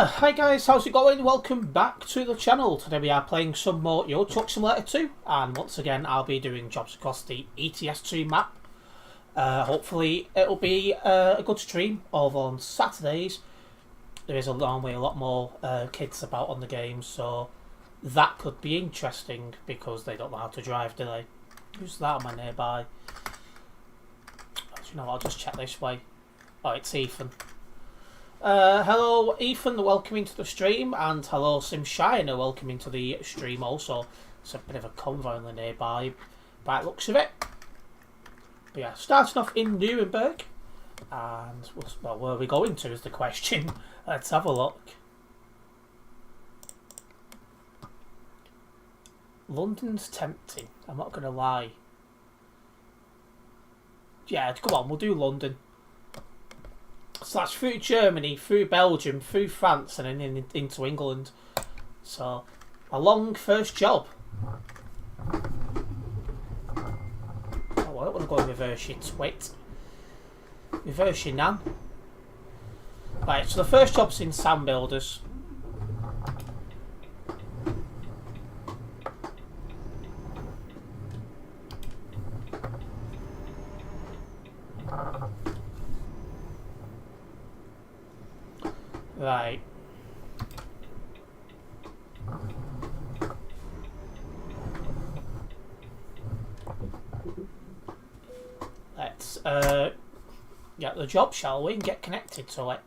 Hi guys, how's it going? Welcome back to the channel. Today we are playing some more Euro Truck Simulator 2, and once again I'll be doing jobs across the ETS2 map. Hopefully it'll be a good stream over on Saturdays. There is normally a lot more kids about on the game, so that could be interesting because they don't know how to drive, do they? Who's that on my nearby? You know what, I'll just check this way. Oh, it's Ethan. Hello Ethan, welcome into the stream, and hello Simshiner, welcome into the stream also. It's a bit of a convoy on the nearby by the looks of it. But yeah, starting off in Nuremberg, and well, where are we going to is the question. Let's have a look. London's tempting, I'm not going to lie. Yeah, come on, we'll do London. So that's through Germany, through Belgium, through France, and then into England. So, a long first job. Oh, I don't want to go and reverse your twit. Reverse your nan. Right, so the first job's in Sand Builders. Right. Let's get the job, shall we, and get connected to it.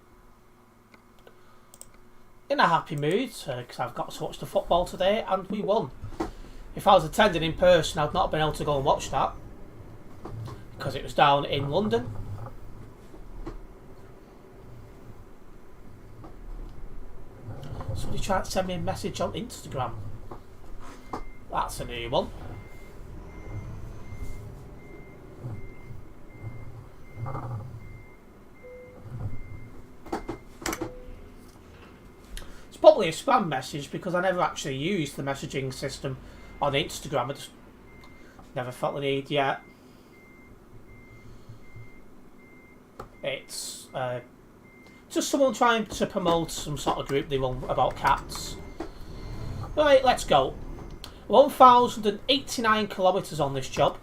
In a happy mood, because I've got to watch the football today, and we won. If I was attending in person, I'd not have been able to go and watch that, because it was down in London. Somebody tried to send me a message on Instagram. That's a new one. It's probably a spam message because I never actually used the messaging system on Instagram. I just never felt the need yet. It's just someone trying to promote some sort of group they run about cats. Right, let's go. 1,089 kilometres on this job.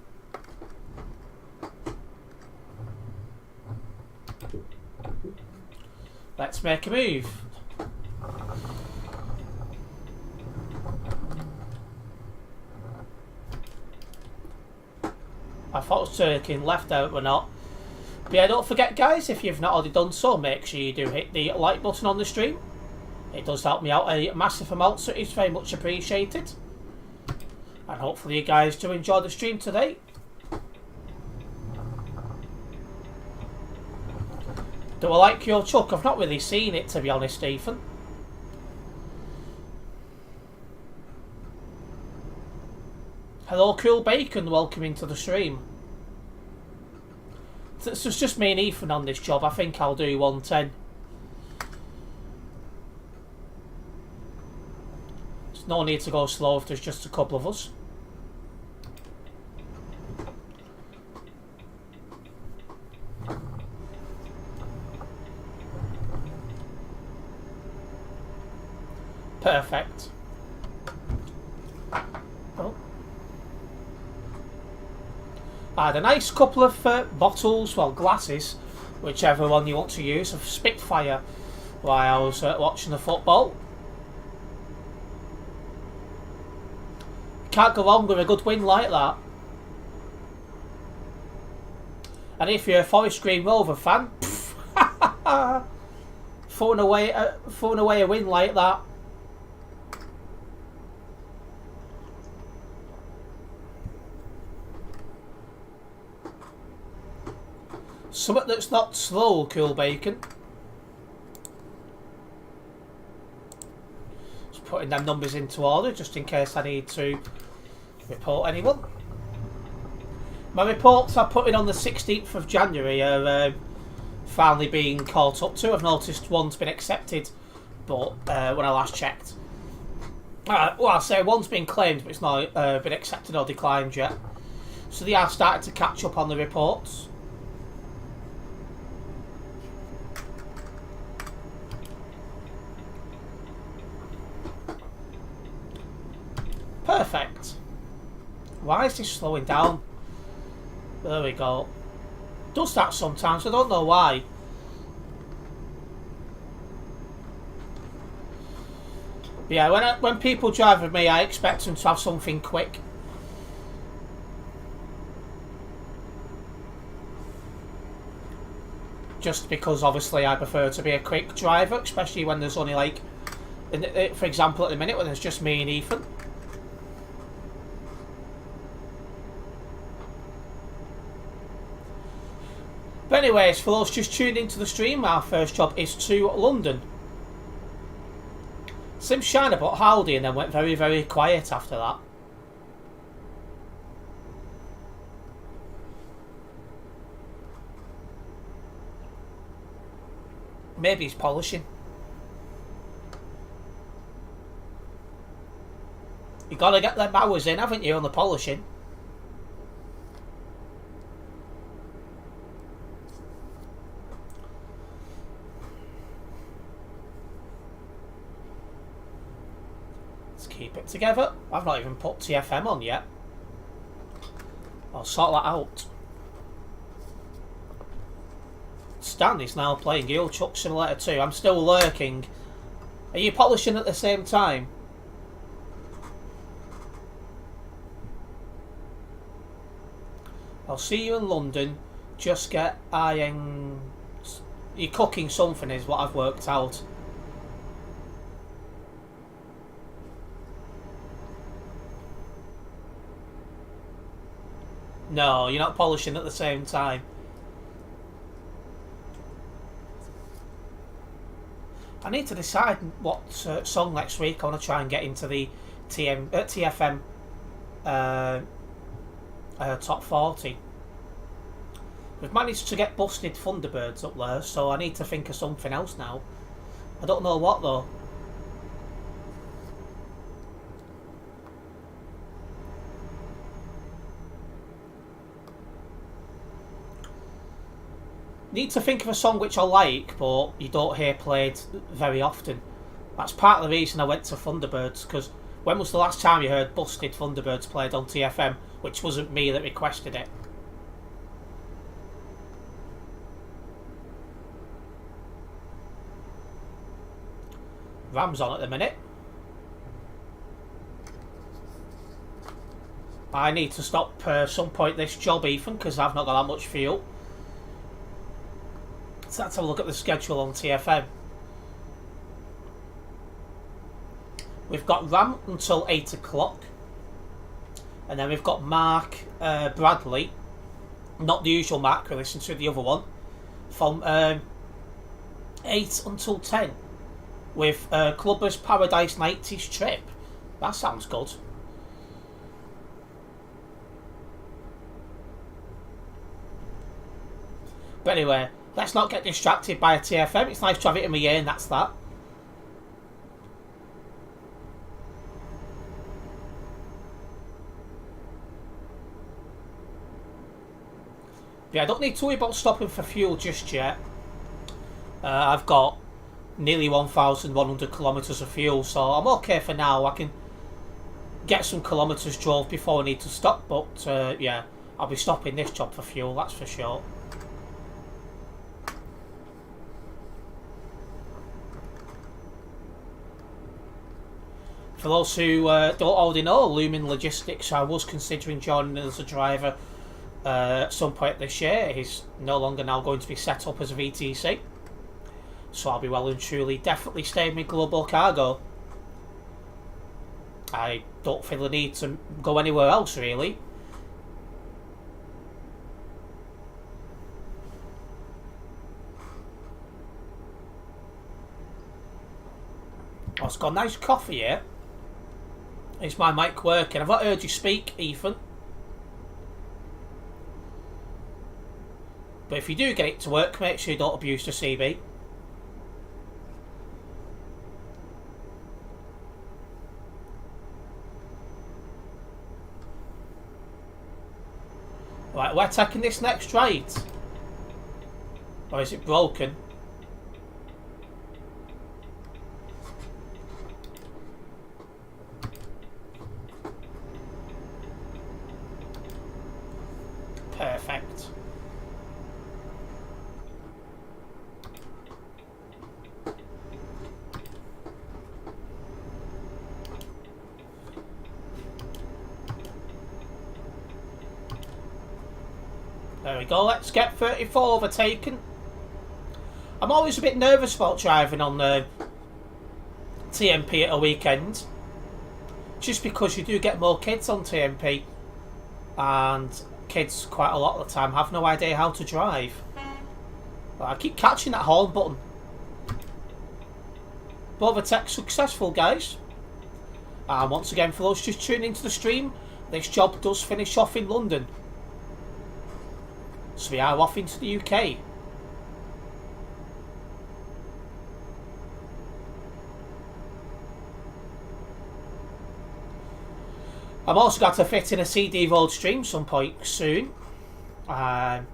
Let's make a move. I thought it was turning left out, we're not. But yeah, don't forget guys, if you've not already done so, make sure you do hit the like button on the stream. It does help me out a massive amount, so it's very much appreciated. And hopefully you guys do enjoy the stream today. Do I like your truck? I've not really seen it, to be honest, Ethan. Hello Cool Bacon, welcome into the stream. So it's just me and Ethan on this job. I think I'll do 110. There's no need to go slow if there's just a couple of us. Perfect. Oh. I had a nice couple of bottles, well glasses, whichever one you want to use, of Spitfire while I was watching the football. Can't go wrong with a good win like that. And if you're a Forest Green Rover fan, throwing away a win like that. Something that's not slow, Cool Bacon. Just putting them numbers into order just in case I need to report anyone. My reports I put in on the 16th of January are finally being caught up to. I've noticed one's been accepted, but when I last checked. Well, I'll say one's been claimed, but it's not been accepted or declined yet. So they are starting to catch up on the reports. Why is this slowing down? There we go. Does that sometimes, I don't know why. But yeah, when people drive with me, I expect them to have something quick. Just because obviously I prefer to be a quick driver, especially when there's only like, for example at the minute when there's just me and Ethan. But anyways, for those just tuned into the stream, our first job is to London. Sim shined about howdy and then went very, very quiet after that. Maybe he's polishing. You gotta get them hours in, haven't you, on the polishing? Let's keep it together. I've not even put TFM on yet. I'll sort that out. Stan is now playing Euro Truck Simulator 2. I'm still lurking. Are you polishing at the same time? I'll see you in London. Just get iron. You're cooking something is what I've worked out. No, you're not polishing at the same time. I need to decide what song next week I want to try and get into the TFM top 40. We've managed to get busted Thunderbirds up there, so I need to think of something else now. I don't know what though. Need to think of a song which I like, but you don't hear played very often. That's part of the reason I went to Thunderbirds, because when was the last time you heard busted Thunderbirds played on TFM, which wasn't me that requested it? Ram's on at the minute. I need to stop some point this job, Ethan, because I've not got that much fuel. So let's have a look at the schedule on TFM. We've got Ram until 8 o'clock. And then we've got Mark Bradley. Not the usual Mark, we listen to the other one. From 8 until 10. With Clubbers Paradise 90s Trip. That sounds good. But anyway, let's not get distracted by a TFM. It's nice to have it in my ear, and that's that. Yeah, I don't need to worry about stopping for fuel just yet. I've got nearly 1,100 kilometres of fuel, so I'm okay for now. I can get some kilometres drove before I need to stop, but yeah, I'll be stopping this job for fuel, that's for sure. For those who don't already know, Lumen Logistics, I was considering joining as a driver at some point this year. He's no longer now going to be set up as a VTC. So I'll be well and truly definitely staying with Global Cargo. I don't feel the need to go anywhere else really. Oh, it's got nice coffee here. Is my mic working? I've not heard you speak, Ethan. But if you do get it to work, make sure you don't abuse the CB. Right, we're taking this next right. Or is it broken? Perfect. There we go, let's get 34 overtaken. I'm always a bit nervous about driving on the TMP at a weekend. Just because you do get more kids on TMP. And kids, quite a lot of the time, have no idea how to drive. But I keep catching that horn button. But overtake successful, guys. And once again, for those just tuning into the stream, this job does finish off in London. So we are off into the UK. I'm also got to fit in a CD road stream some point soon. The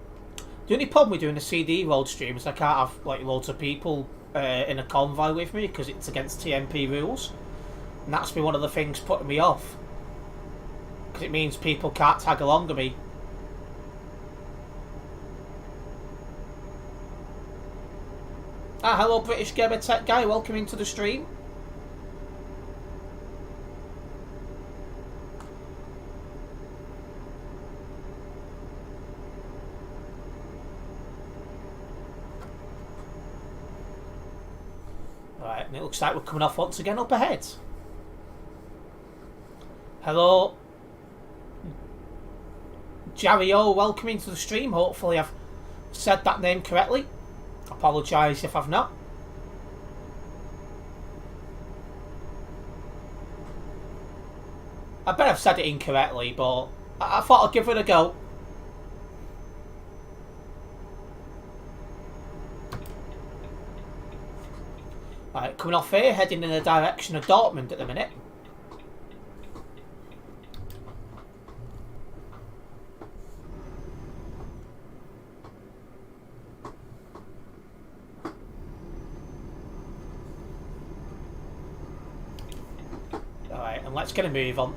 only problem with doing a CD road stream is I can't have like loads of people in a convoy with me because it's against TMP rules, and that's been one of the things putting me off. Because it means people can't tag along to me. Hello British Gamer Tech Guy, welcome into the stream. Right, and it looks like we're coming off once again up ahead. Hello Jario, welcome into the stream. Hopefully I've said that name correctly. Apologise if I've not. I bet I've said it incorrectly, but I thought I'd give it a go. Right, coming off here, heading in the direction of Dortmund at the minute. Alright, and let's get a move on.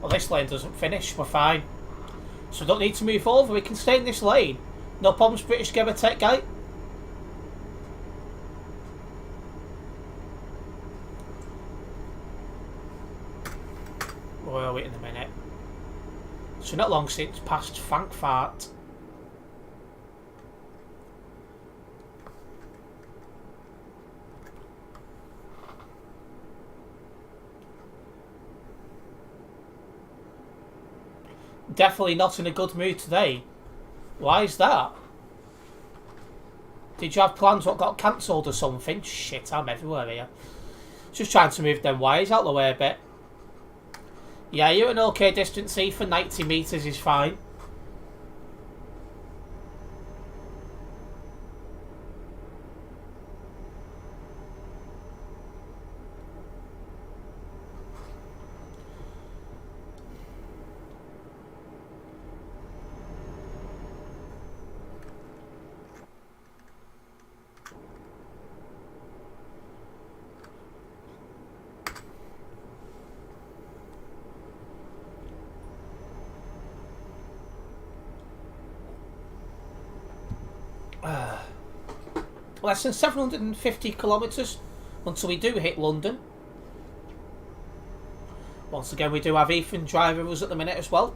Well, this lane doesn't finish, we're fine. So we don't need to move over, we can stay in this lane. No problems, British Gamer Tech Guy. Well, wait a minute. So not long since past Frankfurt. Definitely not in a good mood today. Why is that? Did you have plans what got cancelled or something? Shit, I'm everywhere here. Just trying to move them wires out the way a bit. Yeah, you're an okay distance, C for 90 metres is fine. Less than 750 kilometres until we do hit London. Once again, we do have Ethan driving us at the minute as well.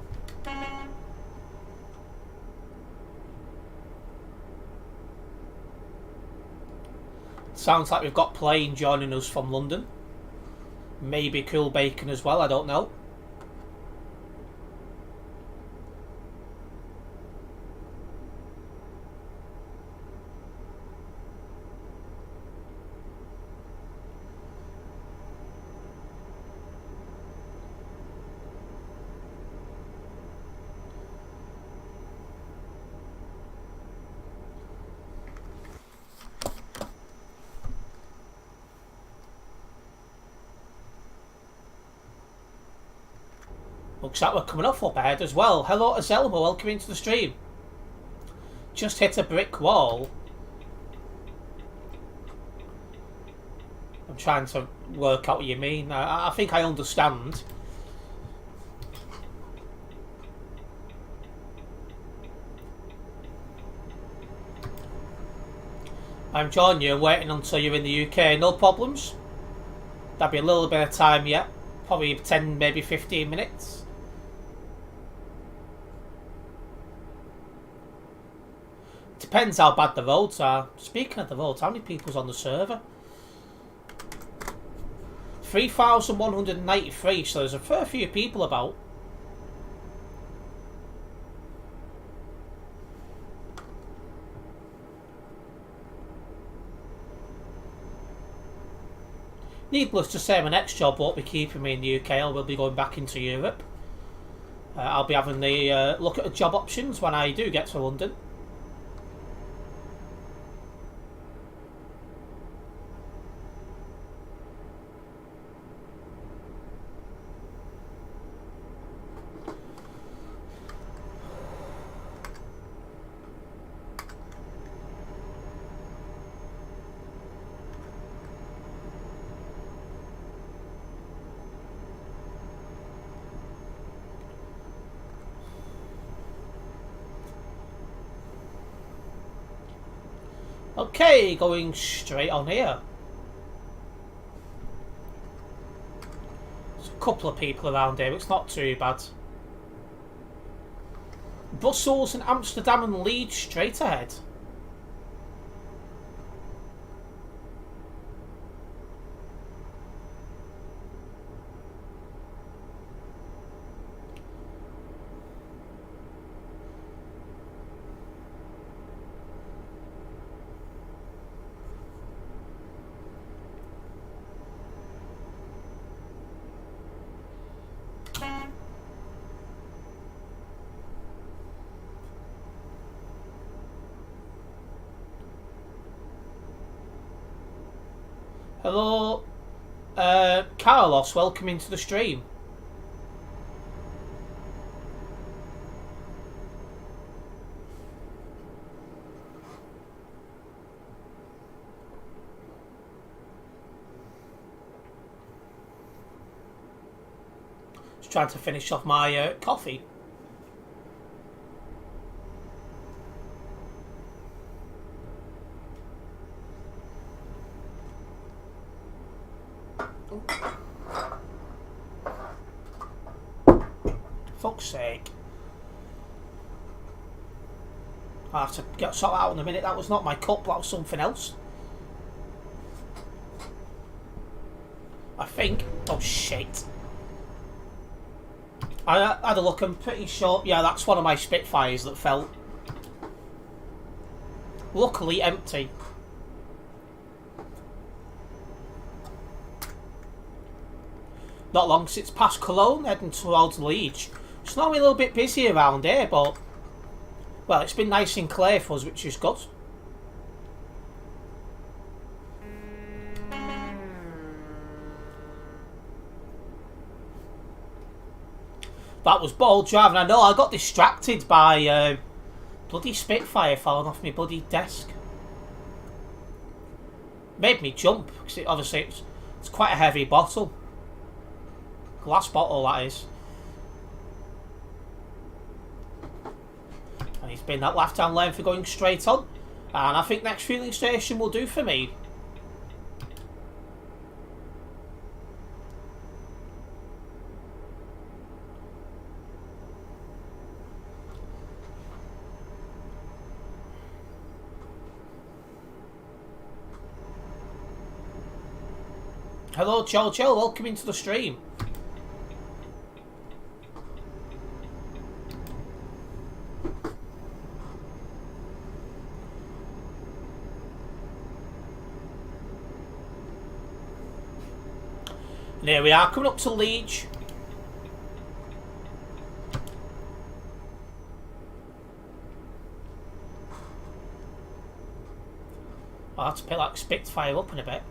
Sounds like we've got Plane joining us from London. Maybe Cool Bacon as well, I don't know. Looks like we're coming off up ahead as well. Hello to Zelma, welcome into the stream. just hit a brick wall. I'm trying to work out what you mean. I think I understand. I'm joining you, waiting until you're in the UK, no problems. That'll be a little bit of time yet. Probably 10, maybe 15 minutes. Depends how bad the roads are. Speaking of the roads, how many people's on the server? 3,193, so there's a fair few people about. Needless to say, my next job won't be keeping me in the UK. I will be going back into Europe. I'll be having the look at the job options when I do get to London. Okay, going straight on here. There's a couple of people around here, it's not too bad. Brussels and Amsterdam and Leeds straight ahead. Hello, Carlos, welcome into the stream. Just trying to finish off my coffee. Fuck's sake. I'll have to get sort that out in a minute. That was not my cup, that was something else. I think. Oh shit. I had a look, I'm pretty sure. Yeah, that's one of my Spitfires that fell. Luckily empty. Not long since past Cologne, heading towards Leeds. It's normally a little bit busy around here, but well, it's been nice and clear for us, which is good. That was bold driving. I know I got distracted by bloody Spitfire falling off my bloody desk. Made me jump because obviously it's quite a heavy bottle. Glass bottle, that is. And he's been that left-hand lane for going straight on. And I think next fueling station will do for me. Hello, Chill, welcome into the stream. And here we are, coming up to Leeds. I'll have to pick that Spitfire up in a bit.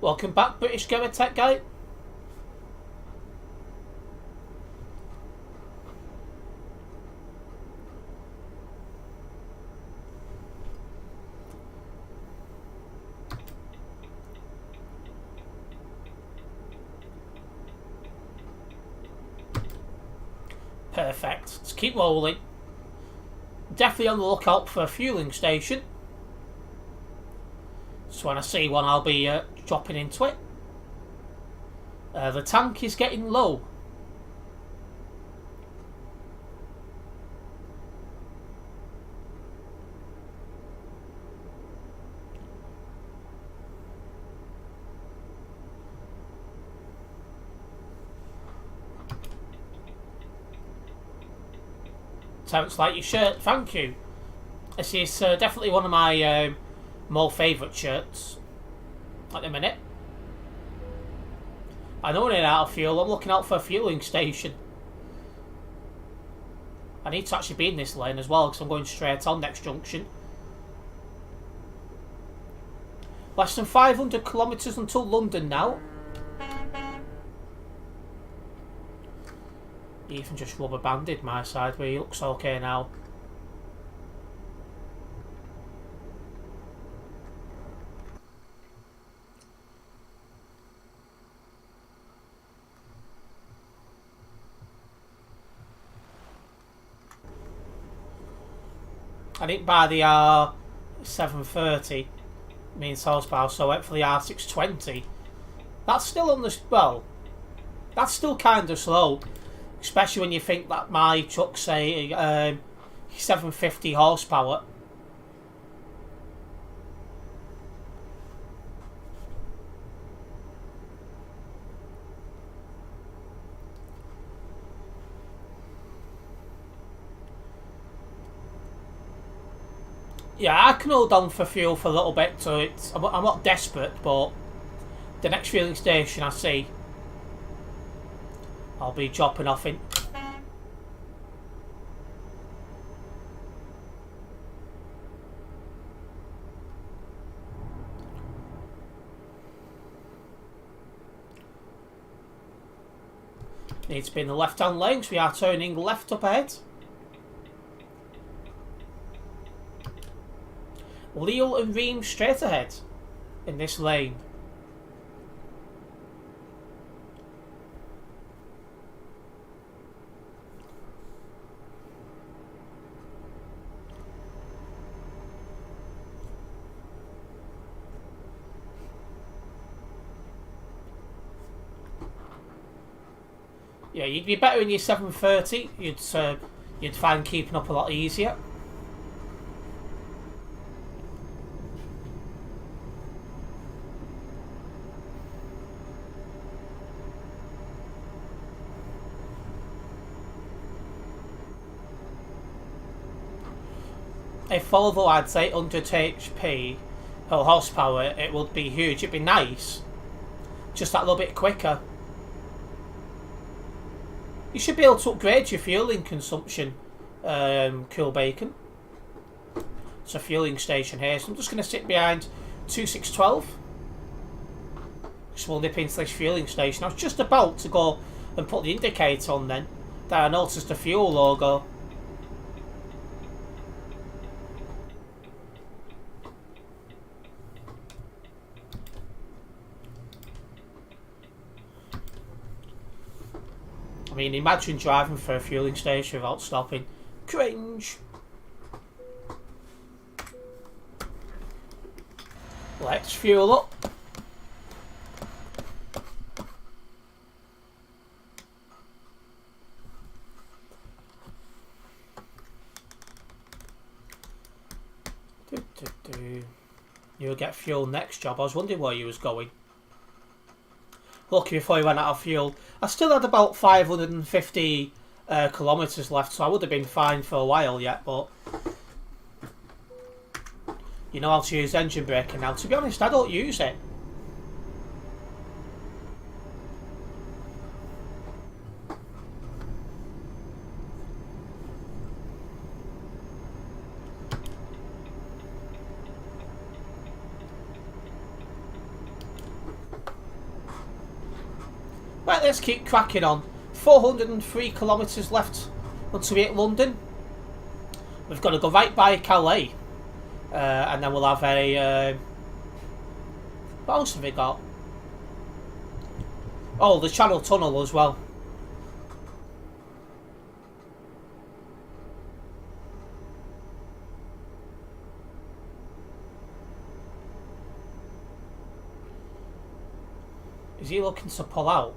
Welcome back, British Gamer Tech Guy. Perfect. Let's keep rolling. Definitely on the lookout for a fueling station. So when I see one, I'll be dropping into it. The tank is getting low. Terence, like your shirt, thank you. This is definitely one of my more favourite shirts at the minute. I know I'm running out of fuel. I'm looking out for a fueling station. I need to actually be in this lane as well because I'm going straight on next junction. Less than 500 kilometres until London now. Even just rubber banded my side where he looks okay now. I didn't buy the R730 means horsepower, so I went for the R620. That's still on the that's still kind of slow, especially when you think that my truck's say 750 horsepower. Yeah, I can hold on for fuel for a little bit, so I'm not desperate, but the next fueling station I see, I'll be dropping off in. Need to be in the left-hand lane, so we are turning left up ahead. Lille and Reims straight ahead in this lane. Yeah, you'd be better in your 730. You'd find keeping up a lot easier. If Volvo had say 100 HP or horsepower, it would be huge. It'd be nice, just that little bit quicker. You should be able to upgrade your fueling consumption, Cool Bacon. It's a fueling station here, so I'm just going to sit behind 2612. Just will nip into this fueling station. I was just about to go and put the indicator on then, that I noticed the fuel logo. I mean, imagine driving for a fueling station without stopping. Cringe. Let's fuel up. You'll get fuel next job. I was wondering where you was going. Lucky before he went out of fuel. I still had about 550 kilometres left, so I would have been fine for a while yet, but you know how to use engine braking now. To be honest, I don't use it. Right, let's keep cracking on. 403 kilometres left until we hit London. We've got to go right by Calais. And then we'll have a... what else have we got? Oh, the Channel Tunnel as well. Is he looking to pull out?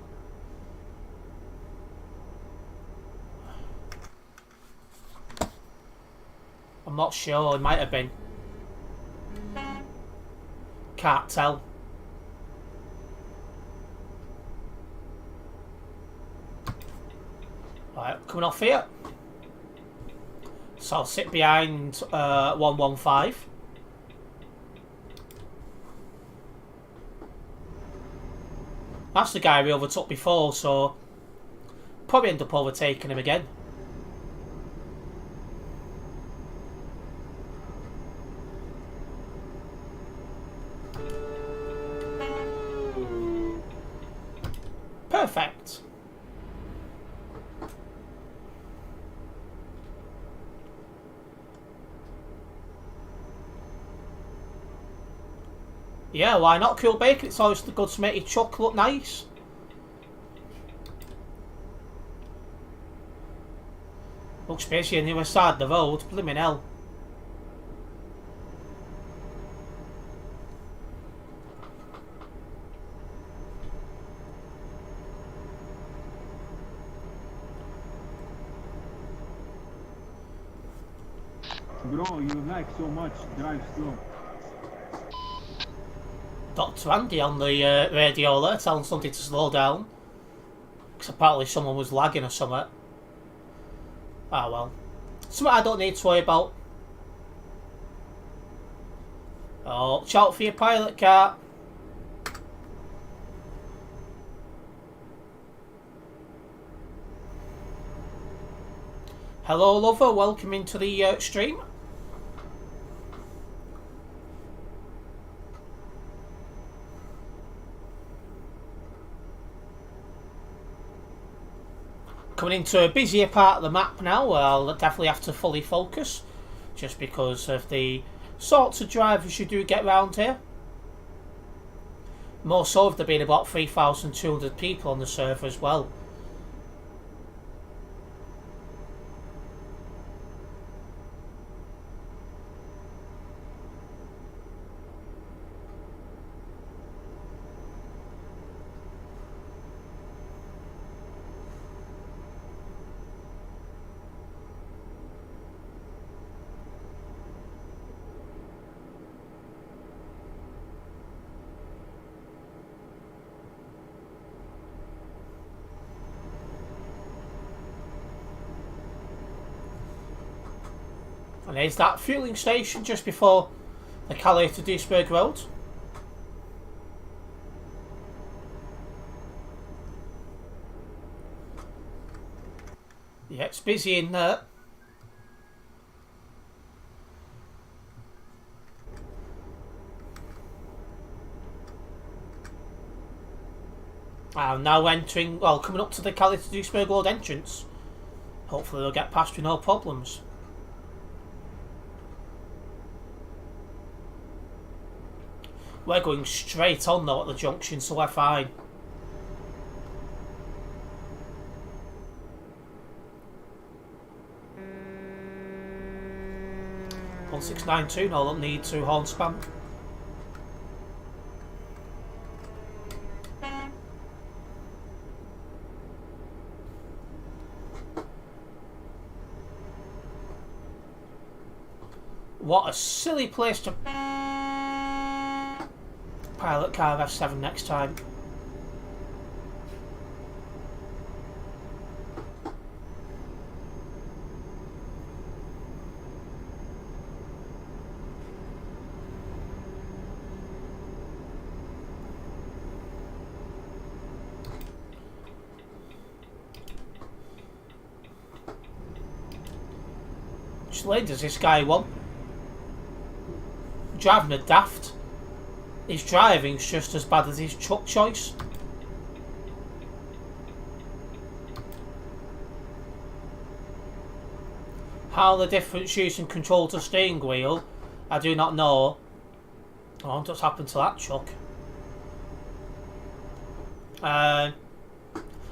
I'm not sure, it might have been. Can't tell. Right, coming off here. So I'll sit behind 115. That's the guy we overtook before, so probably end up overtaking him again. Perfect. Yeah, why not? Cool bacon. It's always good to make your chuck look nice. Looks busy on the other side of the road. Blimmin' hell. Bro, you like so much drive slow. Dr. Andy on the radio there telling something to slow down. Because apparently someone was lagging or something. Ah well. Something I don't need to worry about. Oh, watch out for your pilot car. Hello lover, welcome into the stream. Coming into a busier part of the map now where I'll definitely have to fully focus just because of the sorts of drivers you do get around here. More so if there being about 3,200 people on the server as well. And there's that fueling station just before the Calais to Duisburg road. Yeah, it's busy in there. I'm now entering, well, coming up to the Calais to Duisburg road entrance. Hopefully they'll get past with no problems. We're going straight on though at the junction, so we're fine. On 692, no, don't need to horn spam. What a silly place to pilot car F7 next time. Which lane does this guy want? Driving a daft. His driving's just as bad as his truck choice. How the difference using control to steering wheel, I do not know. I wonder what's happened to that truck. I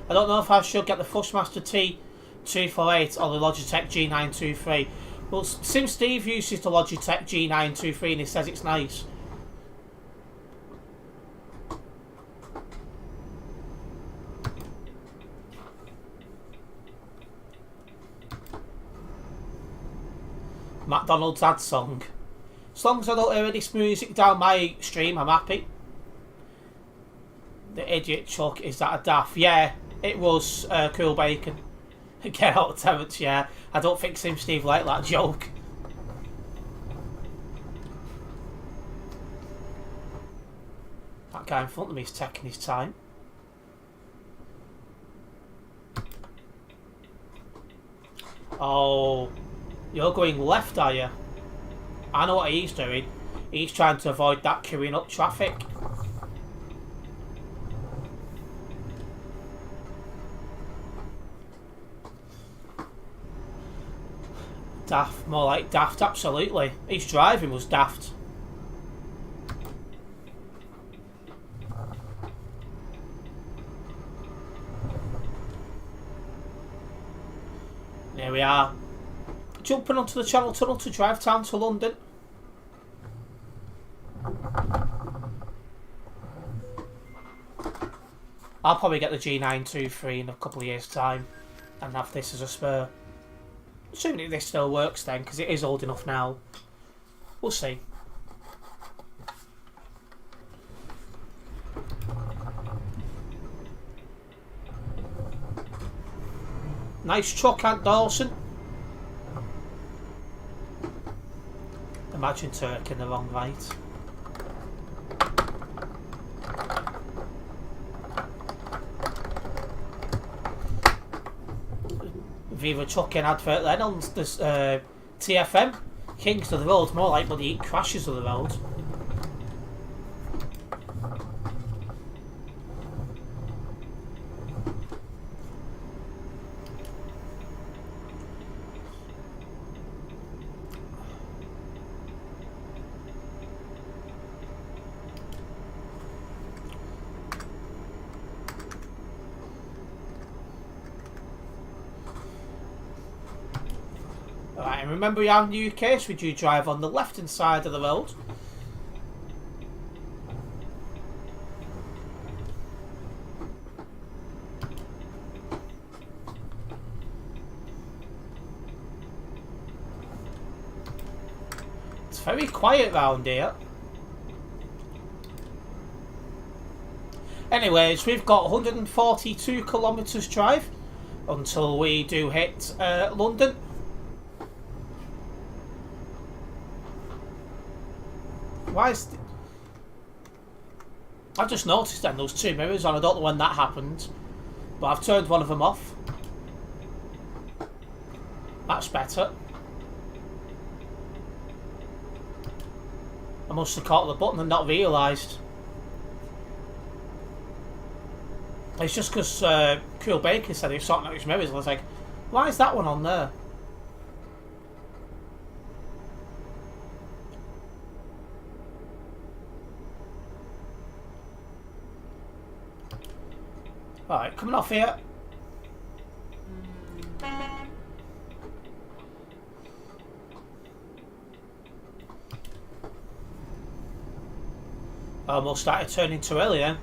don't know if I should get the Fussmaster T248 or the Logitech G923. Well, Sim Steve uses the Logitech G923 and he says it's nice. McDonald's ad song. As long as I don't hear any music down my stream, I'm happy. The idiot truck, is that a daft? Yeah, it was Cool Bacon. Get out, Terence, yeah. I don't think Sim Steve liked that joke. That guy in front of me is taking his time. Oh, you're going left, are you? I know what he's doing. He's trying to avoid that queuing up traffic. Daft, more like daft, absolutely. His driving was daft. There we are. Jumping onto the Channel Tunnel to drive down to London. I'll probably get the G923 in a couple of years' time and have this as a spur. Assuming this still works then, because it is old enough now. We'll see. Nice truck, Ant Dawson. Imagine Turk in the wrong light. Viva trucking advert then on this TFM. Kings of the road, more like bloody crashes of the road. Alright, and remember we are in the UK, so we do drive on the left hand side of the road. It's very quiet round here. Anyways, we've got 142 kilometres drive until we do hit London. Why is I've just noticed then those two mirrors on. I don't know when that happened, but I've turned one of them off. That's better. I must have caught the button and not realised. It's just because Cool Baker said he was sorting out his mirrors, and I was like, why is that one on there? Alright, coming off here. I almost started turning too early then,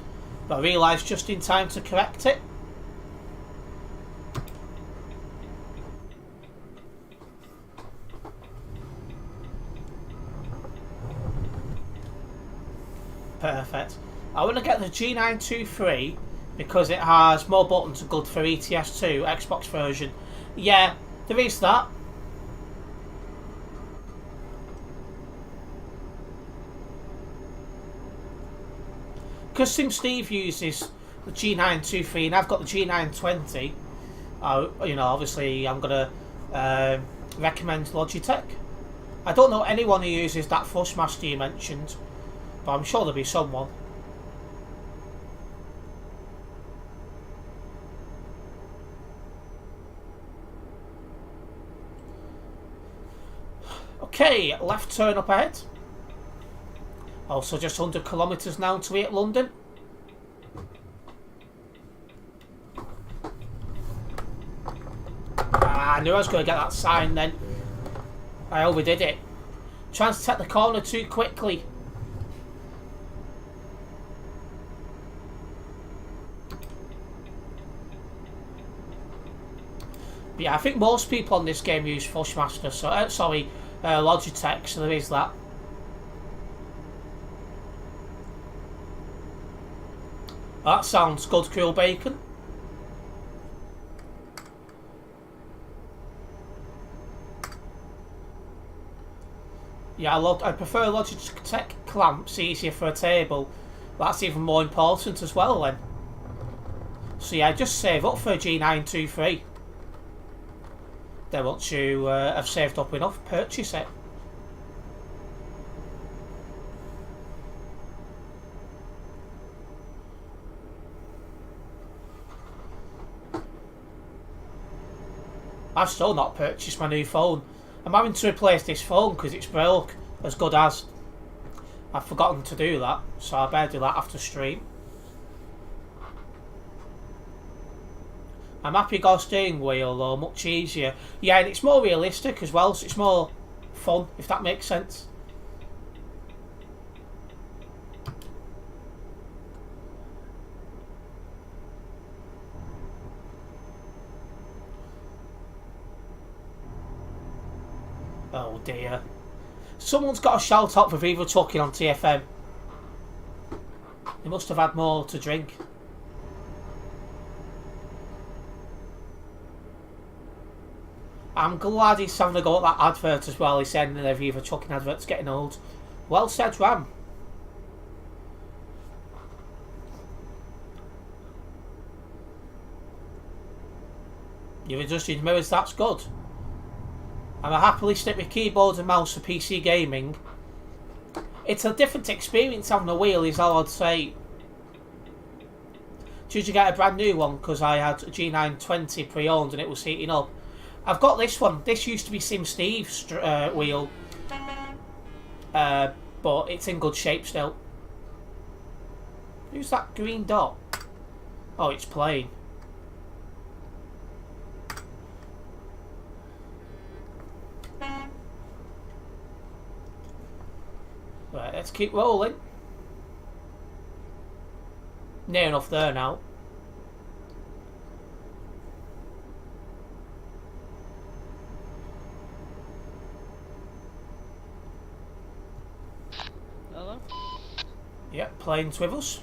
but I realised just in time to correct it. Perfect. I want to get the G923 because it has more buttons, good for ETS2 Xbox version. Yeah, there is that. Because Sim Steve uses the G923 and I've got the G920, you know, obviously I'm going to recommend Logitech. I don't know anyone who uses that Fussmaster you mentioned, but I'm sure there'll be someone. Okay, left turn up ahead. Also just 100 kilometres now to hit London. I knew I was going to get that sign then. I overdid it. Trying to take the corner too quickly. But yeah, I think most people on this game use Fushmaster, so Logitech, so there is that. That sounds good, cool bacon. Yeah, I prefer Logitech clamps, easier for a table. That's even more important as well then. So yeah, just save up for a G923. Then once you have saved up enough, purchase it. I've still not purchased my new phone. I'm having to replace this phone because it's broke, as good as. I've forgotten to do that, so I better do that after stream. I'm happy got a steering wheel though, much easier. Yeah, and it's more realistic as well, so it's more fun, if that makes sense. Oh dear. Someone's got a shout out for Viva Trucking on TFM. They must have had more to drink. I'm glad he's having a go at that advert as well. He's saying that the Viva Trucking advert's getting old. Well said, Ram. You've adjusted mirrors, that's good. And I happily stick with keyboard and mouse for PC gaming. It's a different experience having a wheel, is all I'd say. Did you get a brand new one? Because I had a G920 pre-owned and it was heating up. I've got this one. This used to be Sim Steve's wheel. But it's in good shape still. Who's that green dot? Oh, it's playing. Right, let's keep rolling. Near enough there now. Hello? Yep, playing with us.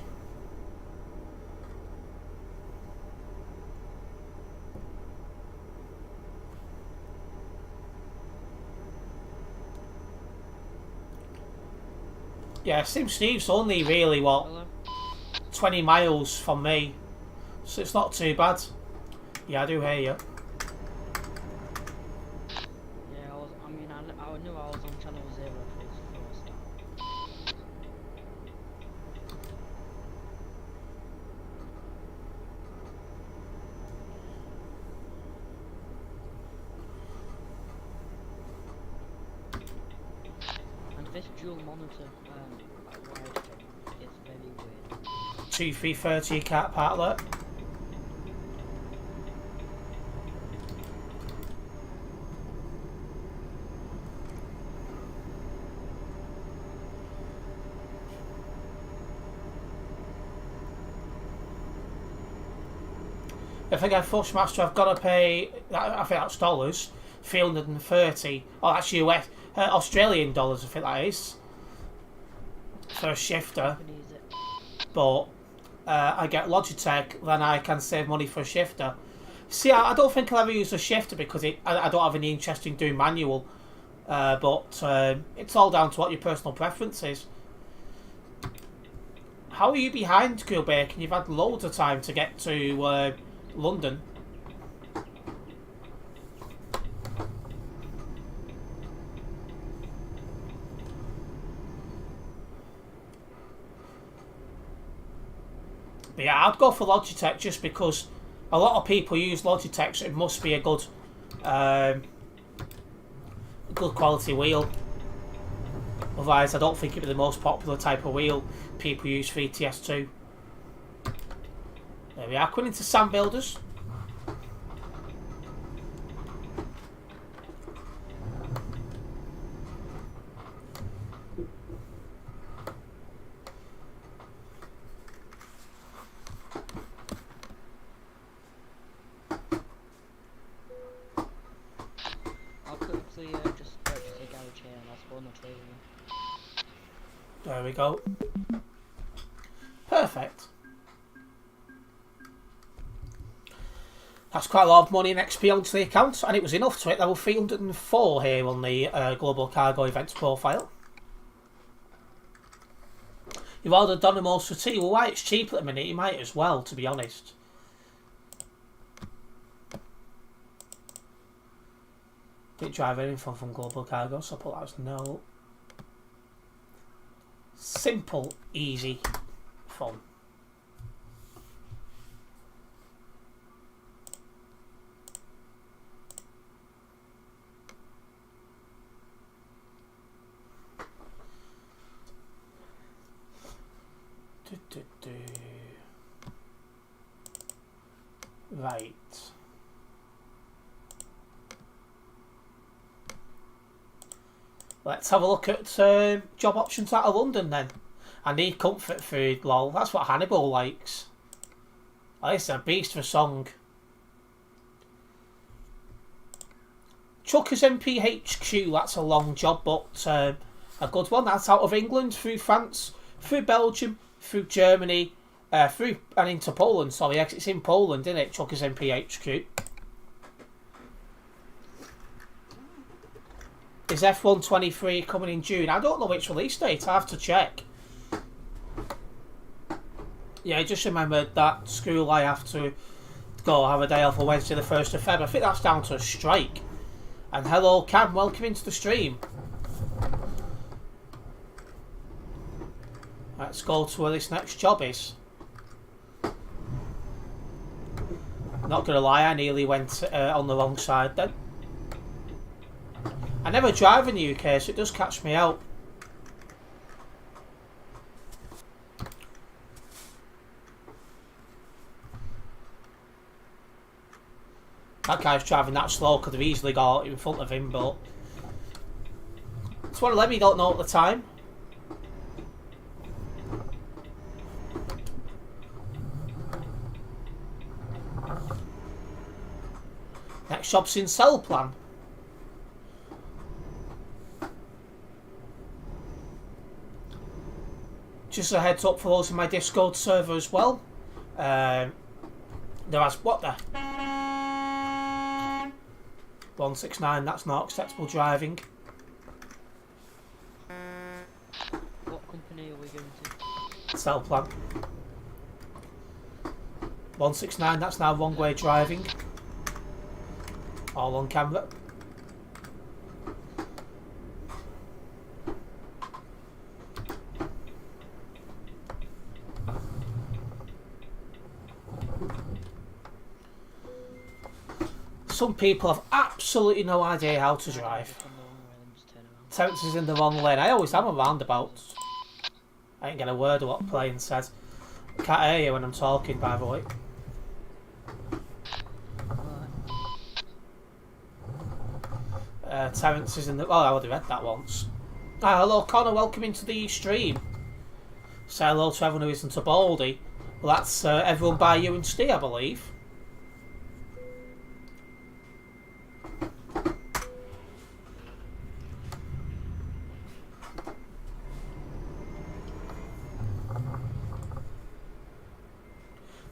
Yeah, Sim Steve's only really, what, Hello? 20 miles from me. So it's not too bad. Yeah, I do hear you. Yeah, I knew I was on channel 0 for the first time. And this dual monitor, like wide thing, is very weird. 2330, you can't park that. If I get Fushmaster, I've got to pay, I think that's dollars, 330. Oh, that's US, Australian dollars, I think that is, for a shifter. Company is it? But I get Logitech, then I can save money for a shifter. See, I don't think I'll ever use a shifter because I don't have any interest in doing manual. But it's all down to what your personal preference is. How are you behind, Cool Bacon? You've had loads of time to get to London. But yeah, I'd go for Logitech just because a lot of people use Logitech, so it must be a good good quality wheel. Otherwise, I don't think it'd be the most popular type of wheel people use for ETS2. There we are, coming into Sand Builders. I'll quickly just purchase a garage here and I'll spawn the trailer in. There we go. Perfect. That's quite a lot of money in XP onto the account, and it was enough to hit level 304 here on the Global Cargo Events profile. You've ordered Donimos for tea. Well, why it's cheap at the minute, you might as well, to be honest. Didn't drive anything from Global Cargo, so I'll put that as no. Simple, easy, fun. Right. Let's have a look at job options out of London then. I need comfort food, lol. That's what Hannibal likes. Oh, this is a beast of a song. TruckersMP HQ, that's a long job, but a good one. That's out of England, through France, through Belgium, through Germany, through and into Poland. Sorry, yes, it's in Poland, isn't it? TruckersMP HQ. Is F123 coming in June? I don't know which release date. I have to check. Yeah, just remembered that school I have to go have a day off on Wednesday the 1st of Feb. I think that's down to a strike. And hello Cam, welcome into the stream. Let's go to where this next job is. Not gonna lie, I nearly went on the wrong side then. I never drive in the UK, so it does catch me out. That guy's driving that slow, could have easily got in front of him, but it's one of them you don't know at the time. Next job's in Cell Plan. Just a heads up for those in my Discord server as well. There has what the 169. That's not acceptable driving. What company are we going to? Cell Plan. 169. That's now wrong way driving. All on camera. Some people have absolutely no idea how to drive. Terence is in the wrong lane. I always am a roundabout. I didn't get a word of what the plane says. I can't hear you when I'm talking, by the way. Terence is in the... Oh, I already read that once. Hello, Connor. Welcome into the stream. Say hello to everyone who isn't a Baldy. Well, that's everyone by you and Steve, I believe.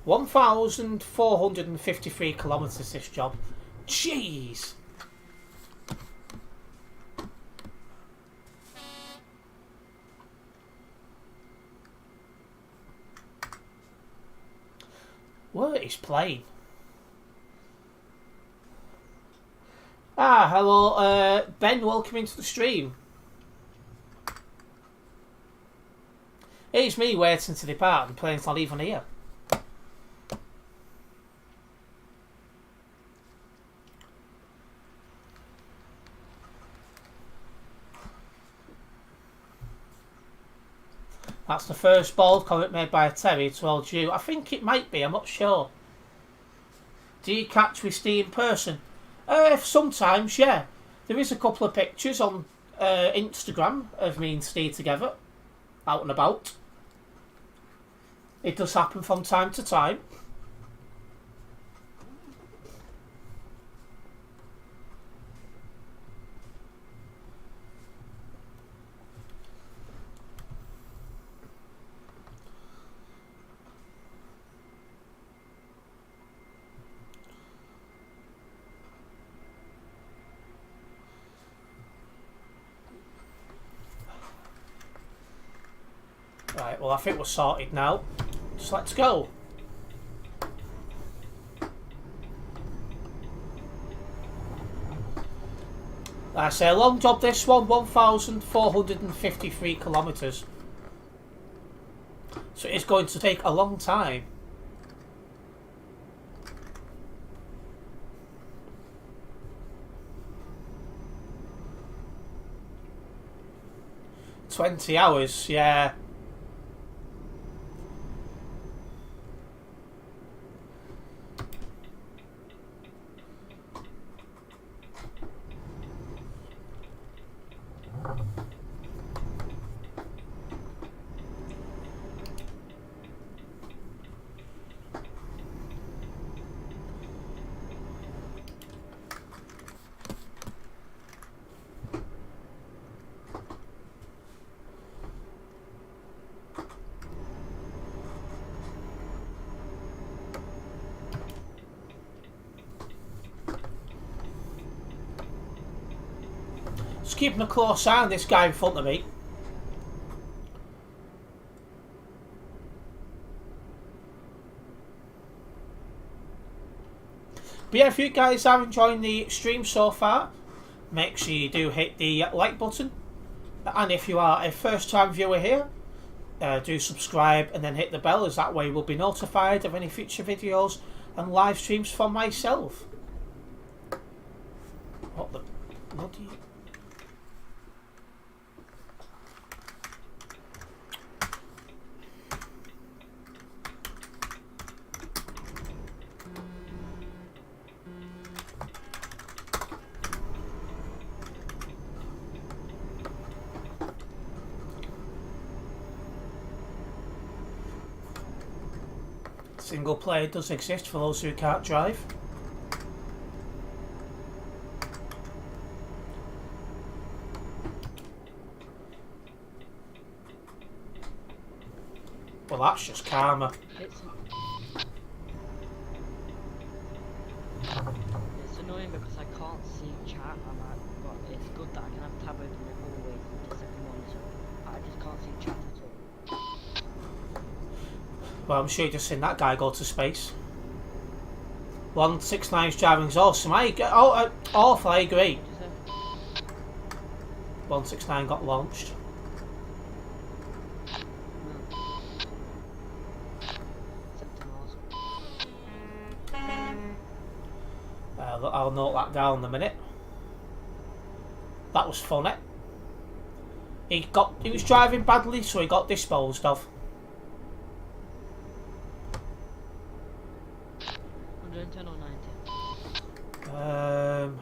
$1,453 kilometres this job. Jeez. What is playing? Hello, Ben. Welcome into the stream. It's me waiting to depart and the plane's not even here. That's the first bold comment made by a Terry towards you. I think it might be, I'm not sure. Do you catch with Steve in person? Sometimes, yeah. There is a couple of pictures on Instagram of me and Steve together, out and about. It does happen from time to time. Right, well I think we're sorted now. Just let's go. Like I say, a long job this one, 1,453 kilometres. So it's going to take a long time. $20, yeah. Just keeping a close eye on this guy in front of me. But yeah, if you guys are enjoying the stream so far, make sure you do hit the like button. And if you are a first time viewer here, do subscribe and then hit the bell, as that way we'll be notified of any future videos and live streams from myself. What the bloody... Single player does exist for those who can't drive. Well, that's just karma. It's annoying because I can't see chat, but it's good that I can have tab open always with the second monitor. I just can't see chat at all. Well, I'm sure you've just seen that guy go to space. 169's driving's awesome. Awful, I agree. 169 got launched. I'll note that down in a minute. That was funny. He was driving badly, so he got disposed of. 110 or 90?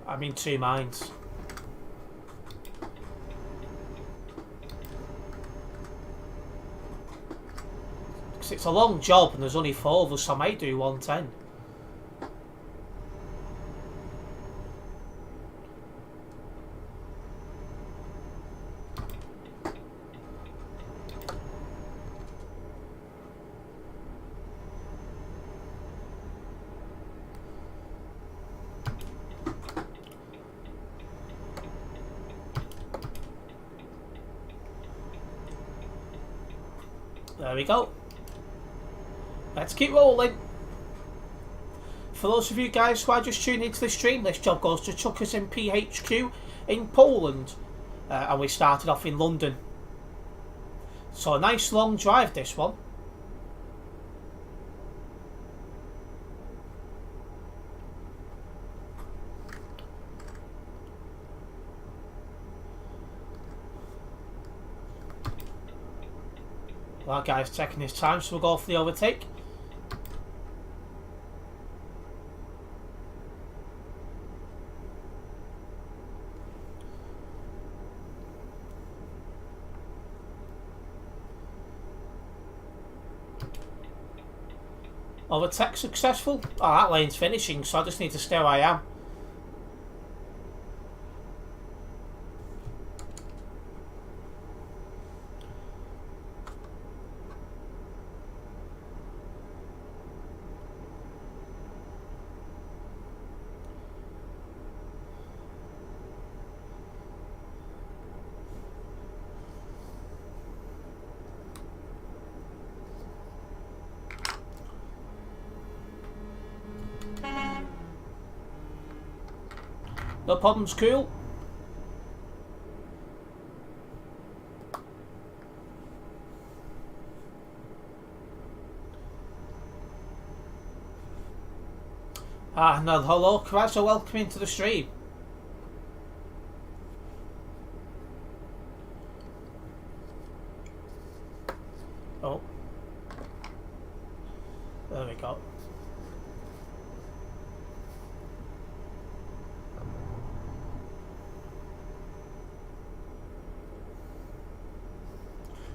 I'm in two minds. Because it's a long job and there's only 4 of us, so I might do 110. There we go. Let's keep rolling. For those of you guys who are just tuning into the stream, this job goes to TruckersMP HQ in Poland. And we started off in London. So a nice long drive, this one. That guy's taking his time, so we'll go for the overtake. Overtake successful. Oh, that lane's finishing, so I just need to stay where I am. No problems, cool. Ah, no, hello, quite so welcome into the stream. Oh. There we go.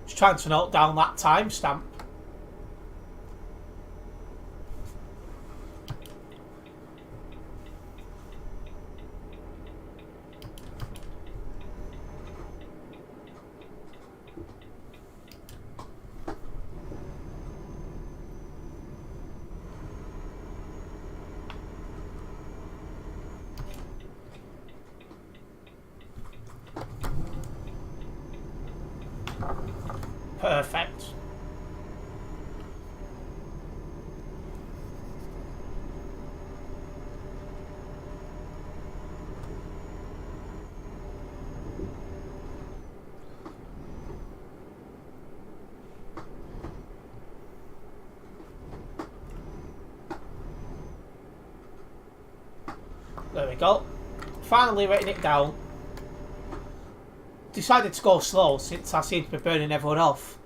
Just trying to note down that timestamp. Perfect. There we go. Finally writing it down. Decided to go slow since I seem to be burning everyone off.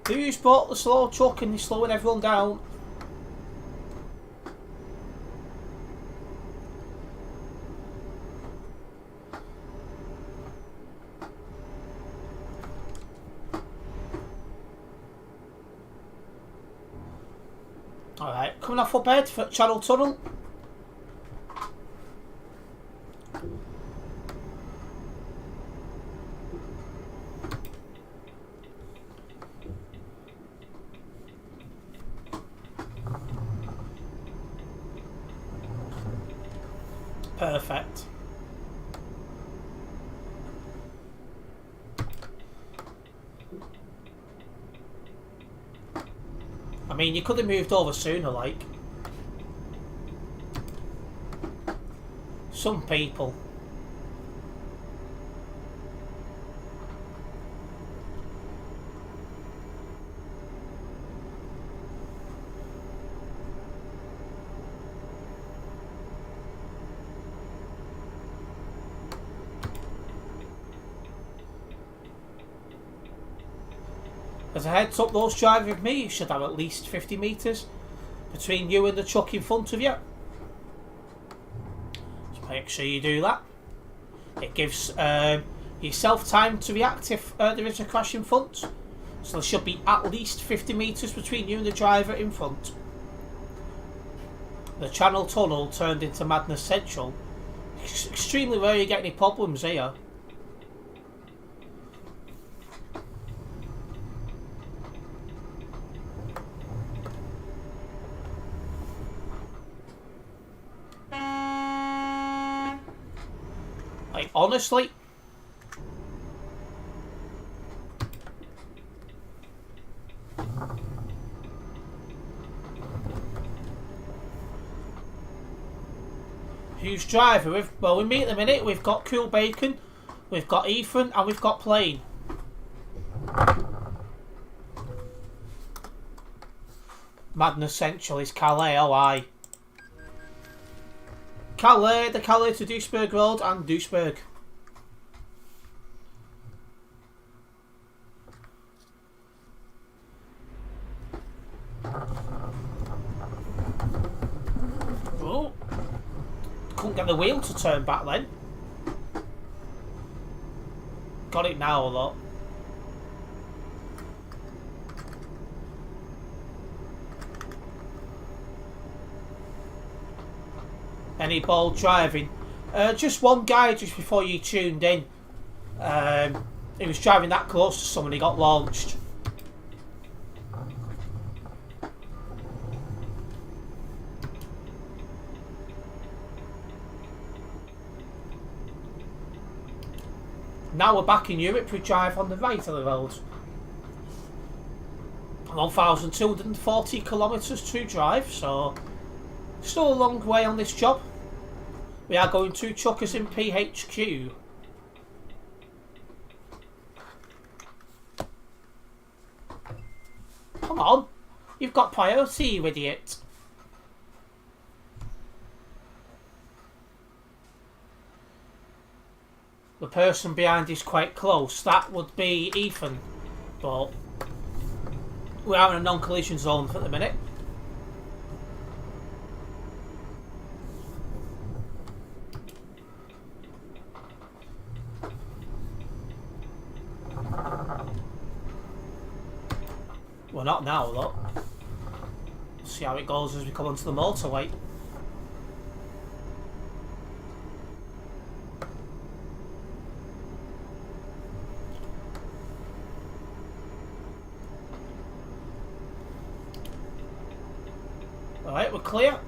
Who's bought the slow truck and he's slowing everyone down? Alright, coming off up ahead for Channel Tunnel. Perfect. I mean, you could have moved over sooner, like. Some people. As a heads up, those driving with me, you should have at least 50 metres between you and the truck in front of you. So make sure you do that. It gives yourself time to react if there is a crash in front. So there should be at least 50 metres between you and the driver in front. The Channel Tunnel turned into Madness Central. It's extremely rare you get any problems here. Like, honestly. Who's driver? Well, we meet in a minute. We've got Cool Bacon, we've got Ethan, and we've got Plane. Madness Central is Calais, oh aye. Calais, the Calais to Duisburg Road and Duisburg. couldn't get the wheel to turn back then. Got it now, though. Any bold driving? Just one guy just before you tuned in. He was driving that close to someone, he got launched. Now we're back in Europe, we drive on the right of the road. 1,240 kilometres to drive, so still a long way on this job. We are going to TruckersMP HQ. Come on, you've got priority, you idiot. The person behind is quite close. That would be Ethan, but we are in a non-collision zone for the minute. We're not now, though. We'll see how it goes as we come onto the motorway. Alright, we're clear.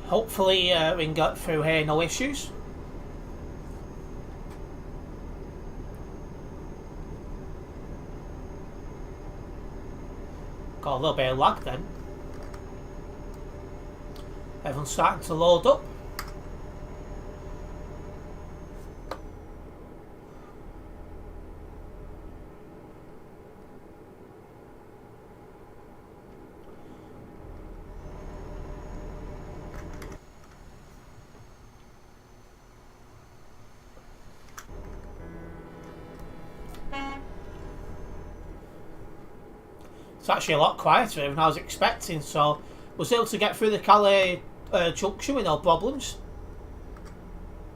Hopefully we can get through here, no issues. Got a little bit of lag then. Everyone's starting to load up. It's actually a lot quieter than I was expecting, so was able to get through the Calais junction with no problems.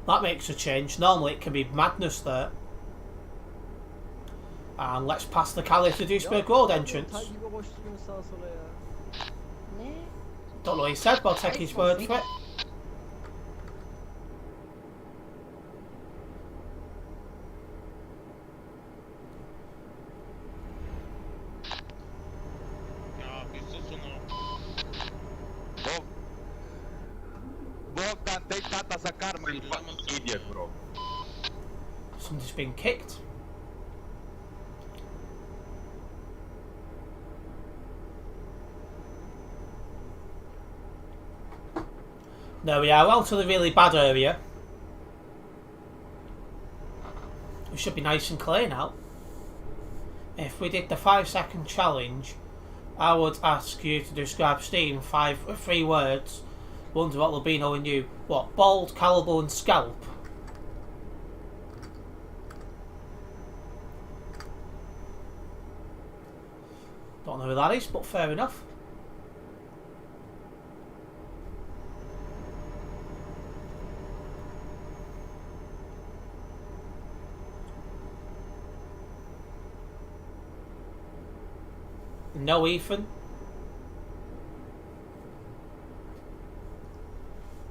That makes a change. Normally it can be madness there. And let's pass the Calais to Duisburg Road entrance. Don't know what he said, but I'll take his word for it. Idiot, bro. Somebody's been kicked. There we are, out of the really bad area. We should be nice and clear now. If we did the 5-second challenge, I would ask you to describe Steve in 3 words. Wonder what Lubino and you. What? Bald, callable and scalp? Don't know who that is, but fair enough. No, Ethan.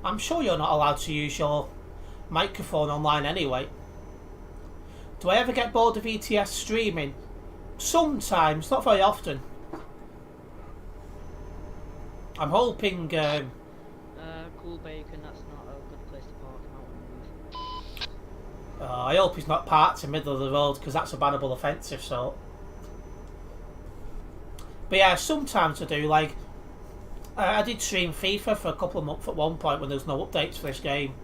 I'm sure you're not allowed to use your microphone online anyway. Do I ever get bored of ETS streaming? Sometimes, not very often. I'm hoping... Cool bacon, that's not a good place to park him out and move. I hope he's not parked in the middle of the road, because that's a bannable offence if so. But yeah, sometimes I do, like... I did stream FIFA for a couple of months at one point when there was no updates for this game.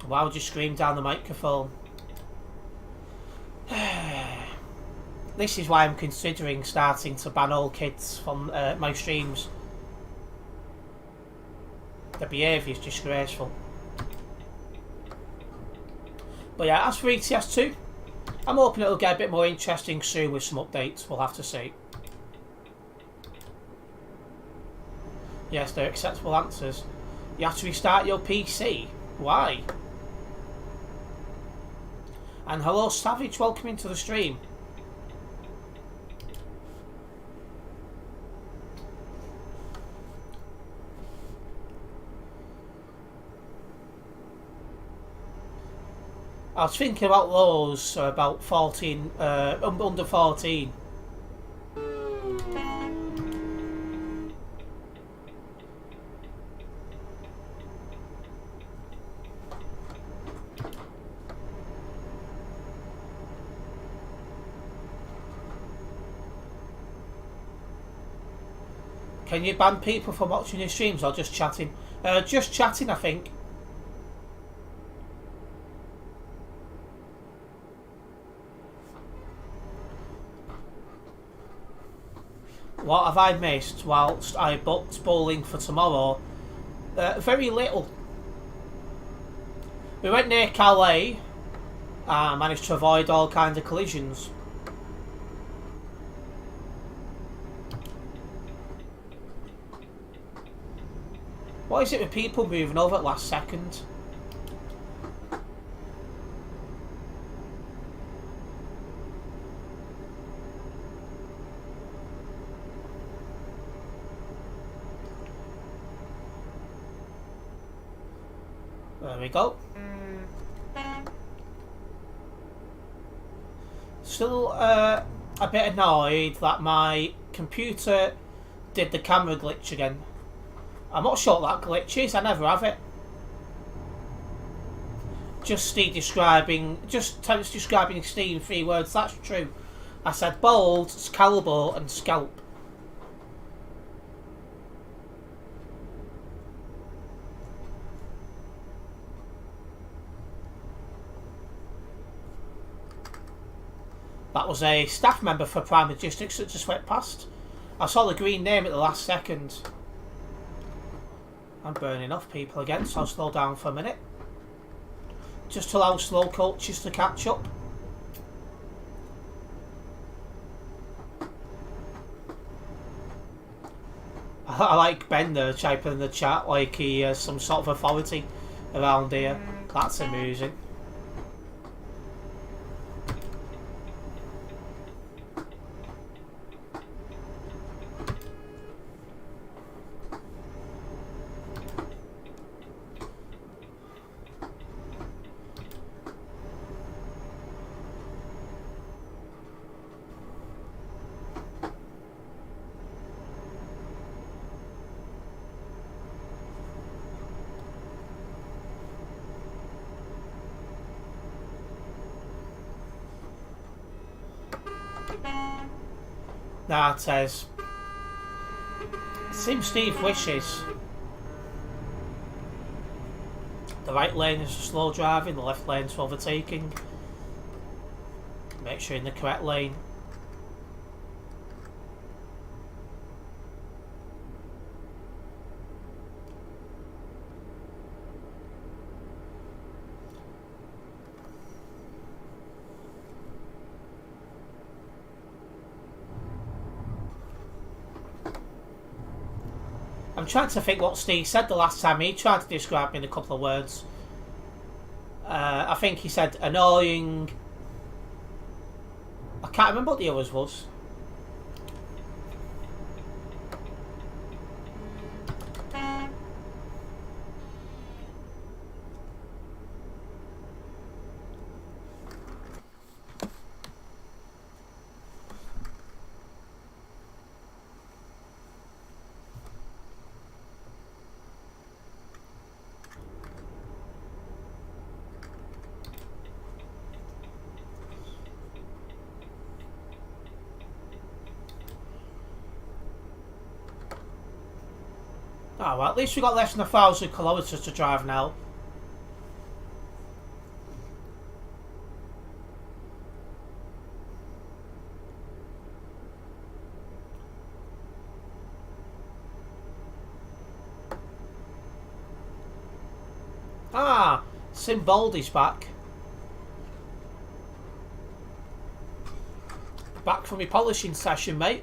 Why would you scream down the microphone? This is why I'm considering starting to ban all kids from my streams. The behaviour is disgraceful. But yeah, as for ETS2, I'm hoping it'll get a bit more interesting soon with some updates. We'll have to see. Yes, they're acceptable answers. You have to restart your PC. Why? And hello, Savage. Welcome into the stream. I was thinking about those about 14, under 14. Can you ban people from watching your streams or just chatting? Just chatting, I think. What have I missed whilst I booked bowling for tomorrow? Very little. We went near Calais and managed to avoid all kinds of collisions. What is it with people moving over at last second? There we go. Still a bit annoyed that my computer did the camera glitch again. I'm not sure what that glitch is, I never have it. Just Terence describing Steve in 3 words, that's true. I said bold, scalable and scalp. That was a staff member for Prime Logistics that just went past. I saw the green name at the last second. I'm burning off people again, so I'll slow down for a minute. Just to allow slow coaches to catch up. I like Ben there typing in the chat like he has some sort of authority around here. That's amusing. Nah, it says. Seems Steve wishes. The right lane is for slow driving, the left lane is for overtaking. Make sure you're in the correct lane. I'm trying to think what Steve said the last time he tried to describe me in a couple of words. I think he said annoying. I can't remember what the others was. Oh well, at least we got less than 1,000 kilometres to drive now. Ah, Simbaldi's back. back from your polishing session, mate.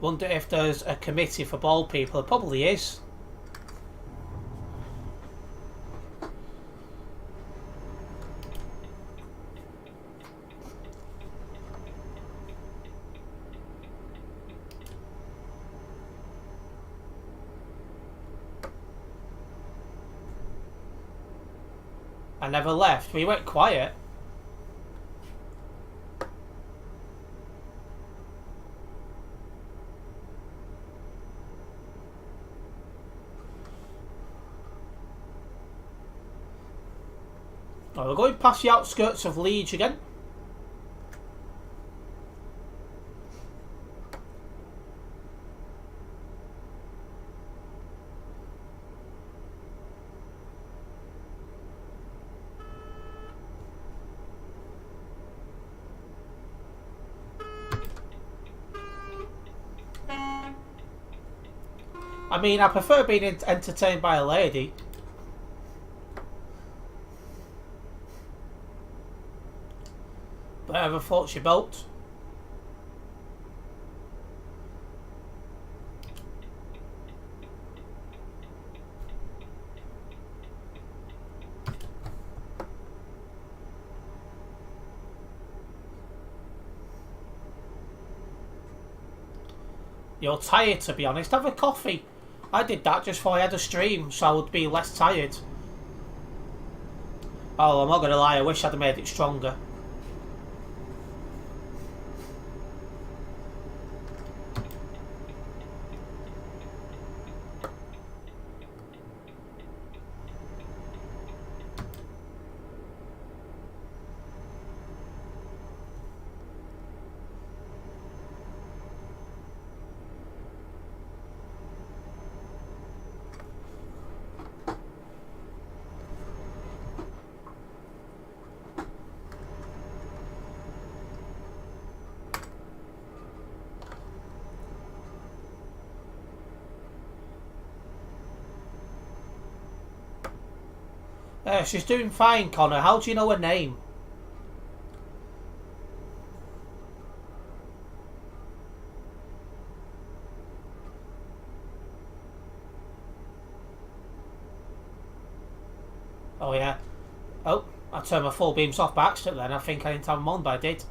Wonder if there's a committee for bald people. There probably is. I never left. We went quiet. Oh, we're going past the outskirts of Leeds again. I mean, I prefer being entertained by a lady. Whatever floats your boat. You're tired, to be honest. Have a coffee. I did that just before I had a stream, so I would be less tired. Oh, I'm not going to lie, I wish I'd have made it stronger. She's doing fine, Connor. How do you know her name? Oh, yeah. Oh, I turned my full beams off by accident then. I think I didn't have them on, but I did.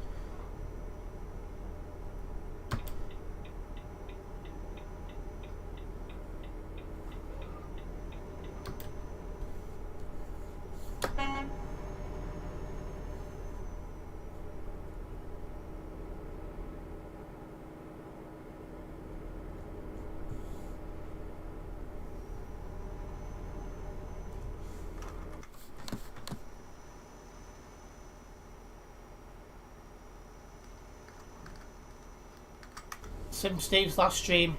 Sim Steve's last stream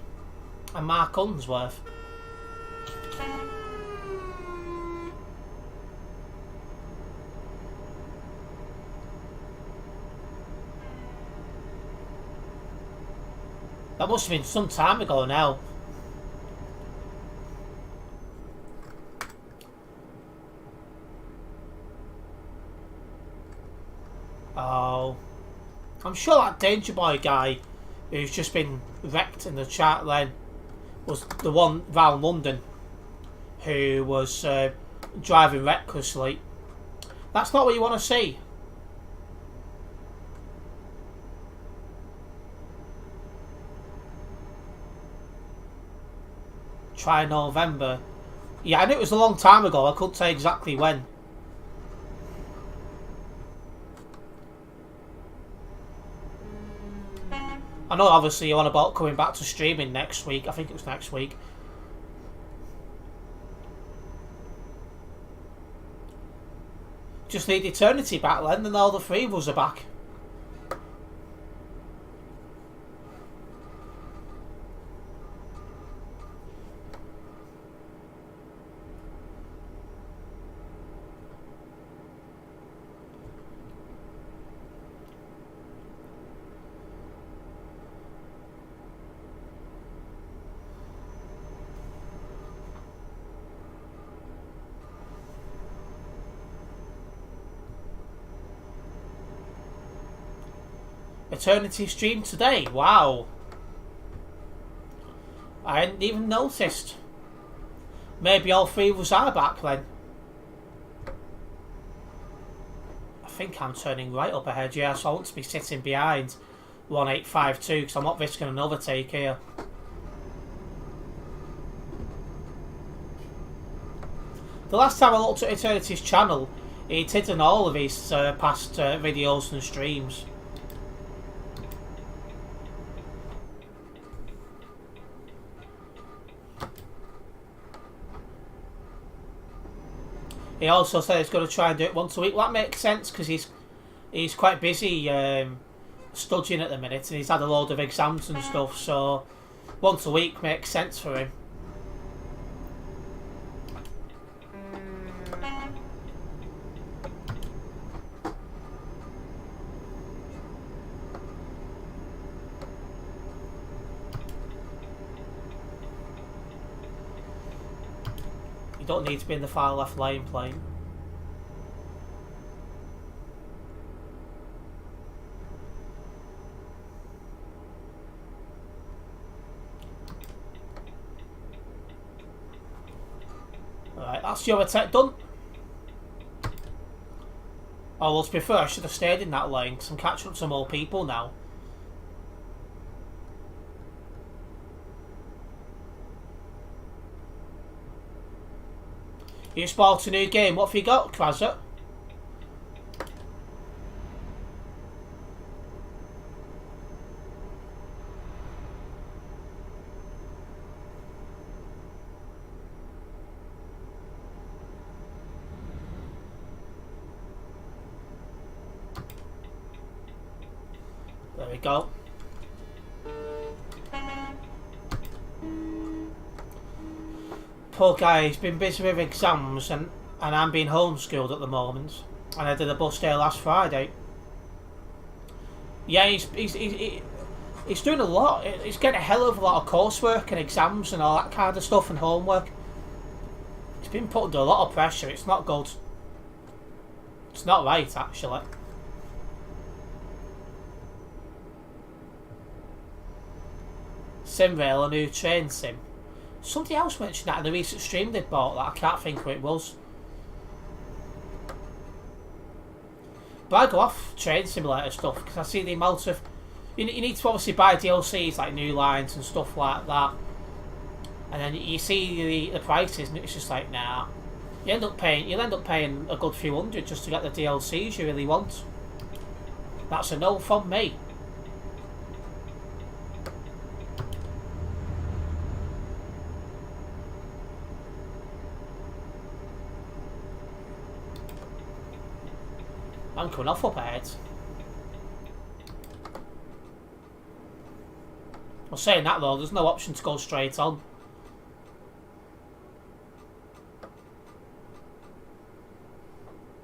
and Mark Unsworth. That must have been some time ago now. Oh, I'm sure that Danger Boy guy who's just been wrecked in the chat then was the one round London who was driving recklessly. That's not what you want to see. Try November. Yeah, I knew it was a long time ago. I couldn't say exactly when. I know obviously you're on about coming back to streaming next week. I think it was next week. Just need Eternity back then, and all the three of us are back. Eternity stream today. Wow. I hadn't even noticed. Maybe all three of us are back then. I think I'm turning right up ahead, yeah, so I want to be sitting behind 1852 because I'm not risking an overtake here. The last time I looked at Eternity's channel, he'd hidden all of his past videos and streams. He also said he's going to try and do it once a week. Well, that makes sense because he's quite busy studying at the minute, and he's had a load of exams and stuff. So once a week makes sense for him. You don't need to be in the far left lane playing. Alright, that's your attack done. Oh, well, to be fair, I should have stayed in that lane because I'm catching up to more people now. You spot a new game. What have you got, Krazza? There we go. Poor guy, he's been busy with exams and I'm being homeschooled at the moment. And I did a bus day last Friday. Yeah, he's doing a lot. He's getting a hell of a lot of coursework and exams and all that kind of stuff and homework. He's been put under a lot of pressure. It's not good. It's not right, actually. Simrail, a new train sim. Somebody else mentioned that in the recent stream they'd bought that. I can't think who it was. But I go off train simulator stuff because I see the amount of... You need to obviously buy DLCs like new lines and stuff like that. And then you see the prices and it's just like, nah. You'll end up paying a good few hundred just to get the DLCs you really want. That's a no from me. I'm coming off up ahead. Well, saying that though, there's no option to go straight on.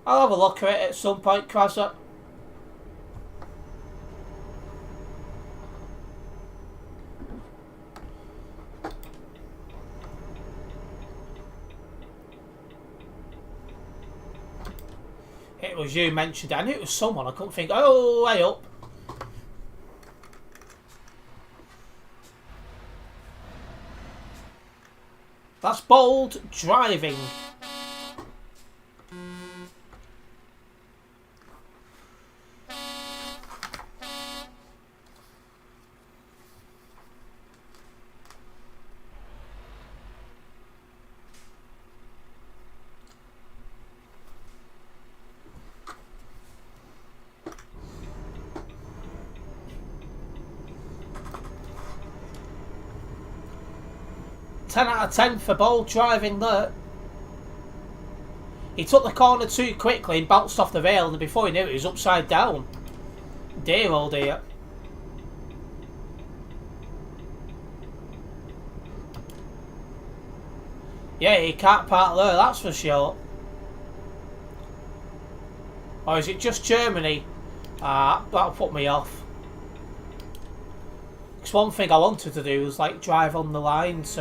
I'll have a look at it at some point, Krazza. It was you mentioned it. I knew it was someone. I couldn't think. Oh, way up. That's bold driving. Ten out of 10 for bold driving there. He took the corner too quickly and bounced off the rail, and before he knew it, he was upside down. Dear oh dear. Yeah, he can't park there, that's for sure. Or is it just Germany? That'll put me off. Because one thing I wanted to do was like drive on the lines,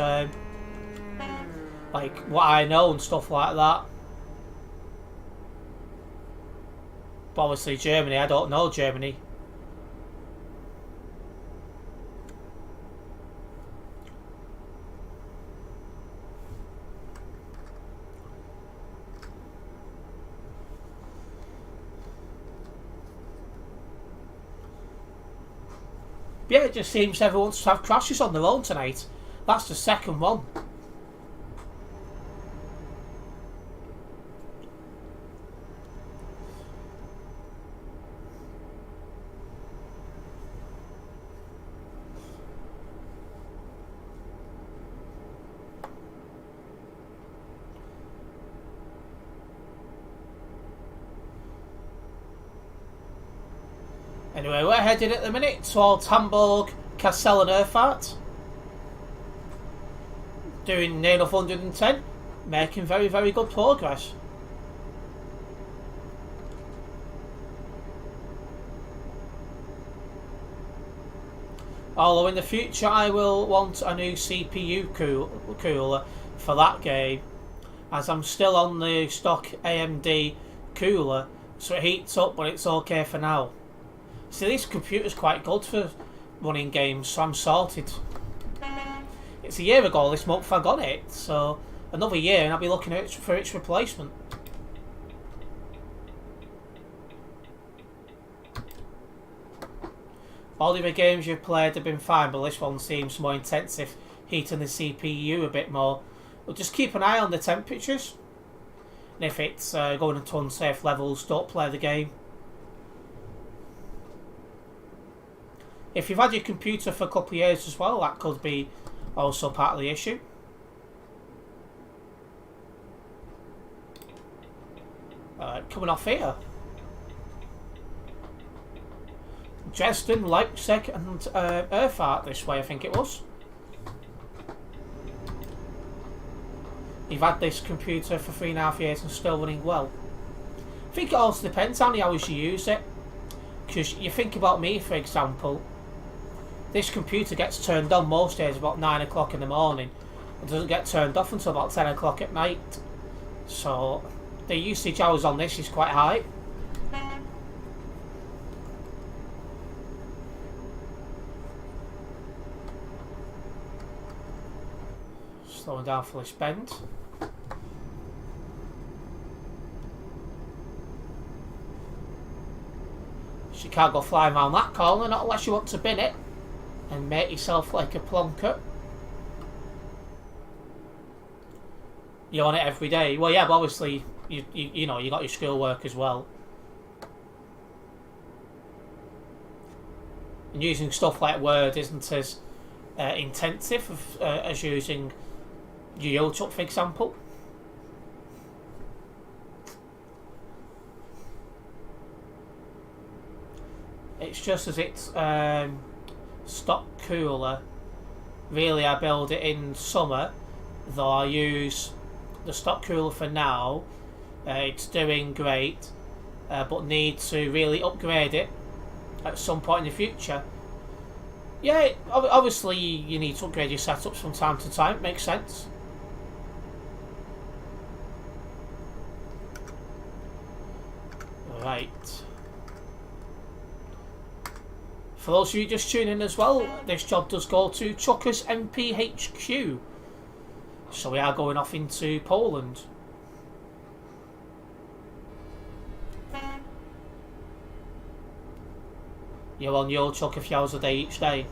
like what I know and stuff like that. But obviously Germany, I don't know Germany. Yeah, it just seems everyone wants to have crashes on their own tonight. That's the second one. Anyway, we're headed at the minute towards Hamburg, Kassel and Erfurt. Doing near enough 110. Making very, very good progress. Although in the future I will want a new CPU cooler for that game, as I'm still on the stock AMD cooler, so it heats up, but it's okay for now. See, this computer's quite good for running games, so I'm sorted. It's a year ago this month I got it, so another year and I'll be looking at for its replacement. All the other games you've played have been fine, but this one seems more intensive, heating the CPU a bit more. But just keep an eye on the temperatures. And if it's going into unsafe levels, don't play the game. If you've had your computer for a couple of years as well, that could be also part of the issue. Coming off here. Dresden, Leipzig and Erfurt this way, I think it was. You've had this computer for 3.5 years and still running well. I think it also depends how many hours you use it. Because you think about me, for example. This computer gets turned on most days about 9 o'clock in the morning. It doesn't get turned off until about 10 o'clock at night. So the usage hours on this is quite high. Slowing down for this bend. You can't go flying around that corner, not unless you want to bin it and make yourself like a plonker. You're on it every day. Well, yeah, but obviously you know you got your schoolwork as well. And using stuff like Word isn't as intensive as using your YouTube, for example. It's just as it's stock cooler. Really, I build it in summer, though I use the stock cooler for now. It's doing great, but need to really upgrade it at some point in the future. Yeah, obviously you need to upgrade your setups from time to time. It makes sense. Right. For those of you just tuning in as well, this job does go to TruckersMP HQ. So we are going off into Poland. You're on your truck a few hours a day each day.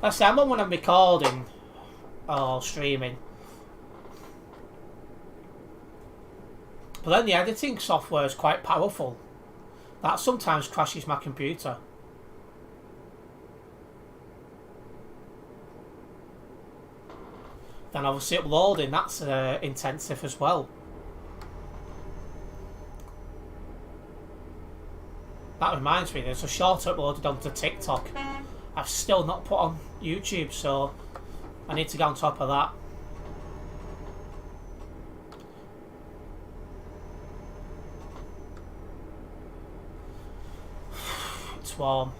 I say I'm on when I'm recording or streaming. But then the editing software is quite powerful. That sometimes crashes my computer. Then obviously uploading, that's intensive as well. That reminds me, there's a short uploaded onto TikTok. I've still not put on YouTube, so I need to get on top of that. It's warm.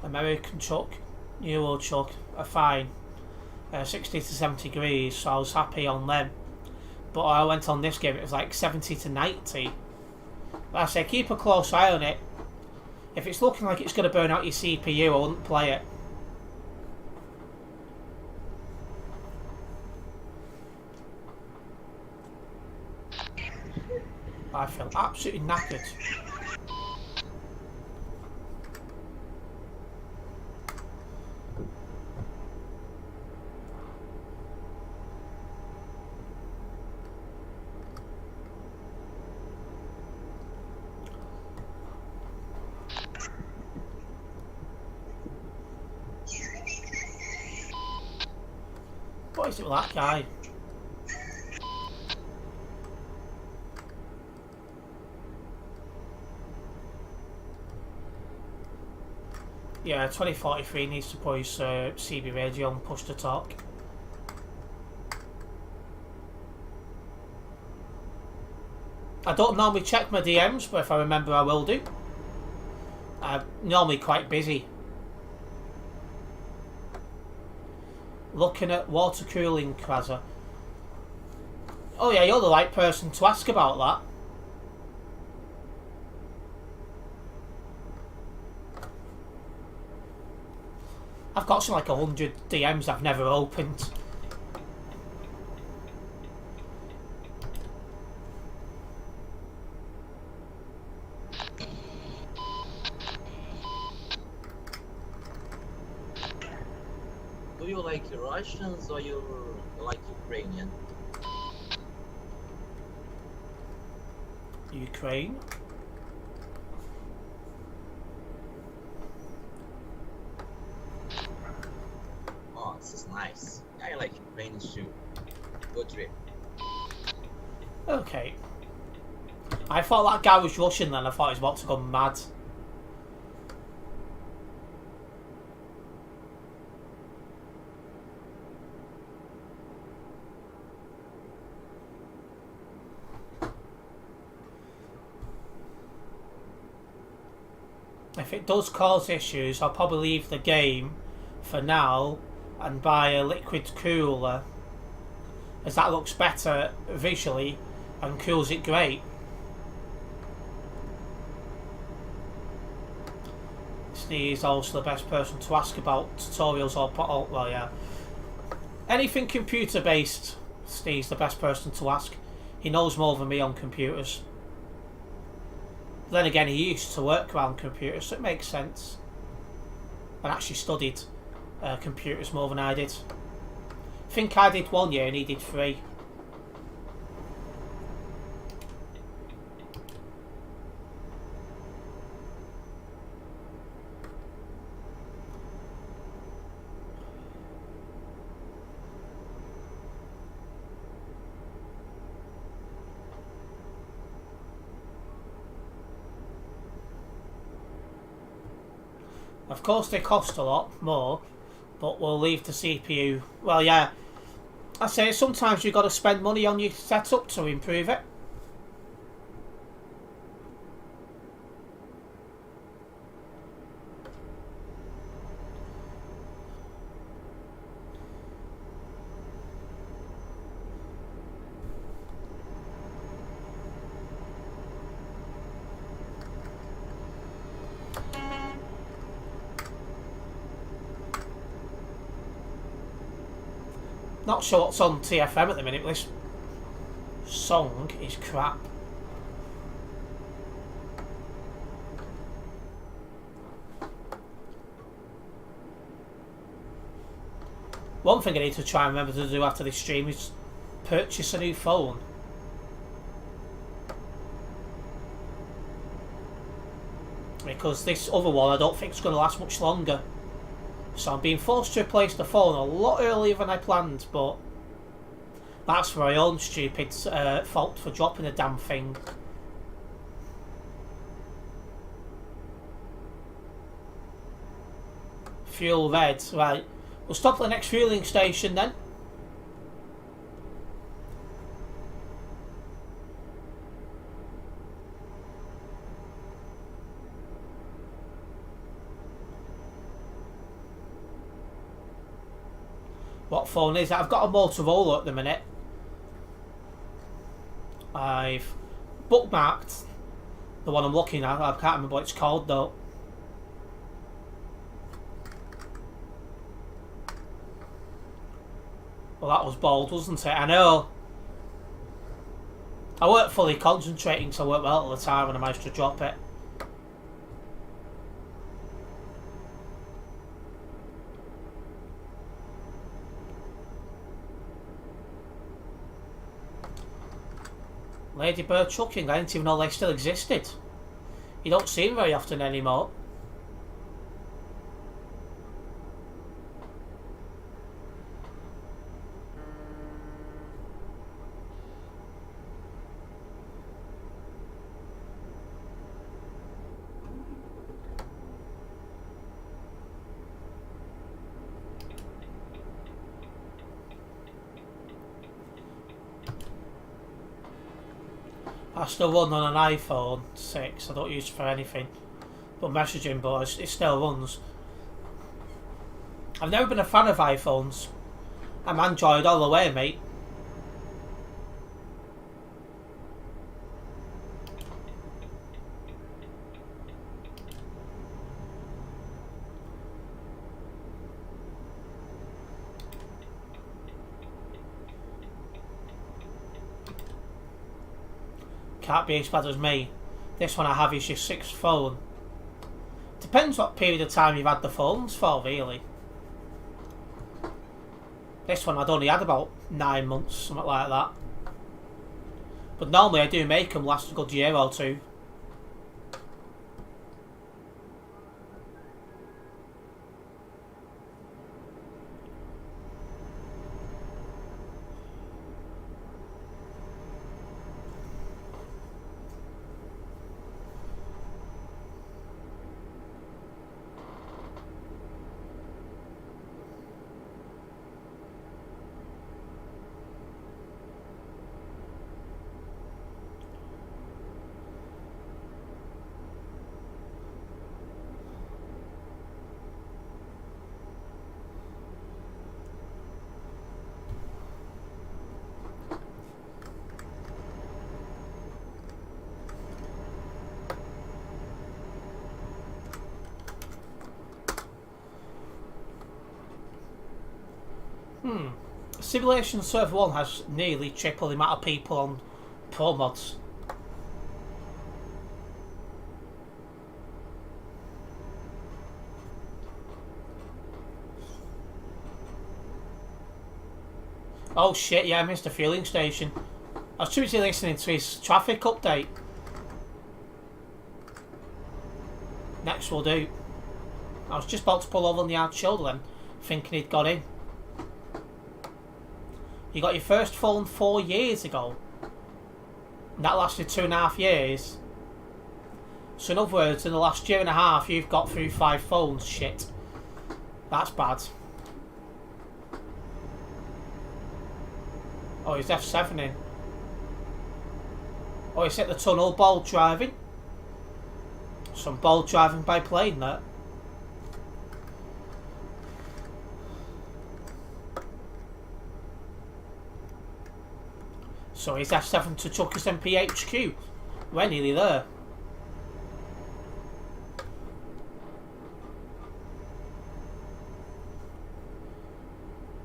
American truck, Euro truck are fine. 60 to 70 degrees, so I was happy on them. But I went on this game, it was like 70 to 90. But I say keep a close eye on it. If it's looking like it's going to burn out your CPU, I wouldn't play it. I feel absolutely knackered. What is it with that guy? Yeah, 2043 needs to put his CB radio and push to talk. I don't normally check my DMs, but if I remember I will do. I'm normally quite busy. Looking at water cooling, Krazza. Oh yeah, you're the right person to ask about that. I've got some like 100 DMs I've never opened. Do you like Russians or you like Ukrainian? Ukraine. Oh, this is nice. I like Ukrainians too. Good trip. Okay. I thought that guy was Russian then. I thought he was about to go mad. If it does cause issues, I'll probably leave the game for now and buy a liquid cooler, as that looks better visually and cools it great. He's also the best person to ask about tutorials or well, yeah, anything computer based. Steve's the best person to ask. He knows more than me on computers. Then again, he used to work around computers, so it makes sense. And actually studied computers more than I did. I think I did 1 year and he did 3. Of course they cost a lot more, but we'll leave the CPU. Well, yeah, I say sometimes you've got to spend money on your setup to improve it. Not sure what's on TFM at the minute, but this song is crap. One thing I need to try and remember to do after this stream is purchase a new phone. Because this other one I don't think is going to last much longer. So I'm being forced to replace the phone a lot earlier than I planned, but that's my own stupid fault for dropping the damn thing. Fuel red, right. We'll stop at the next fueling station then. What phone is it? I've got a Motorola at the minute. I've bookmarked the one I'm looking at. I can't remember what it's called though. Well, that was bold, wasn't it? I know. I weren't fully concentrating, so I worked well at the time when I managed to drop it. Ladybird Trucking, I didn't even know they still existed. You don't see them very often anymore. I still run on an iPhone 6, I don't use it for anything but messaging, but it still runs. I've never been a fan of iPhones. I'm Android all the way, mate. Can't be as bad as me. This one I have is your 6th phone. Depends what period of time you've had the phones for, really. This one I'd only had about 9 months, something like that. But normally I do make them last a good year or two. Simulation Server 1 has nearly triple the amount of people on Pro Mods. Oh shit, yeah, I missed the fueling station. I was too busy listening to his traffic update. Next we'll do. I was just about to pull over on the hard shoulder then, thinking he'd got in. You got your first phone 4 years ago. And that lasted 2.5 years. So in other words, in the last year and a half, you've got through 5 phones. Shit. That's bad. Oh, he's F7 in. Oh, he's hit the tunnel, bold driving. Some bold driving by plane, that. So he's F7 to TruckersMP HQ. We're nearly there.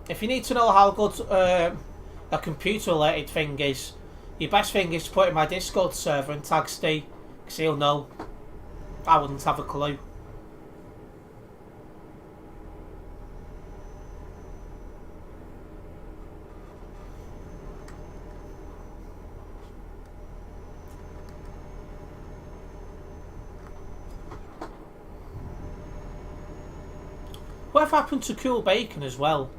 If you need to know how good a computer related thing is, your best thing is to put it in my Discord server and tag Steve, because he'll know. I wouldn't have a clue. Whatever happened to Cool Bacon as well?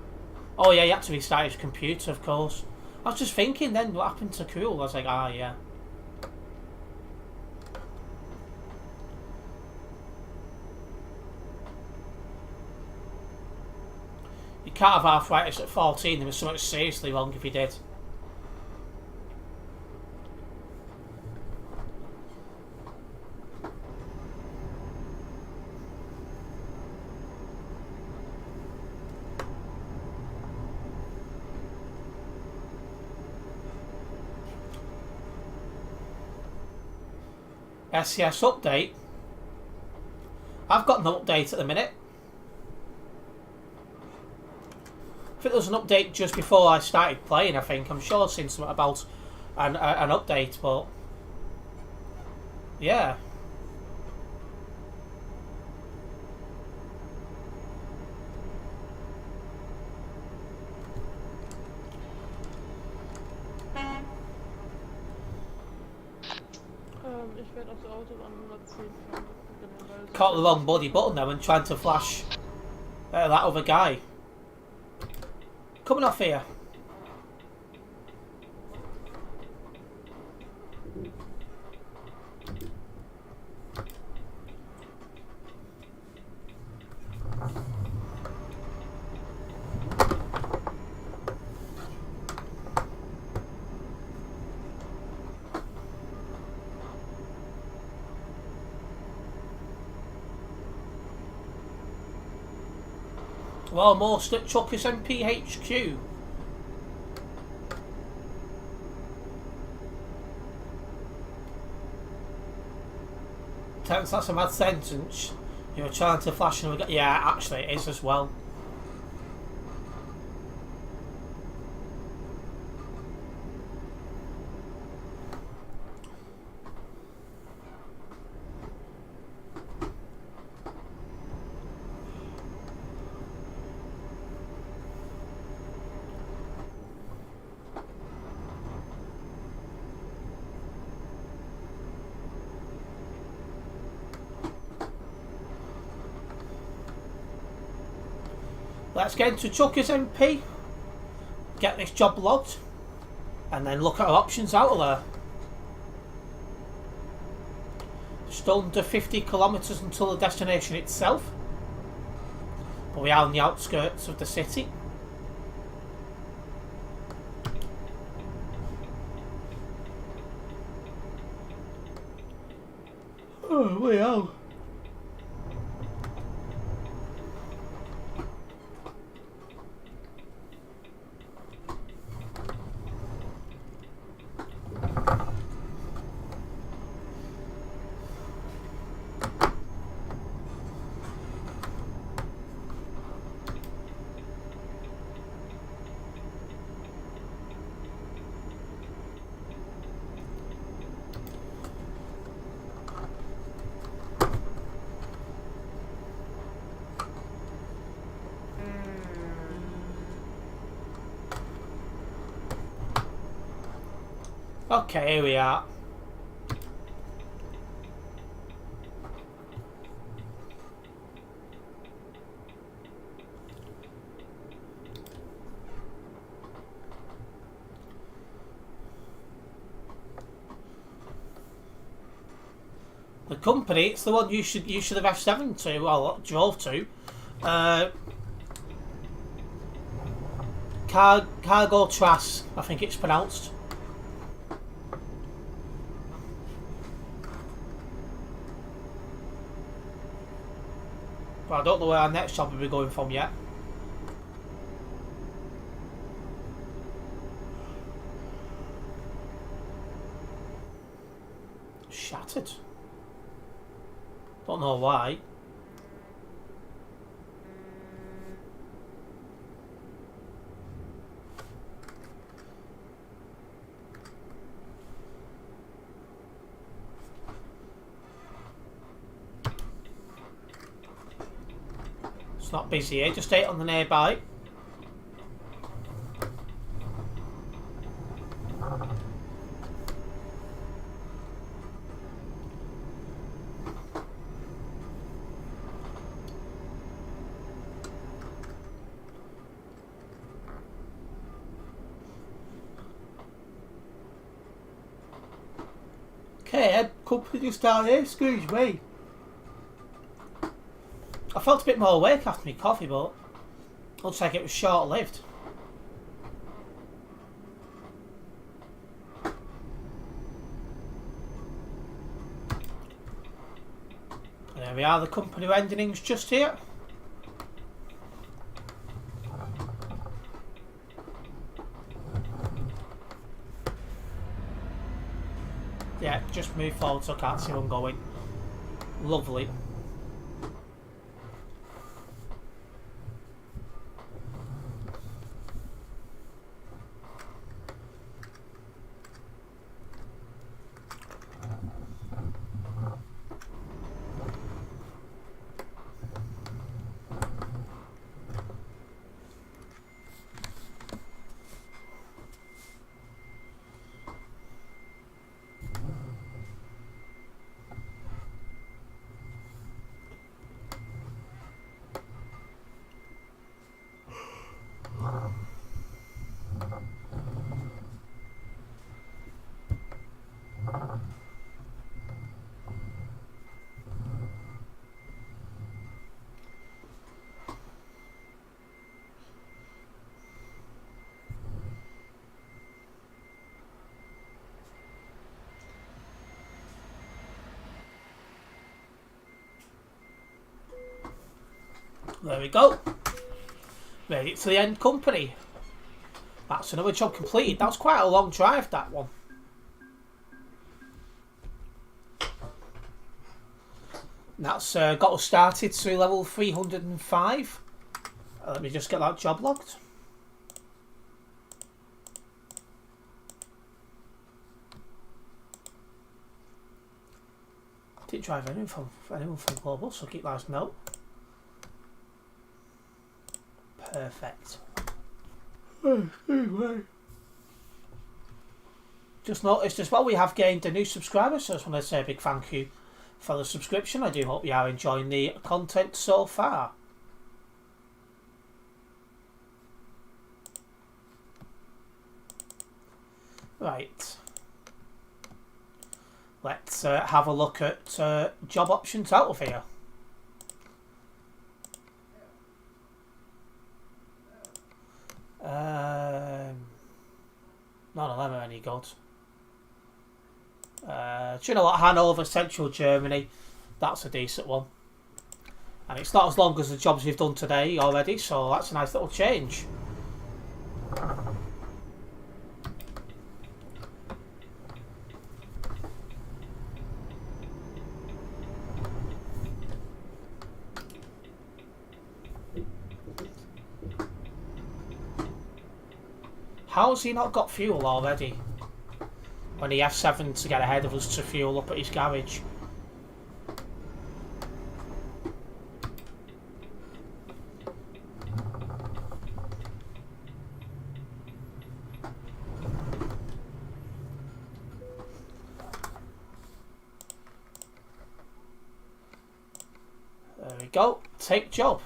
Oh yeah, he had to restart his computer, of course. I was just thinking then, what happened to Cool? I was like, ah, yeah. You can't have arthritis at 14, there was something seriously wrong if you did. SCS update. I've got no update at the minute. think there was an update just before I started playing. I think I'm sure I've seen something about an update, but yeah. Ich werde auf der Autobahn 110 fahren. Caught the wrong bloody button though and trying to flash that other guy. Coming off here. We're almost at TruckersMP HQ. Terence, that's a mad sentence. You were trying to flash and yeah, actually it is as well. Let's get into TruckersMP, get this job logged, and then look at our options out of there. Just under 50 kilometres until the destination itself, but we are on the outskirts of the city. Oh, we are. Okay, here we are. The company, it's the one you should have F7 to, well, drove to. Cargo Trass, I think it's pronounced. But I don't know where our next job will be going from yet. Shattered. Don't know why. It's not busy here, just stay on the nearby. Okay, head company just down here, excuse me. I felt a bit more awake after my coffee, but looks like it was short-lived. There we are, the company endings just here. Yeah, just move forward so I can't see where I'm going. Lovely. There we go. Made it to the end company. That's another job completed. That was quite a long drive, that one. That's got us started to level 305. Let me just get that job logged. Didn't drive anyone from Global, so keep that as note. Perfect. Just noticed as well we have gained a new subscriber, so I just want to say a big thank you for the subscription. I do hope you are enjoying the content so far. Right. Let's have a look at job options out of here. None of them are any good. Do you know what? Hanover, Central Germany. That's a decent one. And it's not as long as the jobs we've done today already, so that's a nice little change. How's he not got fuel already? When he has 7 to get ahead of us to fuel up at his garage. There we go. Take job.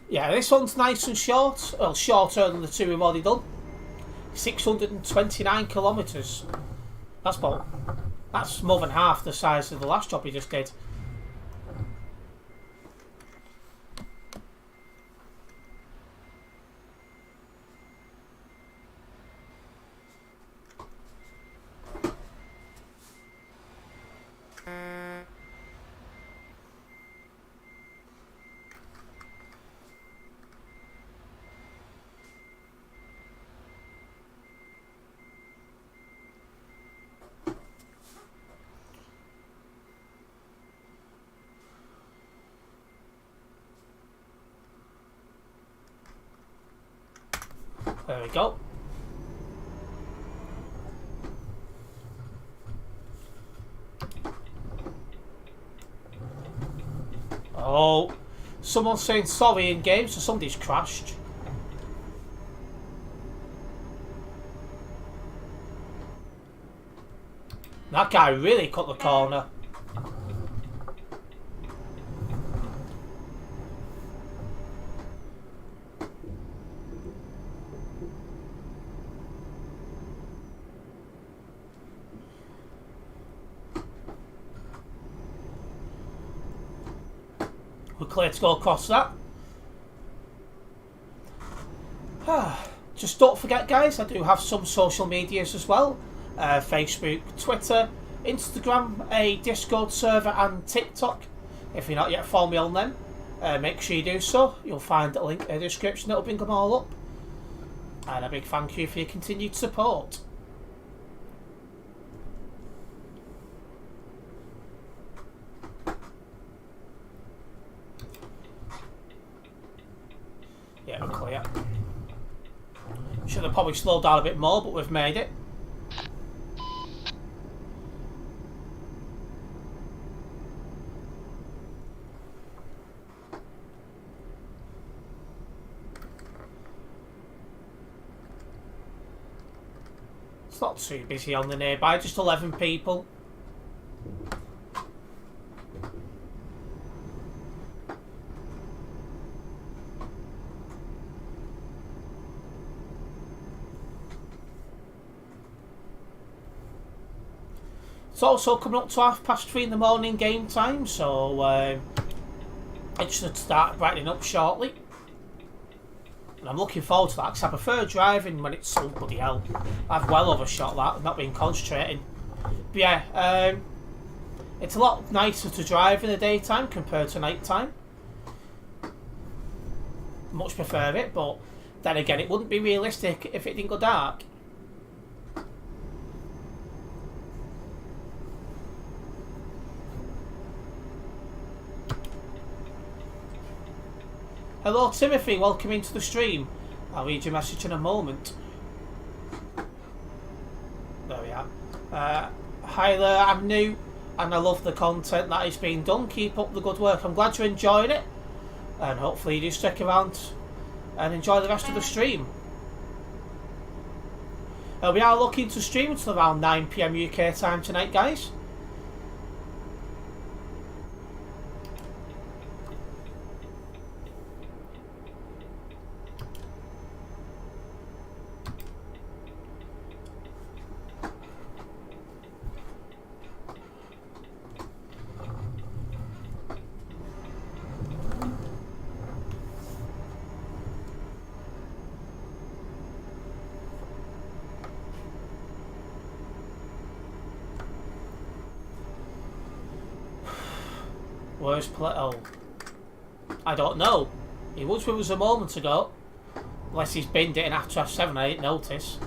Yeah, this one's nice and short. Well, shorter than the two we've already done. 629 kilometres. That's more than half the size of the last job we just did. There we go. Oh, someone's saying sorry in game, so somebody's crashed. That guy really cut the corner. We're clear to go across that. Just don't forget, guys, I do have some social medias as well. Facebook, Twitter, Instagram, a Discord server and TikTok. If you're not yet following me on them, make sure you do so. You'll find a link in the description that'll bring them all up. And a big thank you for your continued support. Yeah, we're clear. Should have probably slowed down a bit more, but we've made it. It's not too busy on the nearby, just 11 people. It's also coming up to 3:30 in the morning game time, so it should start brightening up shortly. And I'm looking forward to that because I prefer driving when it's so bloody hell. I've well overshot that, not been concentrating. But yeah, it's a lot nicer to drive in the daytime compared to night time. Much prefer it, but then again, it wouldn't be realistic if it didn't go dark. Hello Timothy, welcome into the stream. I'll read your message in a moment. There we are. Hi there, I'm new and I love the content that is being done. Keep up the good work. I'm glad you're enjoying it. And hopefully you do stick around and enjoy the rest of the stream. We are looking to stream until around 9 PM UK time tonight, guys. Where's Plato? I don't know. He was with us a moment ago. Unless he's binned it in after F7, I didn't notice.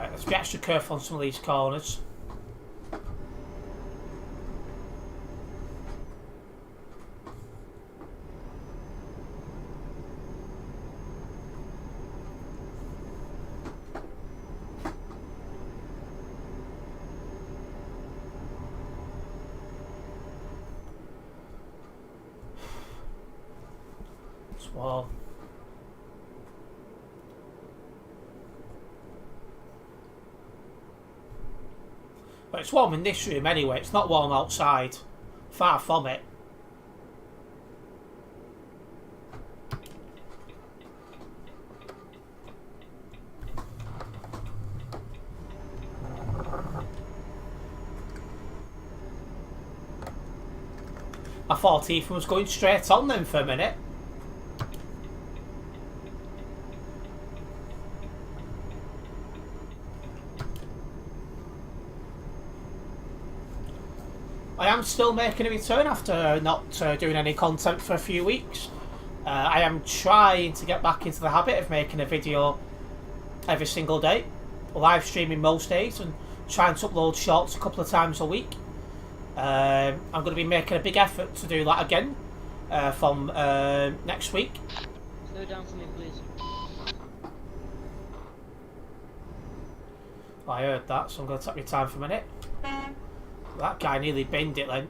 Let's be extra careful on some of these corners. Swell. But it's warm in this room anyway, it's not warm outside. Far from it. I thought Ethan was going straight on them for a minute. I am still making a return after not doing any content for a few weeks. I am trying to get back into the habit of making a video every single day, live streaming most days, and trying to upload shorts a couple of times a week. I'm going to be making a big effort to do that again from next week. Slow down for me, please. I heard that, so I'm going to take my time for a minute. That guy nearly binned it then.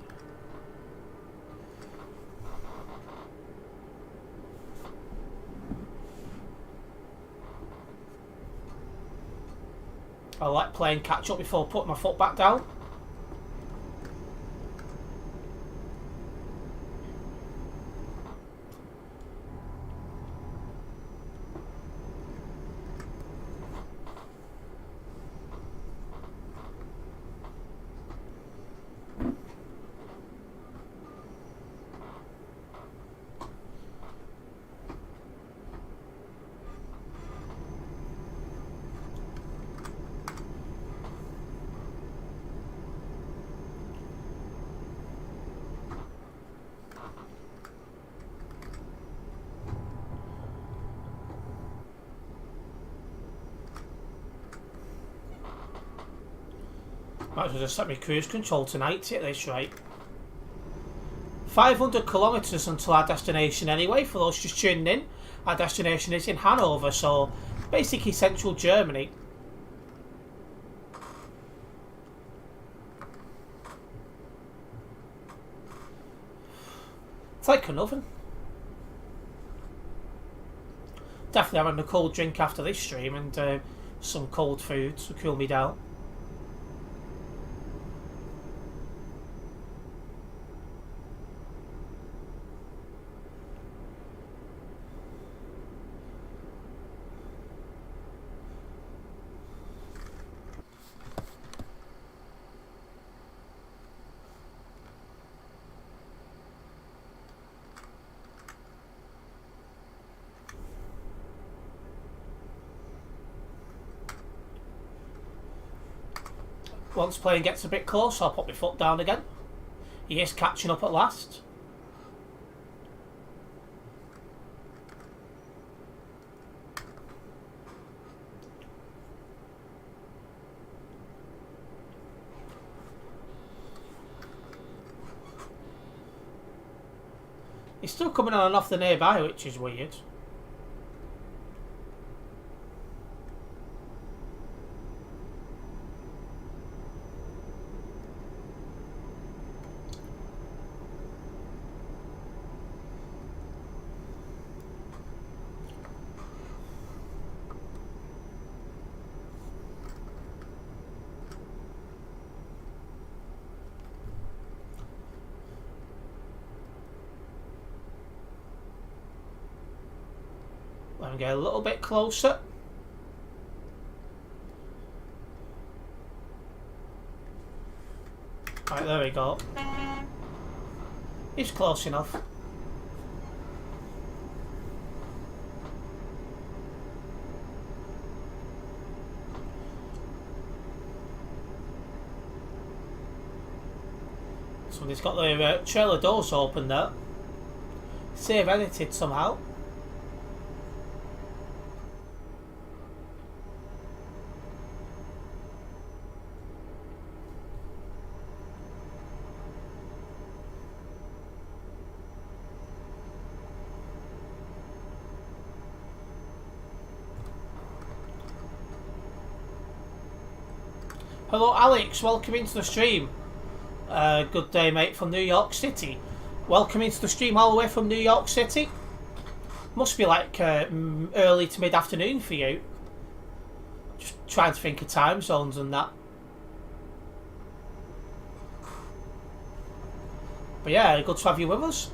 I'll let playing catch up before putting my foot back down. Might as well just set me cruise control tonight at this rate. 500 kilometres until our destination anyway, for those just tuning in. Our destination is in Hanover, so basically central Germany. It's like an oven. Definitely having a cold drink after this stream and some cold food to cool me down. Once plane gets a bit close, I'll put my foot down again. He is catching up at last. He's still coming on and off the nearby, which is weird. Let me get a little bit closer. Right, there we go. He's close enough. Somebody's got the trailer doors open there. Save edited somehow. Hello Alex, welcome into the stream. Good day mate from New York City. Welcome into the stream all the way from New York City. Must be like early to mid-afternoon for you. Just trying to think of time zones and that. But yeah, good to have you with us.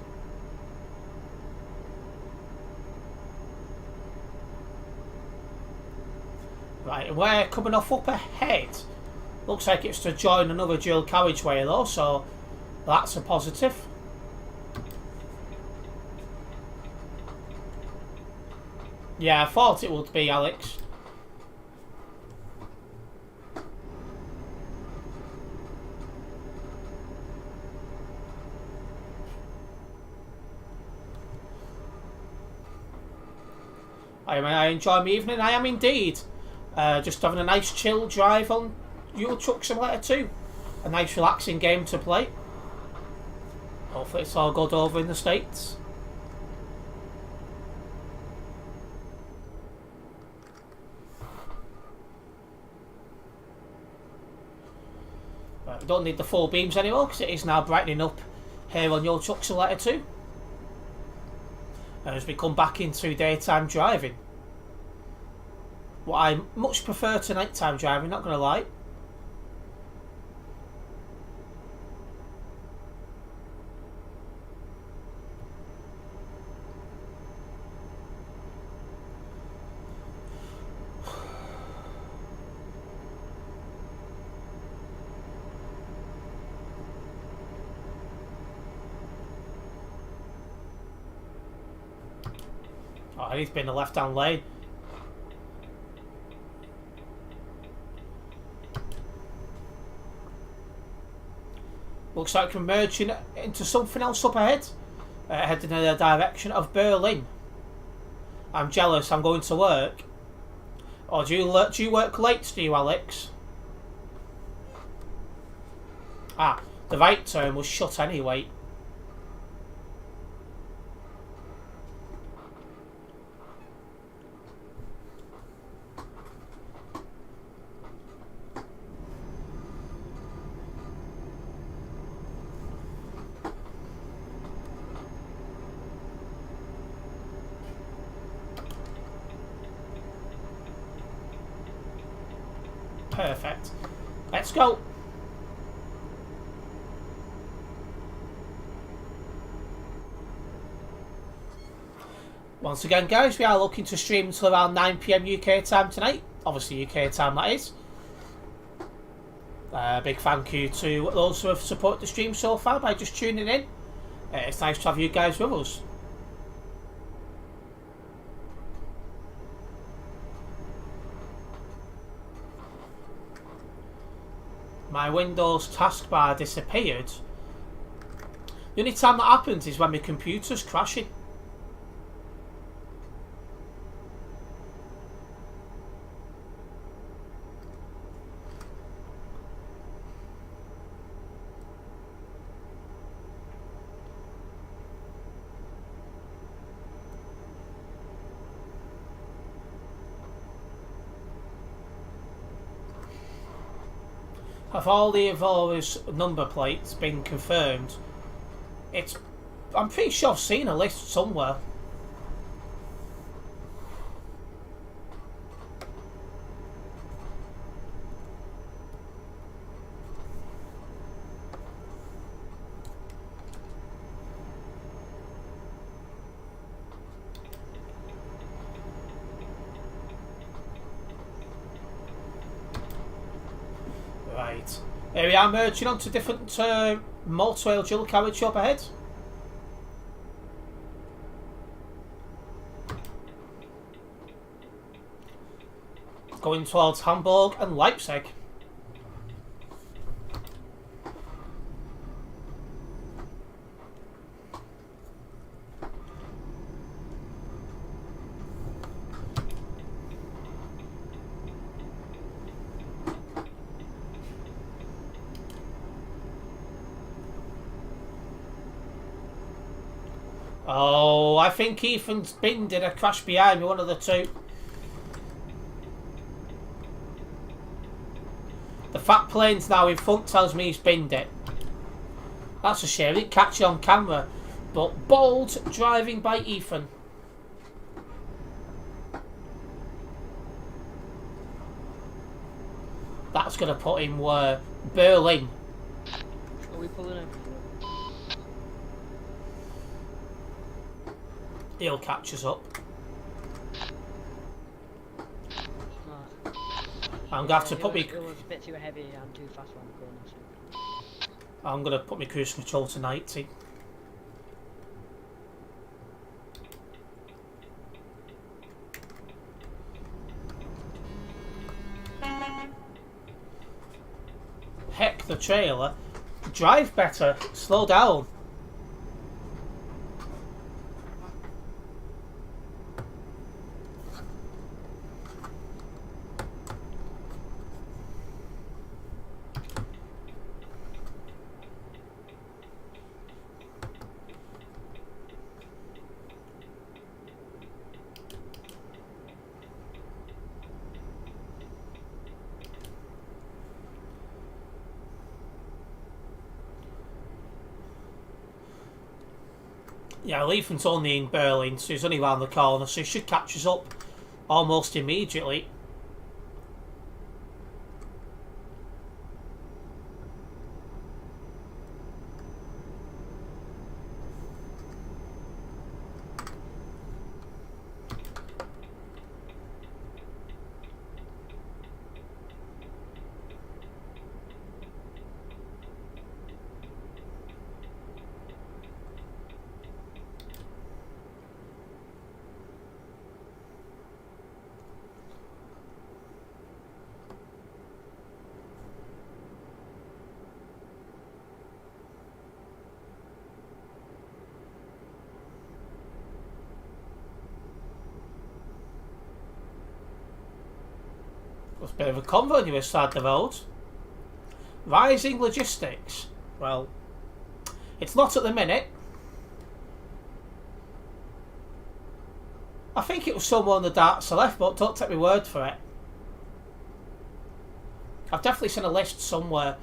Right, we're coming off up ahead. Looks like it's to join another dual carriageway though, so that's a positive. Yeah, I thought it would be, Alex. I enjoy my evening. I am indeed. Just having a nice chill drive on Euro Truck Simulator 2. A nice relaxing game to play. Hopefully it's all good over in the States. Right, we don't need the full beams anymore because it is now brightening up here on Euro Truck Simulator 2. As we come back into daytime driving. What I much prefer to nighttime driving, not going to lie. Oh, I need to be in the left-hand lane. Looks like we're merging into something else up ahead. Heading in the direction of Berlin. I'm jealous, I'm going to work. Or do you work late, do you, Alex? Ah, the right turn was shut anyway. Perfect. Let's go. Once again, guys, we are looking to stream until around 9 PM UK time tonight. Obviously, UK time, that is. Big thank you to those who have supported the stream so far by just tuning in. It's nice to have you guys with us. My Windows taskbar disappeared. The only time that happens is when my computer's crashing. Have all the Evolver's number plates been confirmed? I'm pretty sure I've seen a list somewhere. Right. Here we are merging onto different motorway dual carriage up ahead. Going towards Hamburg and Leipzig. Oh, I think Ethan's bin did a crash behind me, one of the two. The fat plane's now in front tells me he's binned it. That's a shame, I didn't catch it on camera. But bold driving by Ethan. That's going to put him where? Berlin. Are we pulling in? He'll catch us up. No. I'm going to have to put me... It was a bit too heavy and too fast around the corner. So. I'm going to put my cruise control to 90. Heck, the trailer. Drive better. Slow down. Yeah, Ethan's only in Berlin, so he's only round the corner, so he should catch us up almost immediately. There's a bit of a convoy on the other side of the road. Rising logistics. Well, it's not at the minute. I think it was somewhere on the dark to left, but don't take my word for it. I've definitely seen a list somewhere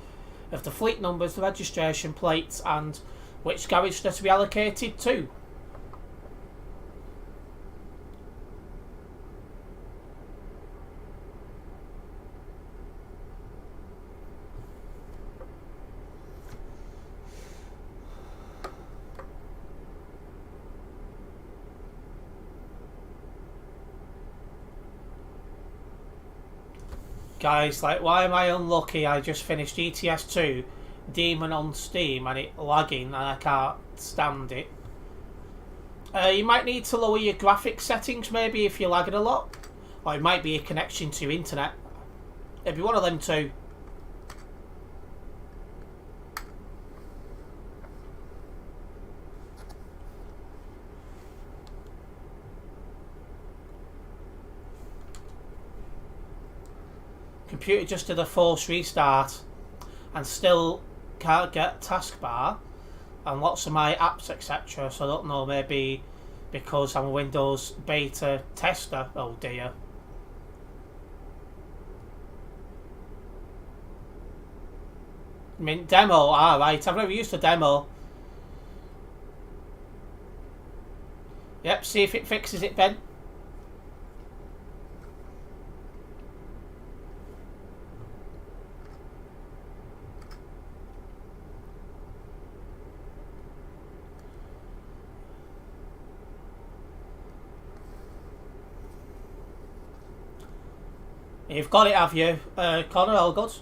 of the fleet numbers, the registration plates, and which garage they're to be allocated to. Guys, like, why am I unlucky? I just finished ETS 2, Demon on Steam, and it lagging, and I can't stand it. You might need to lower your graphics settings, maybe, if you're lagging a lot. Or it might be a connection to internet. It'd be one of them two. Computer just did a forced restart and still can't get taskbar and lots of my apps etc, so I don't know, maybe because I'm a Windows beta tester. Oh dear. I mean, demo, right, I've never used a demo. Yep, see if it fixes it, Ben. You've got it, have you, Connor? All good?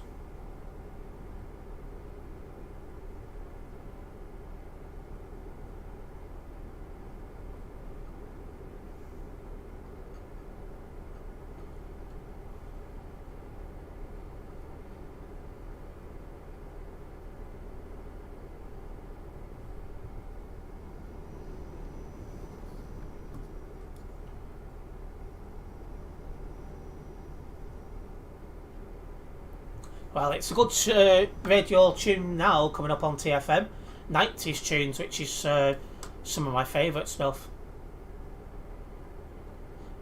Well, it's a good radio tune now coming up on TFM. 90s tunes, which is some of my favourite stuff.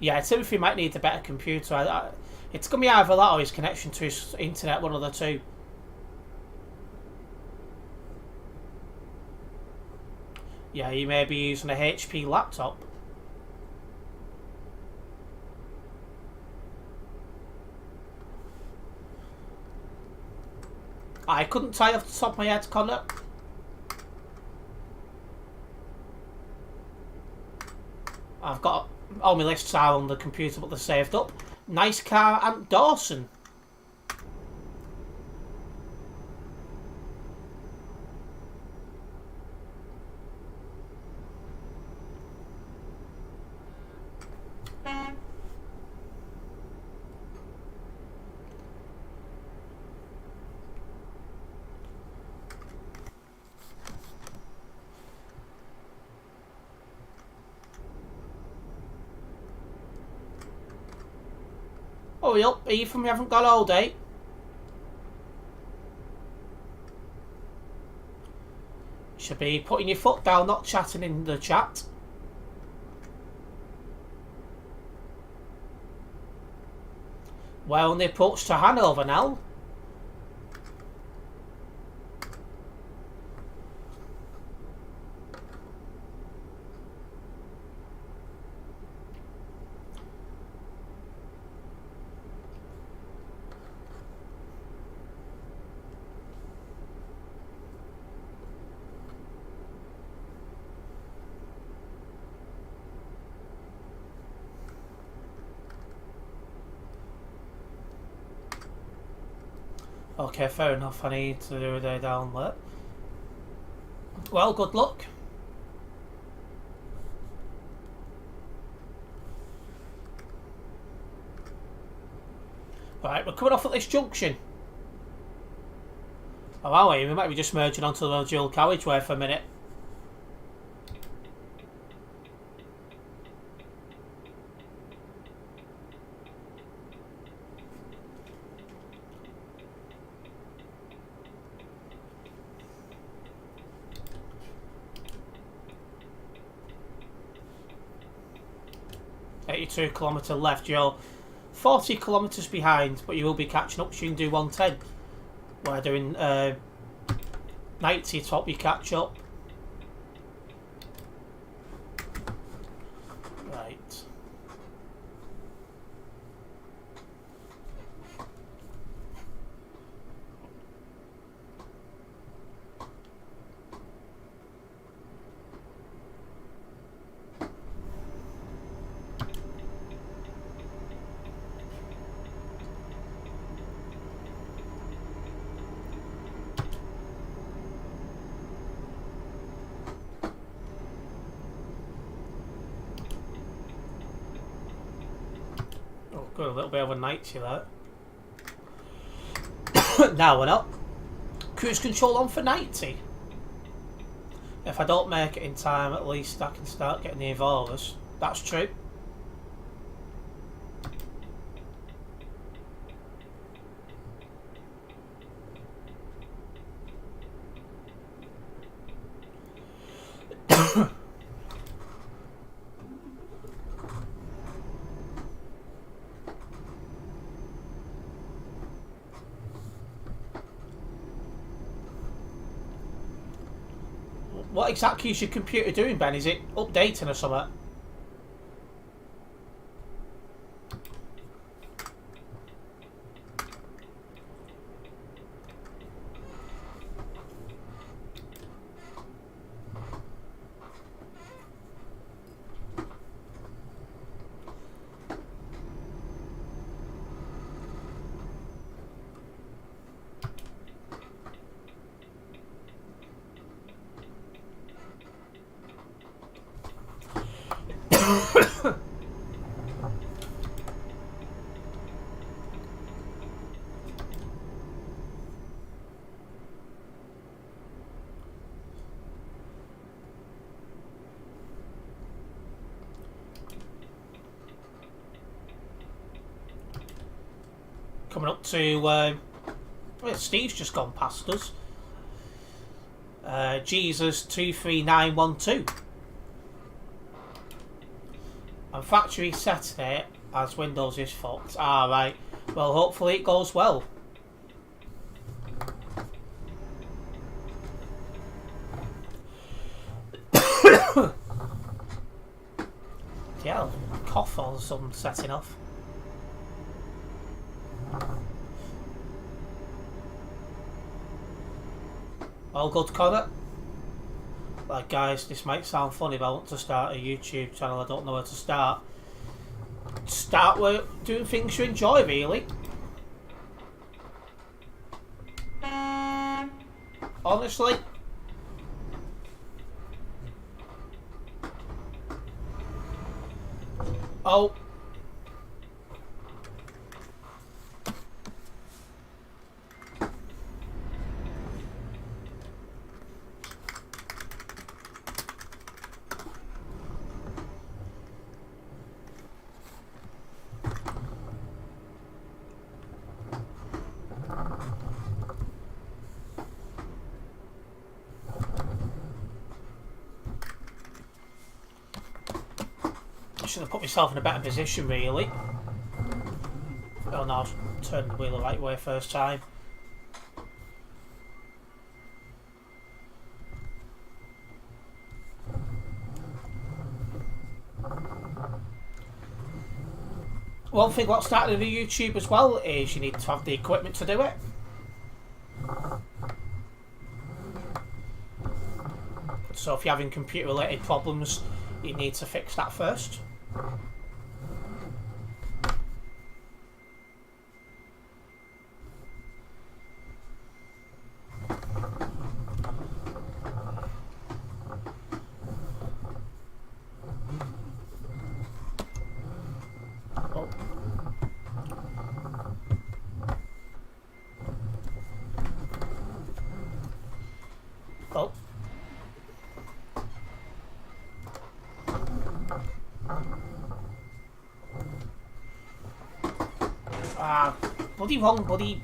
Yeah, Timothy might need a better computer. It's going to be either that or his connection to his internet, one of the two. Yeah, you may be using a HP laptop. I couldn't tell you off the top of my head, Connor. I've got all my lists are on the computer, but they're saved up. Nice car and Dawson. Oh, yep, Ethan, we haven't got all day. Should be putting your foot down, not chatting in the chat. Well, on the approach to Hanover now. Okay, fair enough. I need to do a day down there. Well, good luck. Right, we're coming off at this junction. Oh, are we? We might be just merging onto the dual carriageway for a minute. Kilometre left, you're 40 kilometres behind, but you will be catching up. So you can do 110. We're doing 90 to help you catch up. Right. Going a little bit over 90 there. Now we're not. Cruise control on for 90. If I don't make it in time, at least I can start getting the evolvers. That's true. What exactly is your computer doing, Ben? Is it updating or something? Coming up to well, Steve's just gone past us. Jesus 23912. And factory setting it as Windows is fucked. Right. Well, hopefully it goes well. Yeah, cough or some setting off. All good, Connor? Like, guys, this might sound funny, but I want to start a YouTube channel. I don't know where to start. Start with doing things you enjoy, really. Honestly. Oh. Should have put myself in a better position, really. Oh no, I turned the wheel the right way first time. One thing about starting a YouTube as well is you need to have the equipment to do it. So if you're having computer related problems, you need to fix that first. Oh. Bloody wrong, buddy.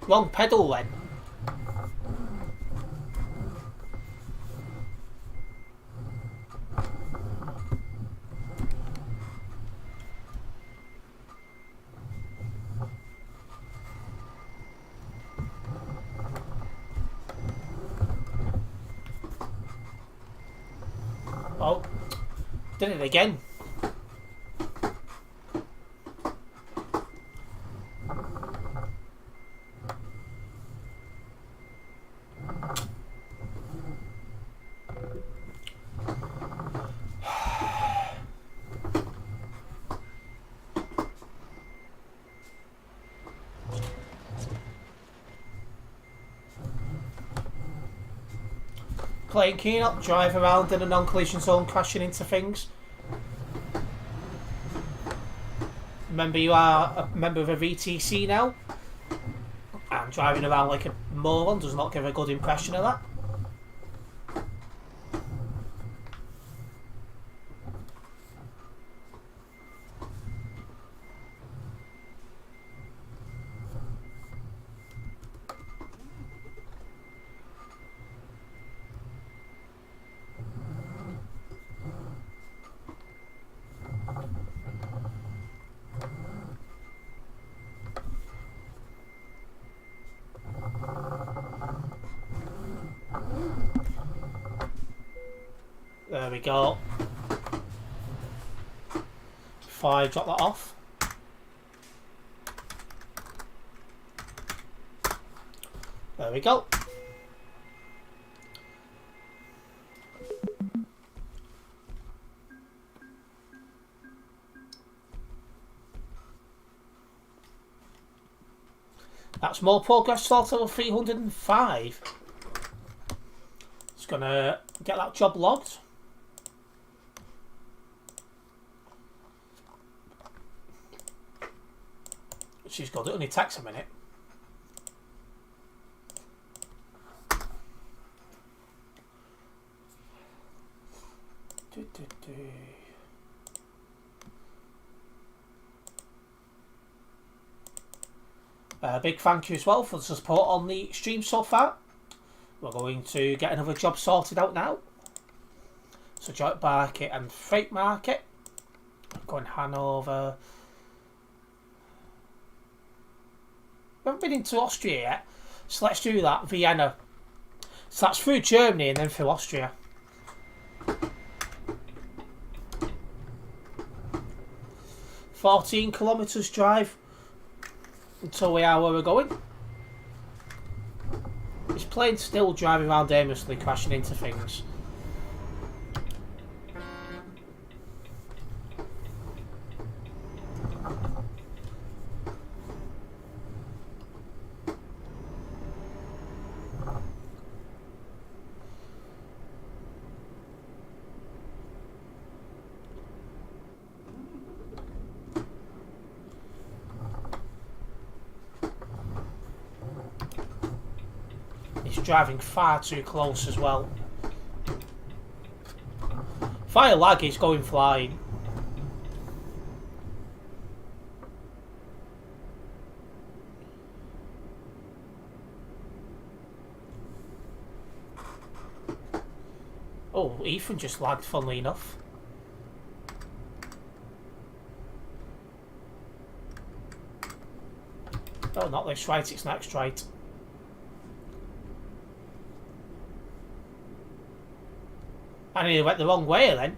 Wrong pedal then. Oh, did it again. playing, can you not drive around in a non-collision zone crashing into things? Remember, you are a member of a VTC now, and driving around like a moron does not give a good impression of that. There we go. Before I drop that off. There we go. That's more progress total of 305. Just gonna get that job logged. She's good. It only takes a minute. Big thank you as well for the support on the stream so far. We're going to get another job sorted out now. So joint market and freight market. Going Hanover. We haven't been into Austria yet, so let's do that. Vienna. So that's through Germany and then through Austria. "14 kilometres drive until we are where we're going." This plane's still driving around aimlessly, crashing into things. Driving far too close as well. Fire lag is going flying. Oh, Ethan just lagged, funnily enough. Oh, not this right, it's next right. I nearly went the wrong way then.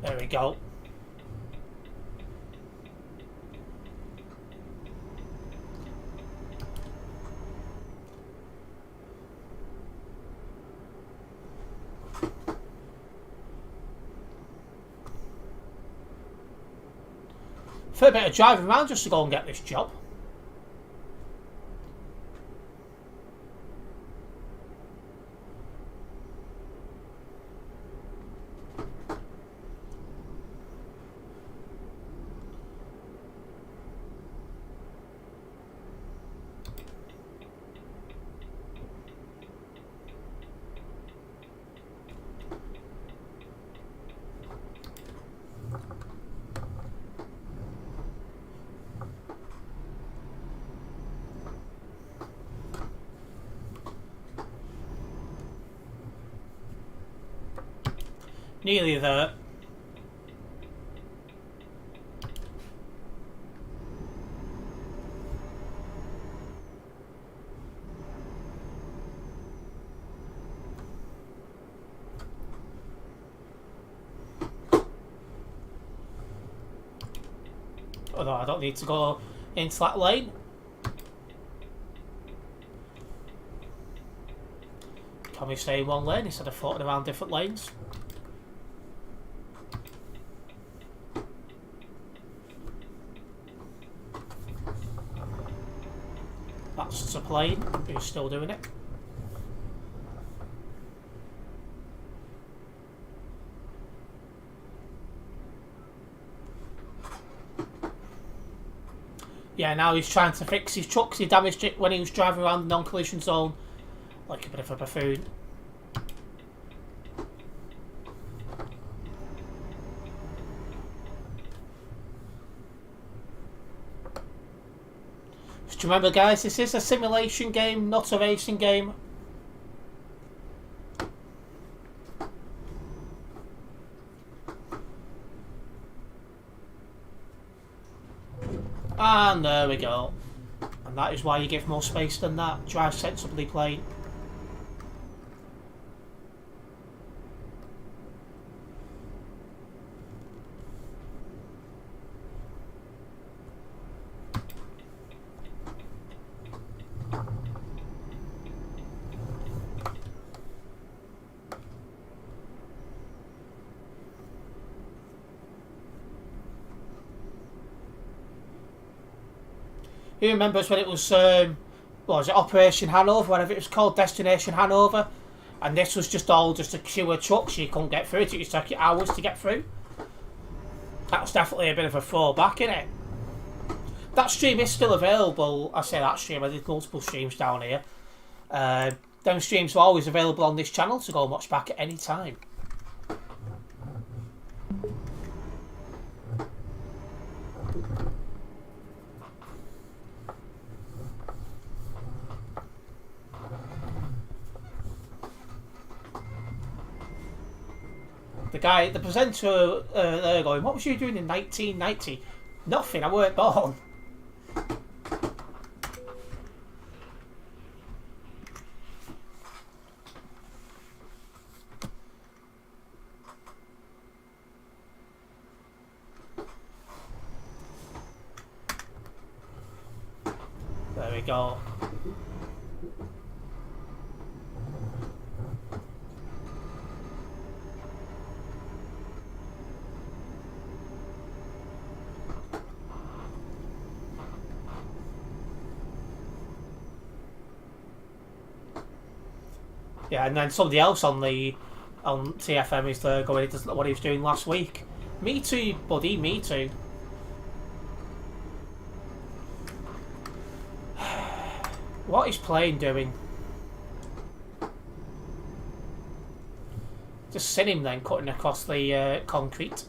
There we go. For a bit of driving around just to go and get this job. Nearly there. although I don't need to go into that lane. Can we stay in one lane instead of floating around different lanes? That's a plane who's still doing it. Yeah, now he's trying to fix his truck 'cause he damaged it when he was driving around the non-collision zone like a bit of a buffoon. Just remember, guys, this is a simulation game, not a racing game. And there we go. And that is why you give more space than that. Drive sensibly, plane. Who remembers when it was, what was it, Operation Hanover, whatever it was called, Destination Hanover, and this was just a queue of trucks, you couldn't get through it, it used to take you hours to get through. That was definitely a bit of a throwback, innit? That stream is still available. I say that stream, I did multiple streams down here. Them streams are always available on this channel to go and watch back at any time. The presenter there going, what was you doing in 1990? Nothing, I weren't born. There we go. Yeah, and then somebody else on TFM is there going, it doesn't know what he was doing last week. Me too, buddy, me too. What is plane doing? Just seen him then cutting across the concrete.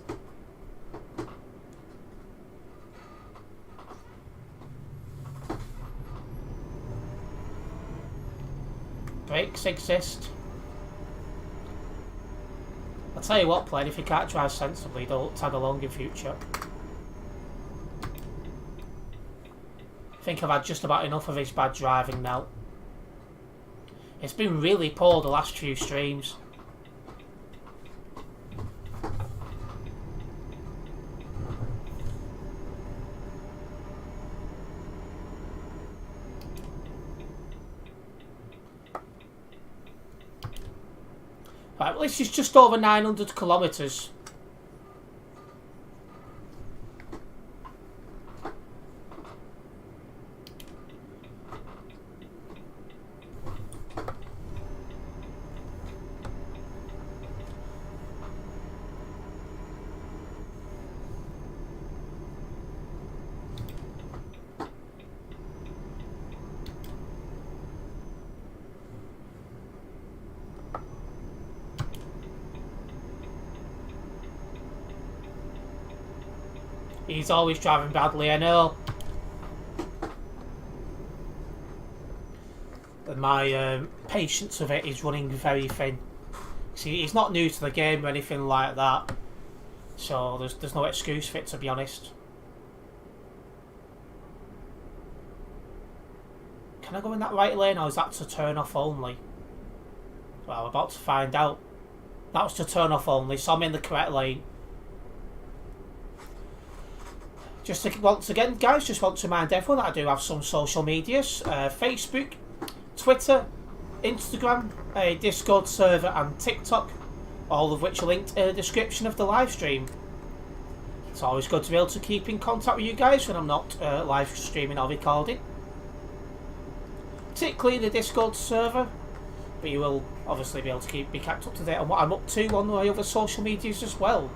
Brakes exist. I'll tell you what, plane, if you can't drive sensibly, don't tag along in future. I think I've had just about enough of his bad driving now. It's been really poor the last few streams. Right, well, this is just over 900 kilometres. He's always driving badly, I know. And my patience of it is running very thin. See, he's not new to the game or anything like that. So there's no excuse for it, to be honest. Can I go in that right lane, or is that to turn off only? Well, I'm about to find out. That was to turn off only, so I'm in the correct lane. Just to, once again, guys, just want to remind everyone that I do have some social medias: Facebook, Twitter, Instagram, a Discord server, and TikTok. All of which are linked in the description of the live stream. It's always good to be able to keep in contact with you guys when I'm not live streaming or recording. Particularly the Discord server, but you will obviously be able to be kept up to date on what I'm up to on my other social medias as well.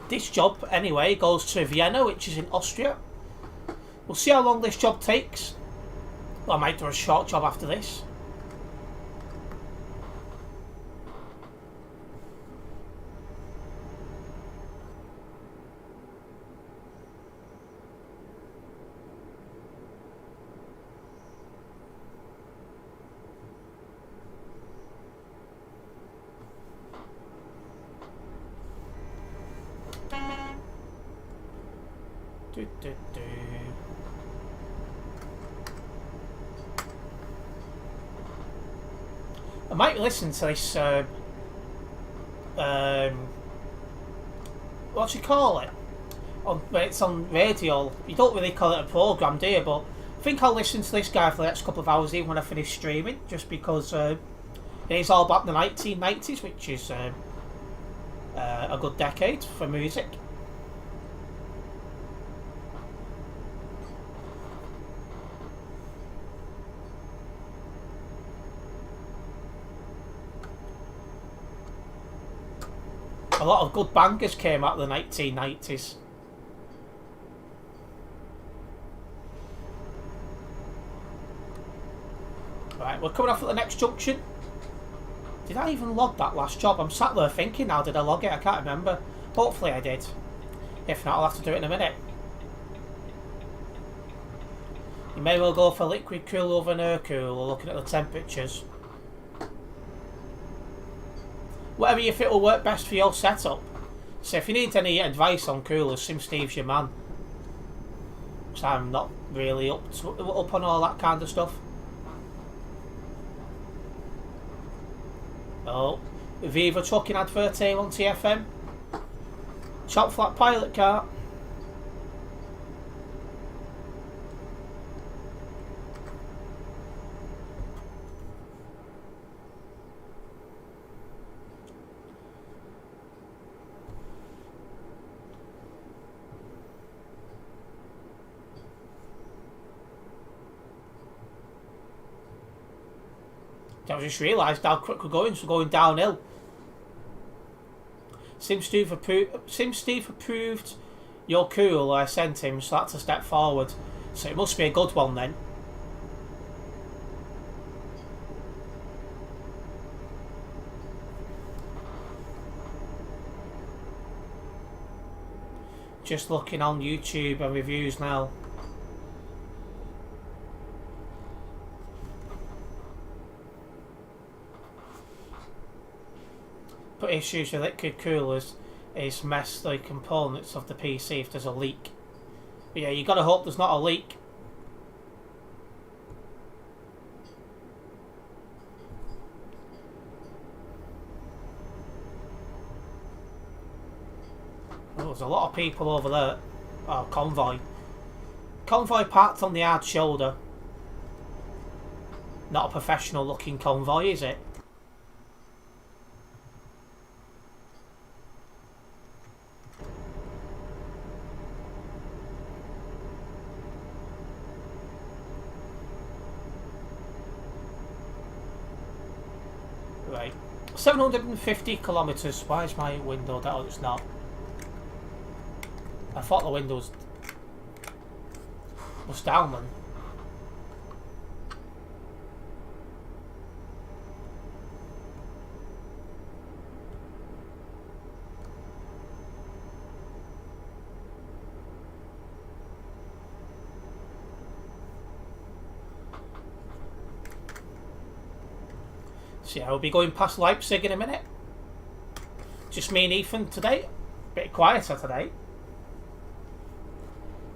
This job, anyway, goes to Vienna, which is in Austria. We'll see how long this job takes. Well, I might do a short job after this. I might listen to this, what do you call it? It's on radio. You don't really call it a programme, do you? But I think I'll listen to this guy for the next couple of hours even when I finish streaming, just because it is all about the 1990s, which is a good decade for music. A lot of good bangers came out of the 1990s. Right, we're coming off at the next junction. Did I even log that last job? I'm sat there thinking now, did I log it? I can't remember. Hopefully I did. If not, I'll have to do it in a minute. You may well go for liquid cool over an air cool, or looking at the temperatures. Whatever you feel will work best for your setup. So if you need any advice on coolers, SimSteve's your man. Because I'm not really up on all that kind of stuff. Oh, Viva trucking advert here on TFM. Chop flat pilot car. I just realised how quick we're going, so we're going downhill. SimSteve approved your cool I sent him, so that's a step forward. So it must be a good one then. Just looking on YouTube and reviews now. But issues with liquid coolers is mess the components of the PC if there's a leak. But yeah, you gotta hope there's not a leak. Oh, there's a lot of people over there. Oh, convoy. Convoy parked on the hard shoulder. Not a professional looking convoy, is it? Right, 750 kilometres. Why is my window down? Oh, it's not. I thought the window was down then. So yeah, we'll be going past Leipzig in a minute. Just me and Ethan today. Bit quieter today.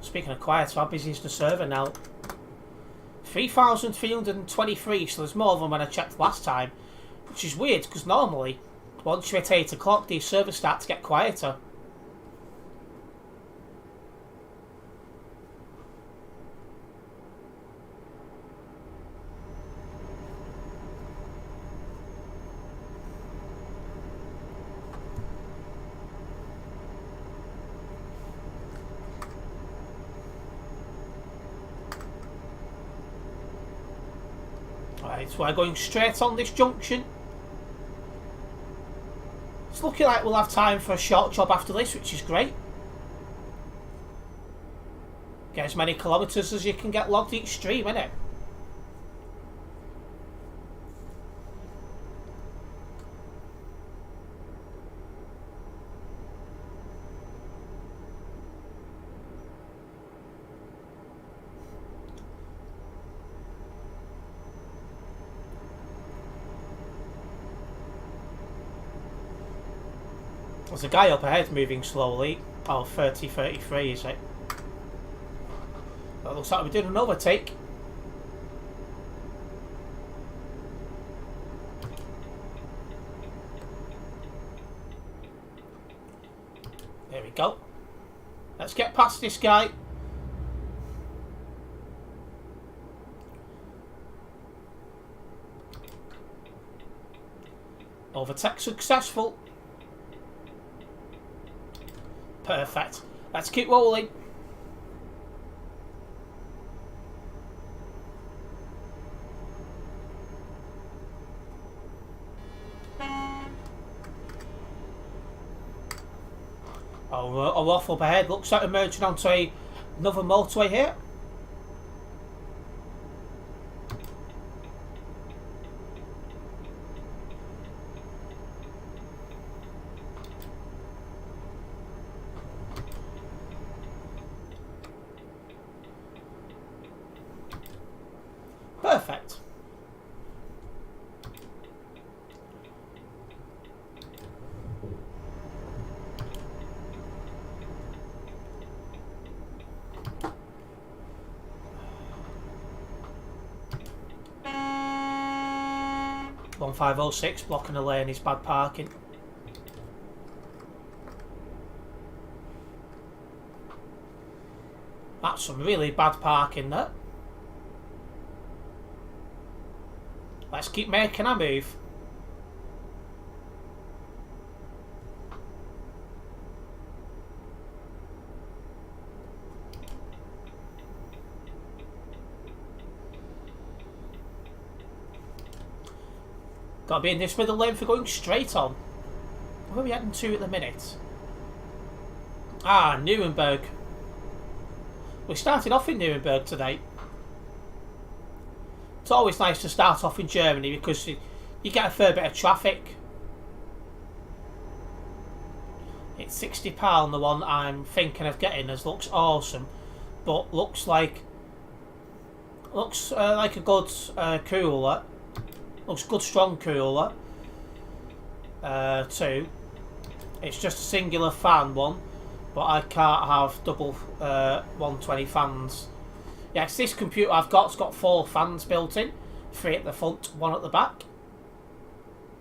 Speaking of quieter, how busy is the server now? 3,323, so there's more than when I checked last time. Which is weird, because normally, once you hit 8 o'clock, these servers start to get quieter. Right, so we're going straight on this junction. It's looking like we'll have time for a short job after this, which is great. Get as many kilometres as you can get logged each stream, innit? There's a guy up ahead moving slowly. Oh, 33, is it? That looks like we're doing an overtake. There we go. Let's get past this guy. Overtake successful. Perfect. Let's keep rolling. Oh, we're off up ahead. Looks like we're merging onto another motorway here. Perfect. One 506 blocking the lane is bad parking. That's some really bad parking there. Let's keep making our move. Gotta be in this middle lane for going straight on. Where are we heading to at the minute? Ah, Nuremberg. We started off in Nuremberg today. It's always nice to start off in Germany because you get a fair bit of traffic. It's £60 the one I'm thinking of getting. As looks awesome, but looks like a good cooler. Looks good, strong cooler. Too. It's just a singular fan one, but I can't have double 120 fans. Yeah, it's this computer I've got's got 4 fans built in. 3 at the front, 1 at the back.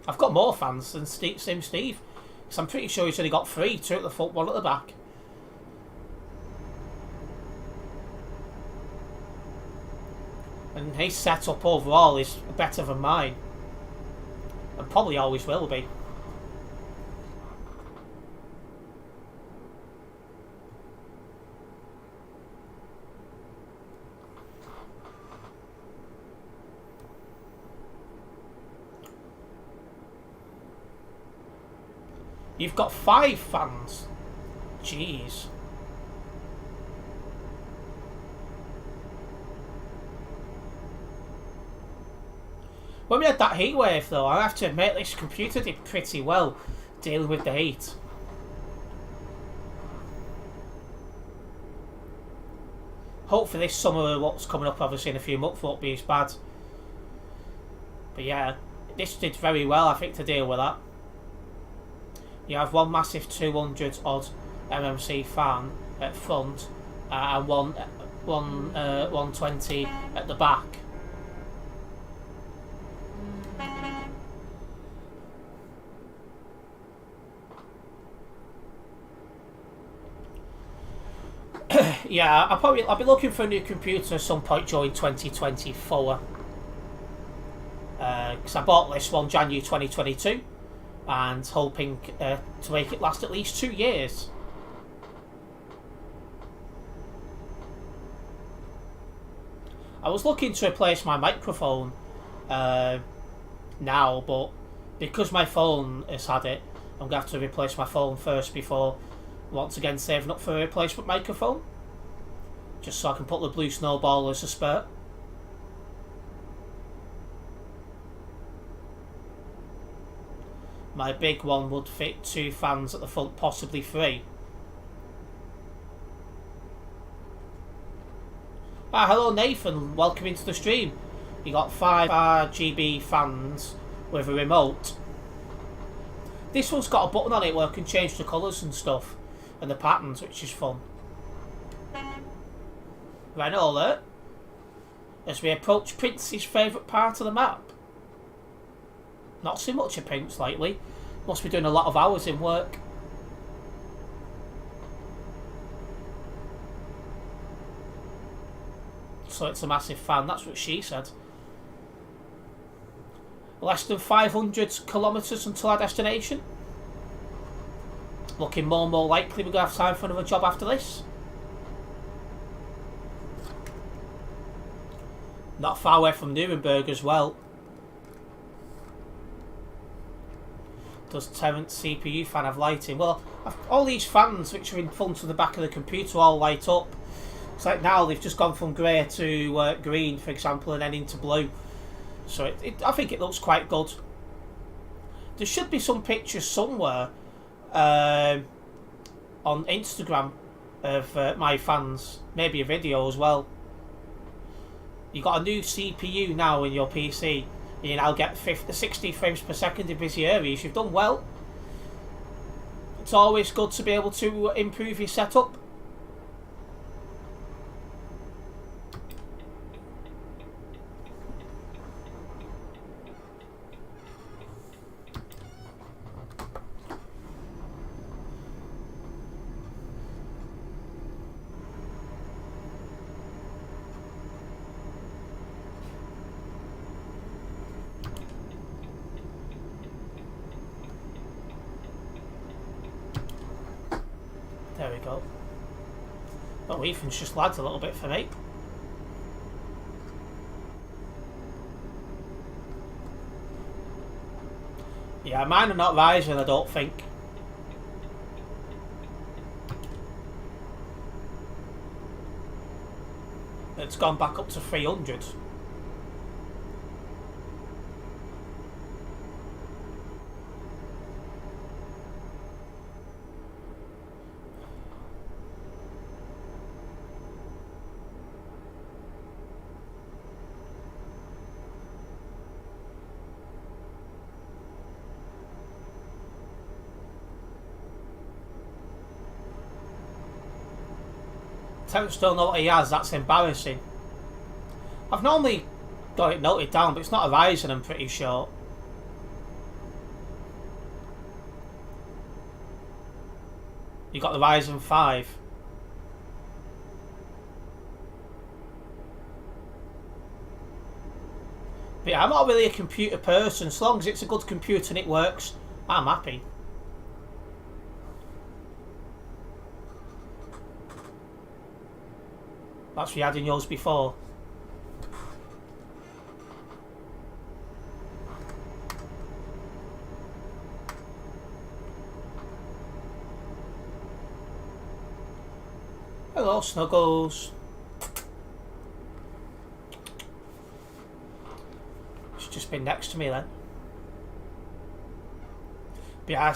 I've got more fans than Steve, because I'm pretty sure he's only got 3, 2 at the front, 1 at the back. And his setup overall is better than mine. And probably always will be. You've got 5 fans. Jeez. When we had that heat wave though, I have to admit this computer did pretty well dealing with the heat. Hopefully this summer, what's coming up obviously in a few months, won't be as bad. But yeah, this did very well I think to deal with that. You have one massive 200 odd MMC fan at front and one 120 at the back. Yeah, I'll be looking for a new computer at some point during 2024. Because I bought this one January 2022 and hoping to make it last at least 2 years. I was looking to replace my microphone now, but because my phone has had it, I'm going to have to replace my phone first before once again saving up for a replacement microphone. Just so I can put the blue snowball as a spare. My big one would fit 2 fans at the front, possibly 3. Ah, hello Nathan, welcome into the stream. You got 5 RGB fans with a remote. This one's got a button on it where I can change the colours and stuff, and the patterns, which is fun. Right, alert. As we approach Prince's favourite part of the map. Not so much of Prince lately. Must be doing a lot of hours in work. So it's a massive fan, that's what she said. Less than 500 kilometres until our destination. Looking more and more likely we're going to have time for another job after this. Not far away from Nuremberg as well. Does Terence CPU fan have lighting? Well, all these fans which are in front of the back of the computer all light up. It's like now they've just gone from grey to green, for example, and then into blue. So I think it looks quite good. There should be some pictures somewhere on Instagram of my fans. Maybe a video as well. You got a new CPU now in your PC. You now get 60 frames per second in busy areas. You've done well. It's always good to be able to improve your setup. There we go. Oh, Ethan's just lagged a little bit for me. Yeah, mine are not rising, I don't think. It's gone back up to 300. Terence don't know what he has, that's embarrassing. I've normally got it noted down, but it's not a Ryzen, I'm pretty sure. You got the Ryzen 5. But yeah, I'm not really a computer person. As long as it's a good computer and it works, I'm happy. That's what you had in yours before. Hello, Snuggles. She's just been next to me then. But yeah,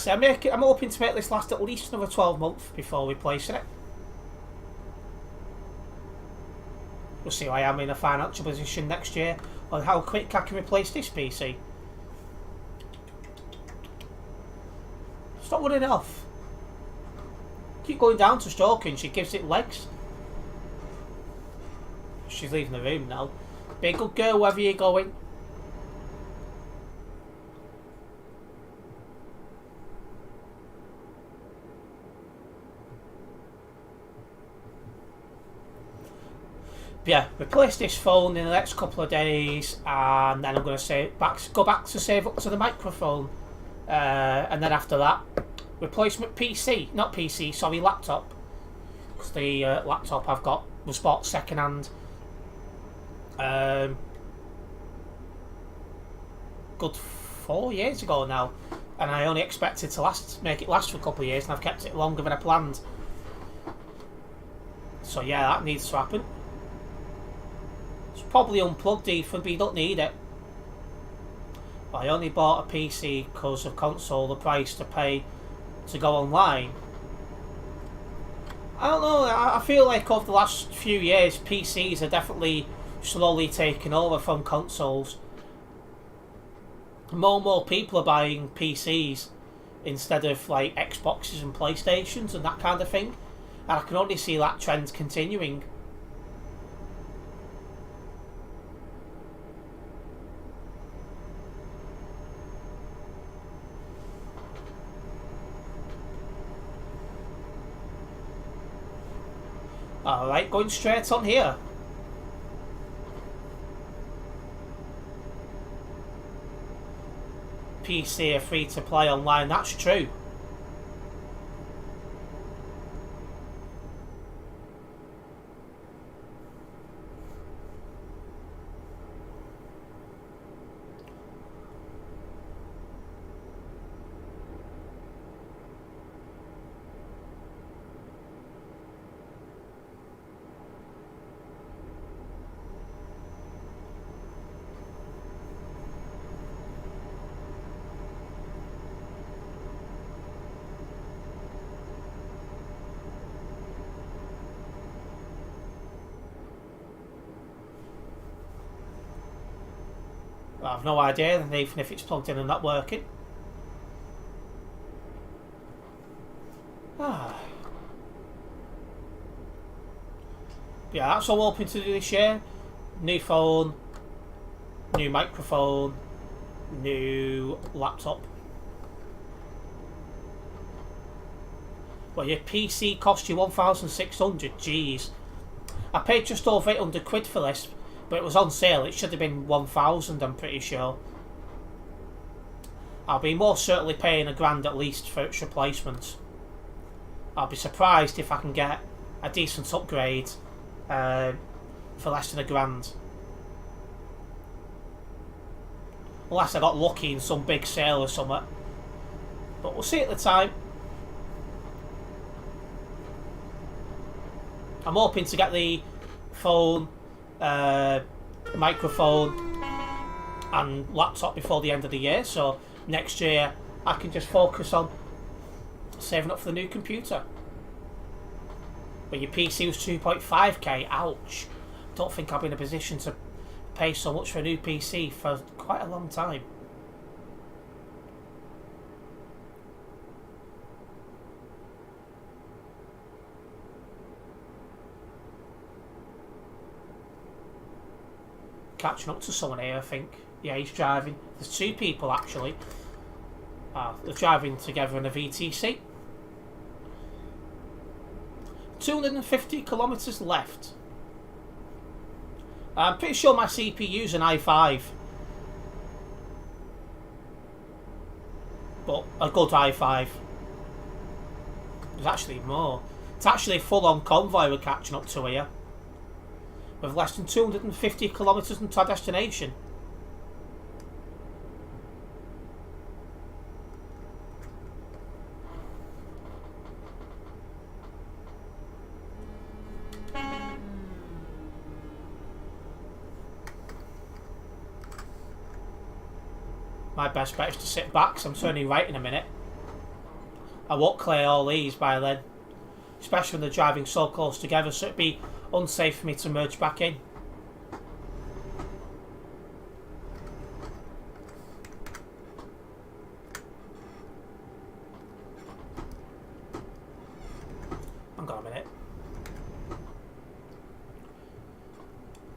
I'm hoping to make this last at least another 12 months before replacing it. We'll see how I am in a financial position next year on how quick I can replace this PC. Stop running off. Keep going down to stalk and she gives it legs. She's leaving the room now. Be a good girl wherever you're going. Yeah, replace this phone in the next couple of days, and then I'm going to go back to save up to the microphone, and then after that, replacement PC, not PC, sorry, laptop, because the laptop I've got was bought second hand, good 4 years ago now, and I only expected to make it last for a couple of years, and I've kept it longer than I planned. So yeah, that needs to happen. It's probably unplugged, Ethan, but you don't need it. But I only bought a PC because of console, the price to pay to go online. I don't know, I feel like over the last few years, PCs are definitely slowly taking over from consoles. More and more people are buying PCs instead of like Xboxes and PlayStations and that kind of thing. And I can only see that trend continuing. Alright, going straight on here. PC are free to play online, that's true. I've no idea, even if it's plugged in and not working. Yeah, that's all open to do this year. New phone, new microphone, new laptop. Well, your PC cost you 1,600, jeez. I paid just over 800 quid for this, but it was on sale. It should have been 1,000, I'm pretty sure. I'll be most certainly paying £1,000 at least for its replacement. I'll be surprised if I can get a decent upgrade for less than £1,000. Unless I got lucky in some big sale or something. But we'll see at the time. I'm hoping to get the phone, microphone and laptop before the end of the year, so next year I can just focus on saving up for the new computer. But your PC was 2.5k, ouch. Don't think I'll be in a position to pay so much for a new PC for quite a long time. Catching up to someone here, I think. Yeah, he's driving. There's two people actually. They're driving together in a VTC. 250 kilometres left. I'm pretty sure my CPU's an i5. But a good i5. There's actually more. It's actually a full-on convoy we're catching up to here. With less than 250 kilometres into our destination. My best bet is to sit back, so I'm turning right in a minute. I won't clear all these by then. Especially when they're driving so close together, so it'd be unsafe for me to merge back in.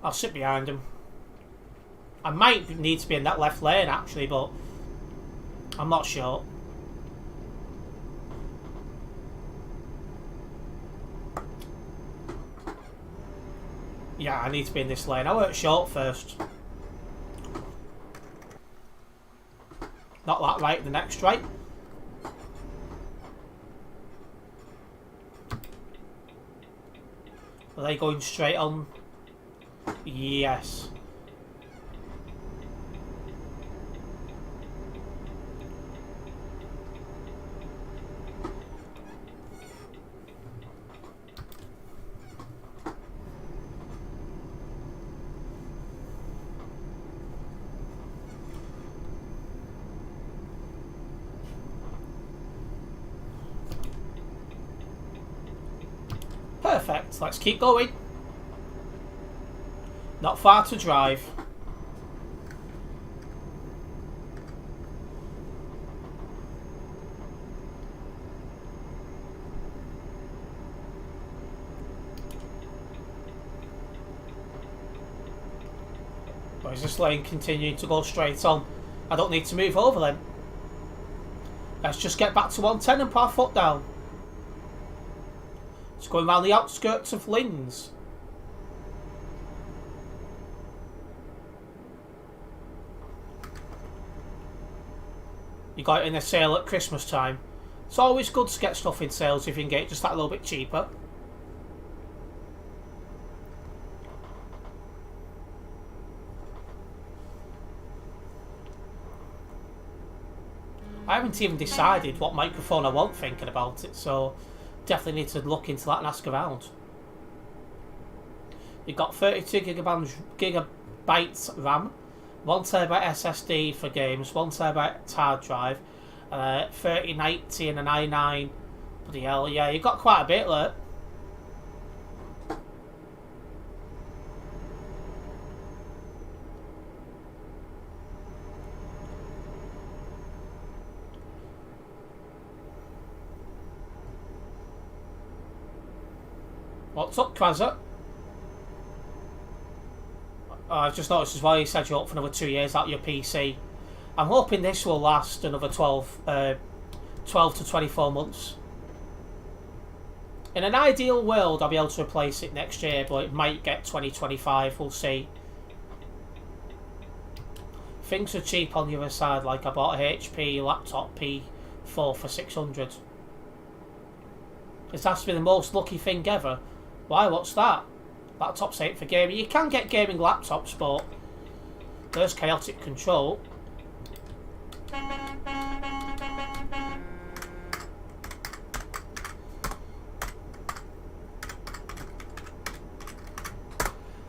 I'll sit behind him. I might need to be in that left lane actually, but I'm not sure. Yeah, I need to be in this lane. I work short first. Not that right, the next right. Are they going straight on? Yes. Perfect. Let's keep going. Not far to drive. Or is this lane continuing to go straight on? I don't need to move over then. Let's just get back to 110 and put our foot down. It's going round the outskirts of Linz. You got it in a sale at Christmas time. It's always good to get stuff in sales if you can get it just that little bit cheaper. I haven't even decided what microphone I want thinking about it, so definitely need to look into that and ask around. You've got 32 gigabytes RAM, 1TB SSD for games, 1TB hard drive, 3090 and an i9. Bloody hell, yeah, you've got quite a bit there. What's up, Quazza? I've just noticed as well you said you're up for another 2 years out your PC. I'm hoping this will last another 12 to 24 months. In an ideal world, I'll be able to replace it next year, but it might get 2025, we'll see. Things are cheap on the other side, like I bought a HP laptop P4 for 600. This has to be the most lucky thing ever. Why, what's that? Laptops ain't for gaming. You can get gaming laptops, but there's chaotic control.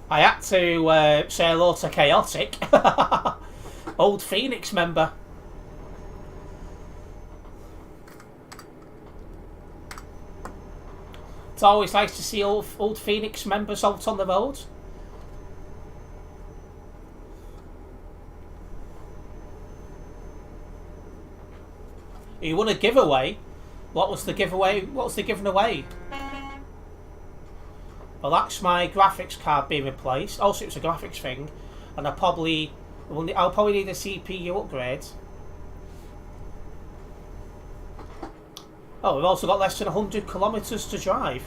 I had to say hello to Chaotic. Old Phoenix member. It's always nice to see old Phoenix members out on the road. You won a giveaway. What was the giveaway? What was the given away? Well, that's my graphics card being replaced. Also, it's a graphics thing, and I'll probably need a CPU upgrade. Oh, we've also got less than 100 kilometres to drive.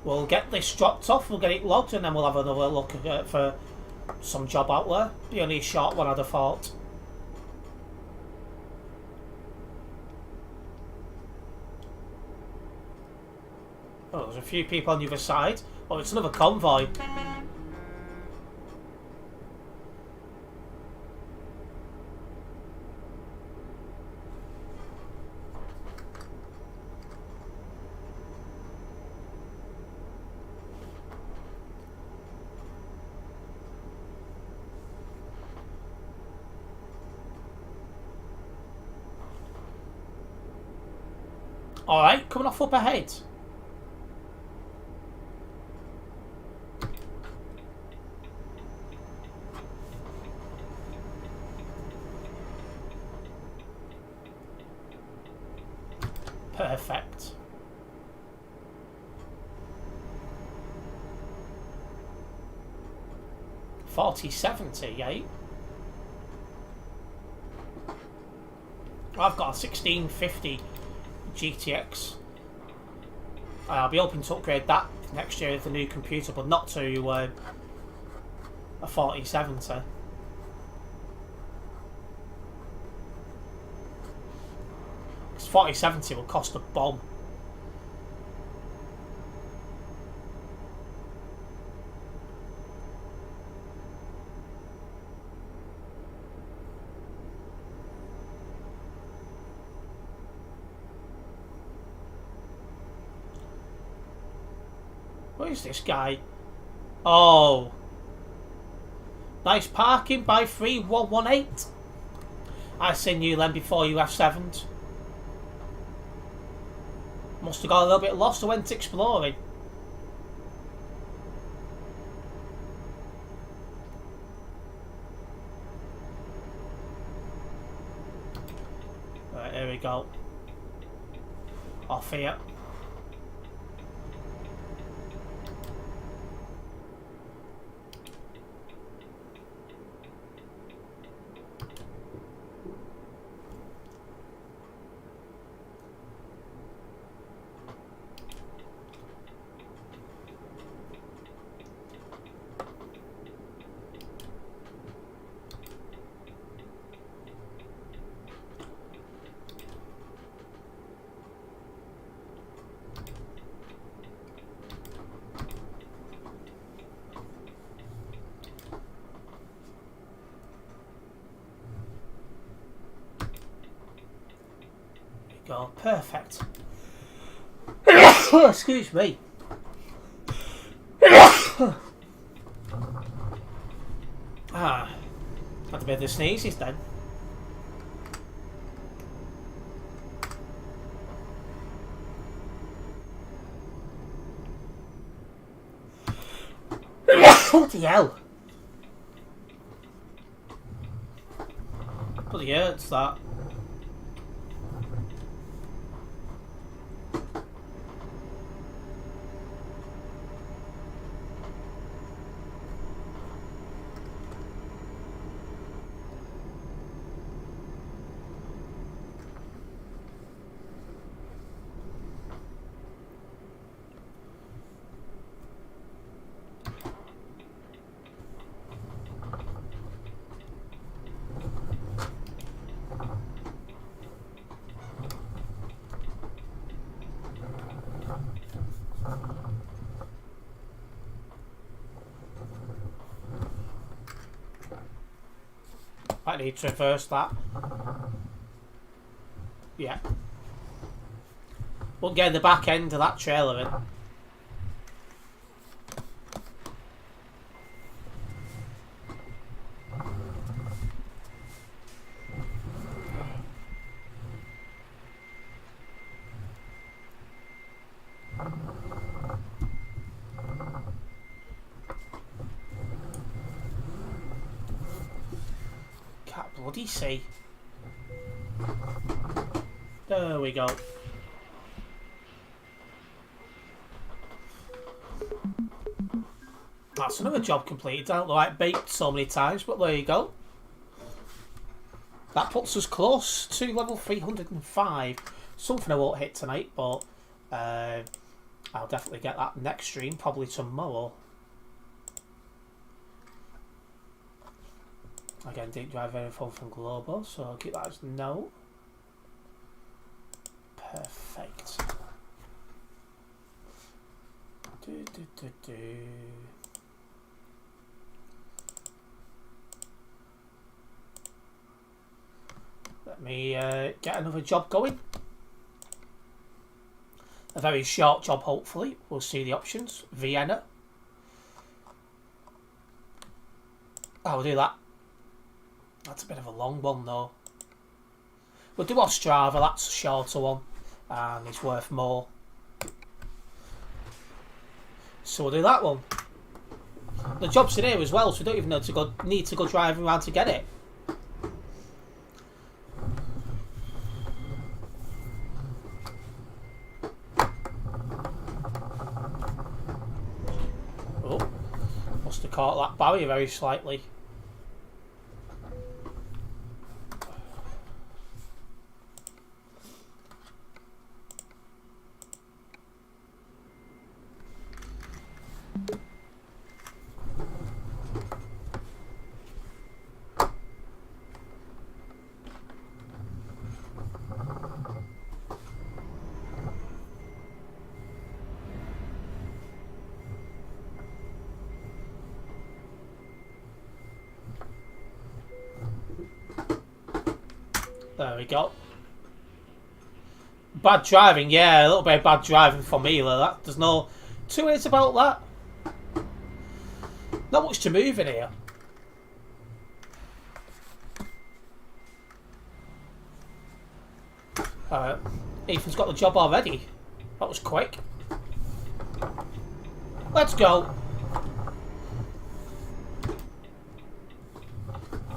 We'll get this dropped off, we'll get it logged, and then we'll have another look for some job out there. Be only a short one, I'd have thought. Oh, there's a few people on the other side. Oh, it's another convoy. Alright, coming off up ahead. Perfect. 4070, eh? I've got a 1650 GTX. I'll be hoping to upgrade that next year with the new computer, but not to a 4070. Because 4070 will cost a bomb. Where is this guy? Oh. Nice parking by 3118. I seen you then before you F7'd. Must have got a little bit lost and went exploring. Right, here we go. Off here. Go, perfect. Excuse me. Had a bit of the sneezes then. Bloody hell. Bloody hurts that. I need to reverse that. Yeah. Won't get in the back end of that trailer in. Bloody see. There we go. That's another job completed. I don't know why it baked so many times, but there you go. That puts us close to level 305. Something I won't hit tonight, but I'll definitely get that next stream, probably tomorrow. Again, didn't drive any phone from Global, so I'll keep that as no. Perfect. Let me get another job going. A very short job, hopefully. We'll see the options. Vienna. I'll do that. That's a bit of a long one though. We'll do Ostrava, that's a shorter one. And it's worth more. So we'll do that one. The job's in here as well, so we don't even need to go driving around to get it. caught that barrier very slightly. There we go. Bad driving, yeah, a little bit of bad driving for me. That there's no two ways about that. Not much to move in here. Ethan's got the job already. That was quick. Let's go.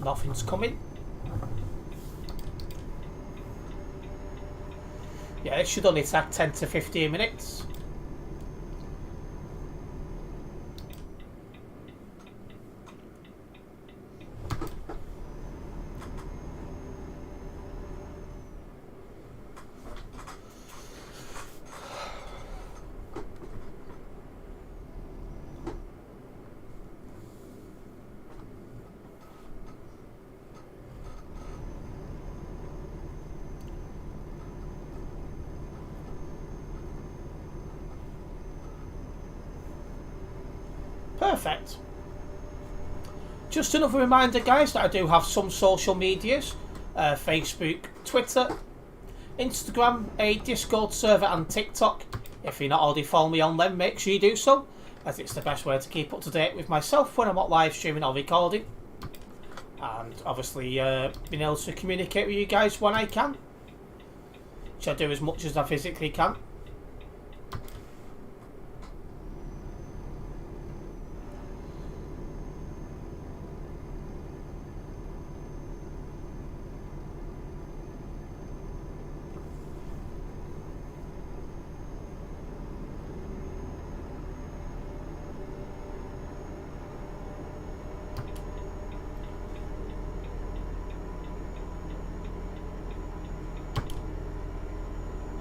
Nothing's coming. Yeah, it should only take 10 to 15 minutes. Perfect. Just another reminder, guys, that I do have some social medias. Facebook, Twitter, Instagram, a Discord server and TikTok. If you're not already following me on them, make sure you do so, as it's the best way to keep up to date with myself when I'm not live streaming or recording. And obviously being able to communicate with you guys when I can. Which I do as much as I physically can.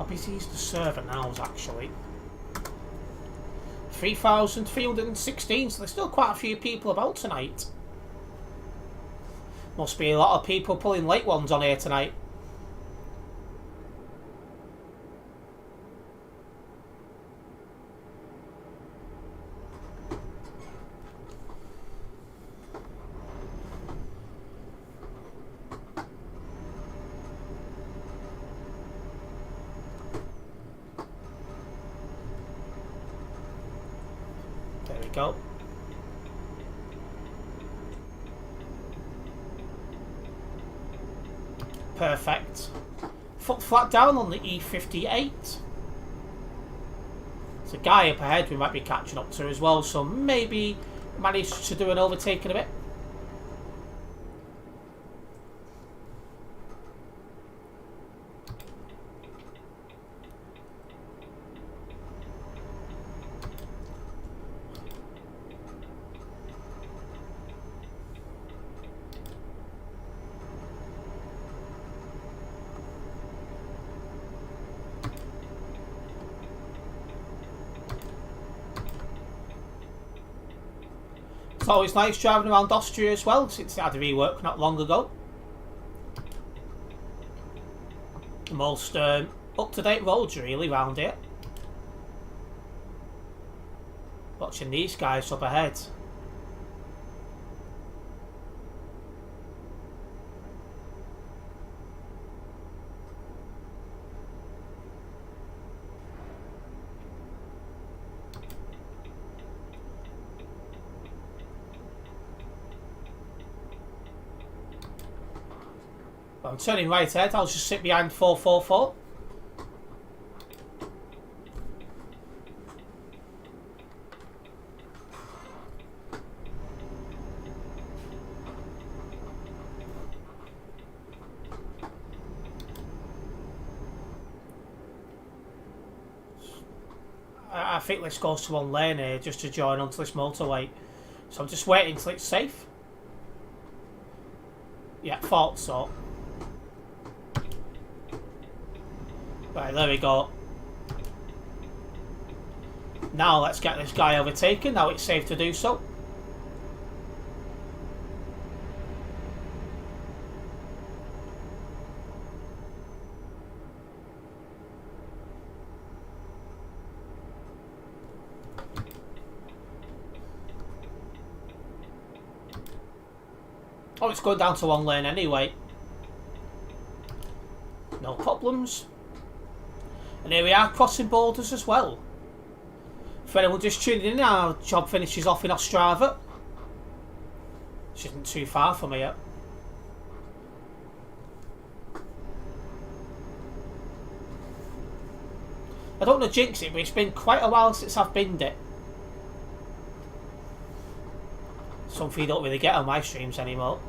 Busy the server now, actually. 3,316, so there's still quite a few people about tonight. Must be a lot of people pulling late ones on here tonight. Go. Perfect. Foot flat down on the E58. There's a guy up ahead we might be catching up to as well, so maybe manage to do an overtake in a bit. It's always nice driving around Austria as well, since it had a rework not long ago. The most up-to-date roads really around here. Watching these guys up ahead. I'm turning right ahead, I'll just sit behind 444. I think this goes to one lane here just to join onto this motorway. So I'm just waiting until it's safe. Yeah, thought so. Right, there we go. Now let's get this guy overtaken. Now it's safe to do so. Oh, it's going down to one lane anyway. No problems. And here we are, crossing borders as well. For anyone just tuning in, our job finishes off in Ostrava. Which isn't too far from here. I don't want to jinx it, but it's been quite a while since I've binned it. Something you don't really get on my streams anymore.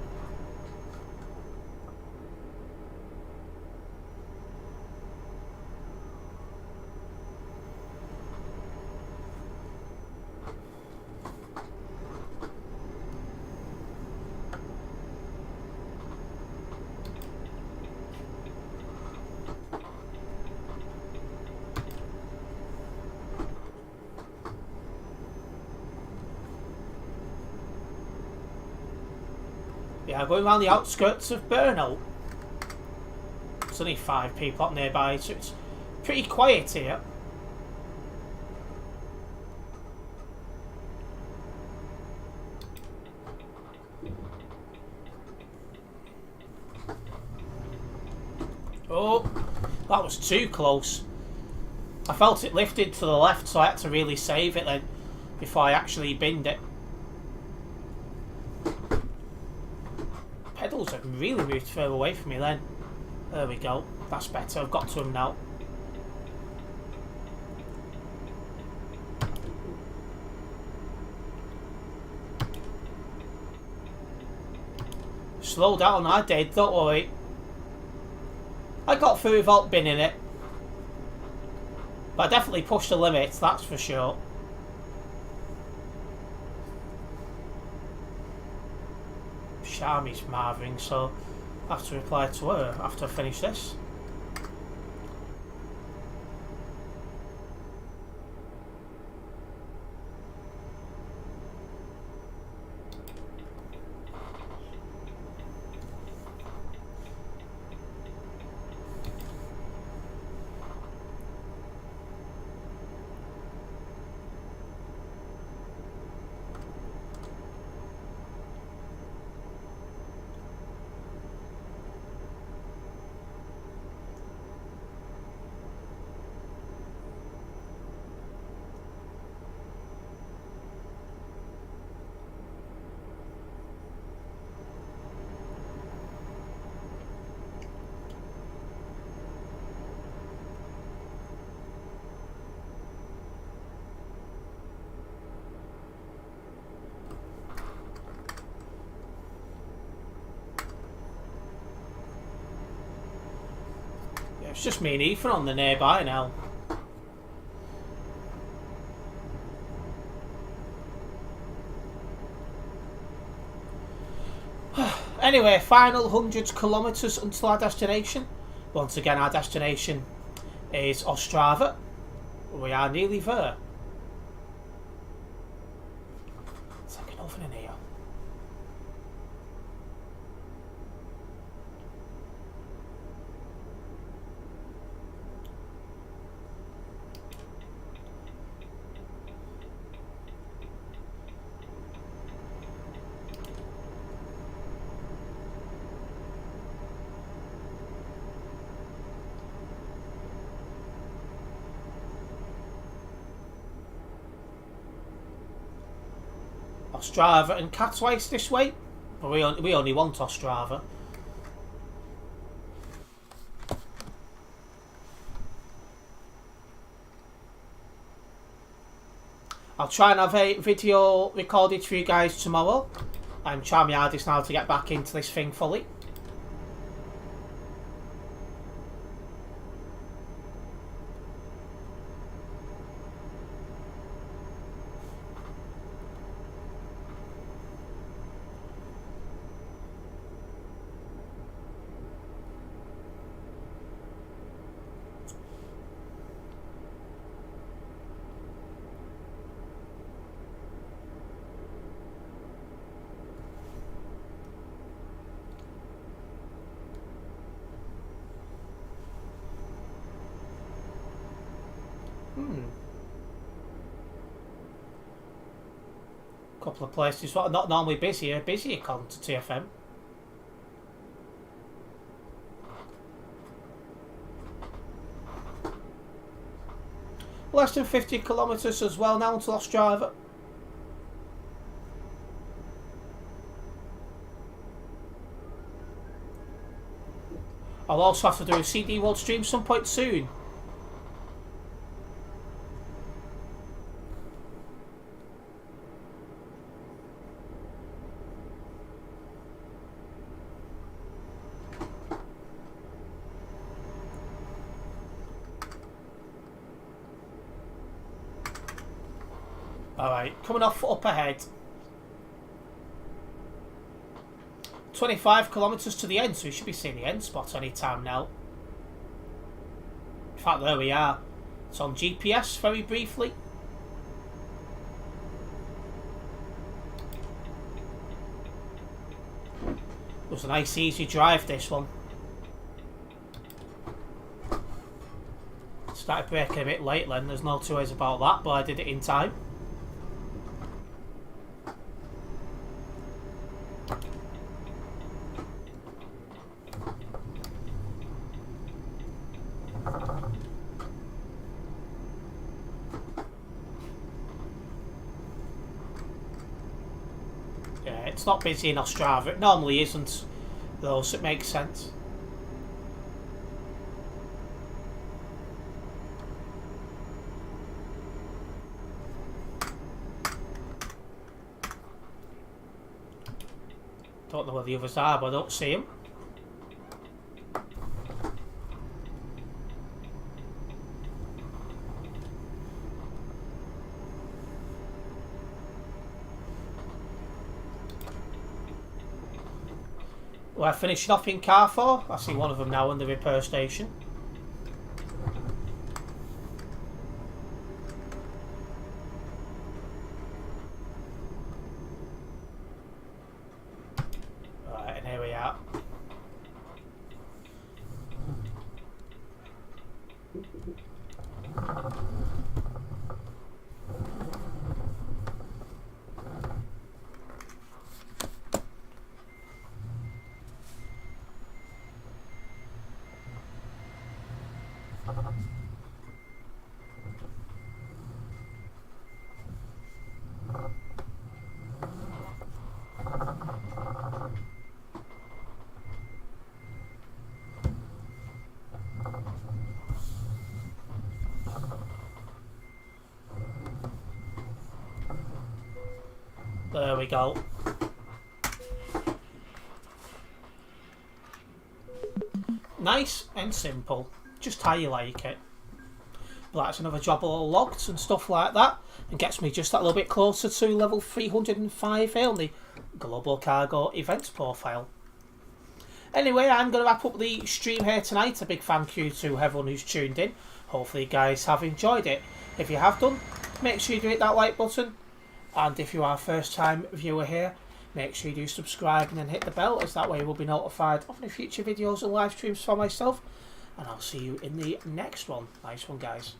Yeah, going around the outskirts of Burnout. There's only 5 people up nearby, so it's pretty quiet here. Oh, that was too close. I felt it lifted to the left, so I had to really save it then before I actually binned it. Pedals have really moved further away from me then. There we go. That's better. I've got to him now. Slow down, I did, don't worry. I got through without binning it. But I definitely pushed the limits, that's for sure. Charmy's marving, so I have to reply to her after I finish this. It's just me and Ethan on the nearby now. Anyway, final 100 kilometres until our destination. Once again, our destination is Ostrava. We are nearly there. It's like an oven in here. Ostrava and Catwaist this way. But we only want Ostrava. I'll try and have a video recorded for you guys tomorrow. I'm trying my hardest now to get back into this thing fully. Couple of places what are not normally busy are busy according to TFM. Less than 50 kilometres as well now until Ostrava. I'll also have to do a CD World stream some point soon. Alright, coming off up ahead. 25 kilometres to the end, so we should be seeing the end spot any time now. In fact, there we are. It's on GPS very briefly. It was a nice easy drive, this one. Started braking a bit late then, there's no two ways about that, but I did it in time. It's not busy in Ostrava. It normally isn't, though, so it makes sense. Don't know where the others are, but I don't see them. We're finishing off in car 4. I see one of them now in the repair station. Right, and here we are. There we go. Nice and simple. Just how you like it. But that's another job all logged and stuff like that. And gets me just that little bit closer to level 305 on the Global Cargo Events profile. Anyway, I'm going to wrap up the stream here tonight. A big thank you to everyone who's tuned in. Hopefully you guys have enjoyed it. If you have done, make sure you do hit that like button. And if you are a first time viewer here, make sure you do subscribe and then hit the bell, as that way you will be notified of any future videos and live streams for myself. And I'll see you in the next one. Nice one, guys.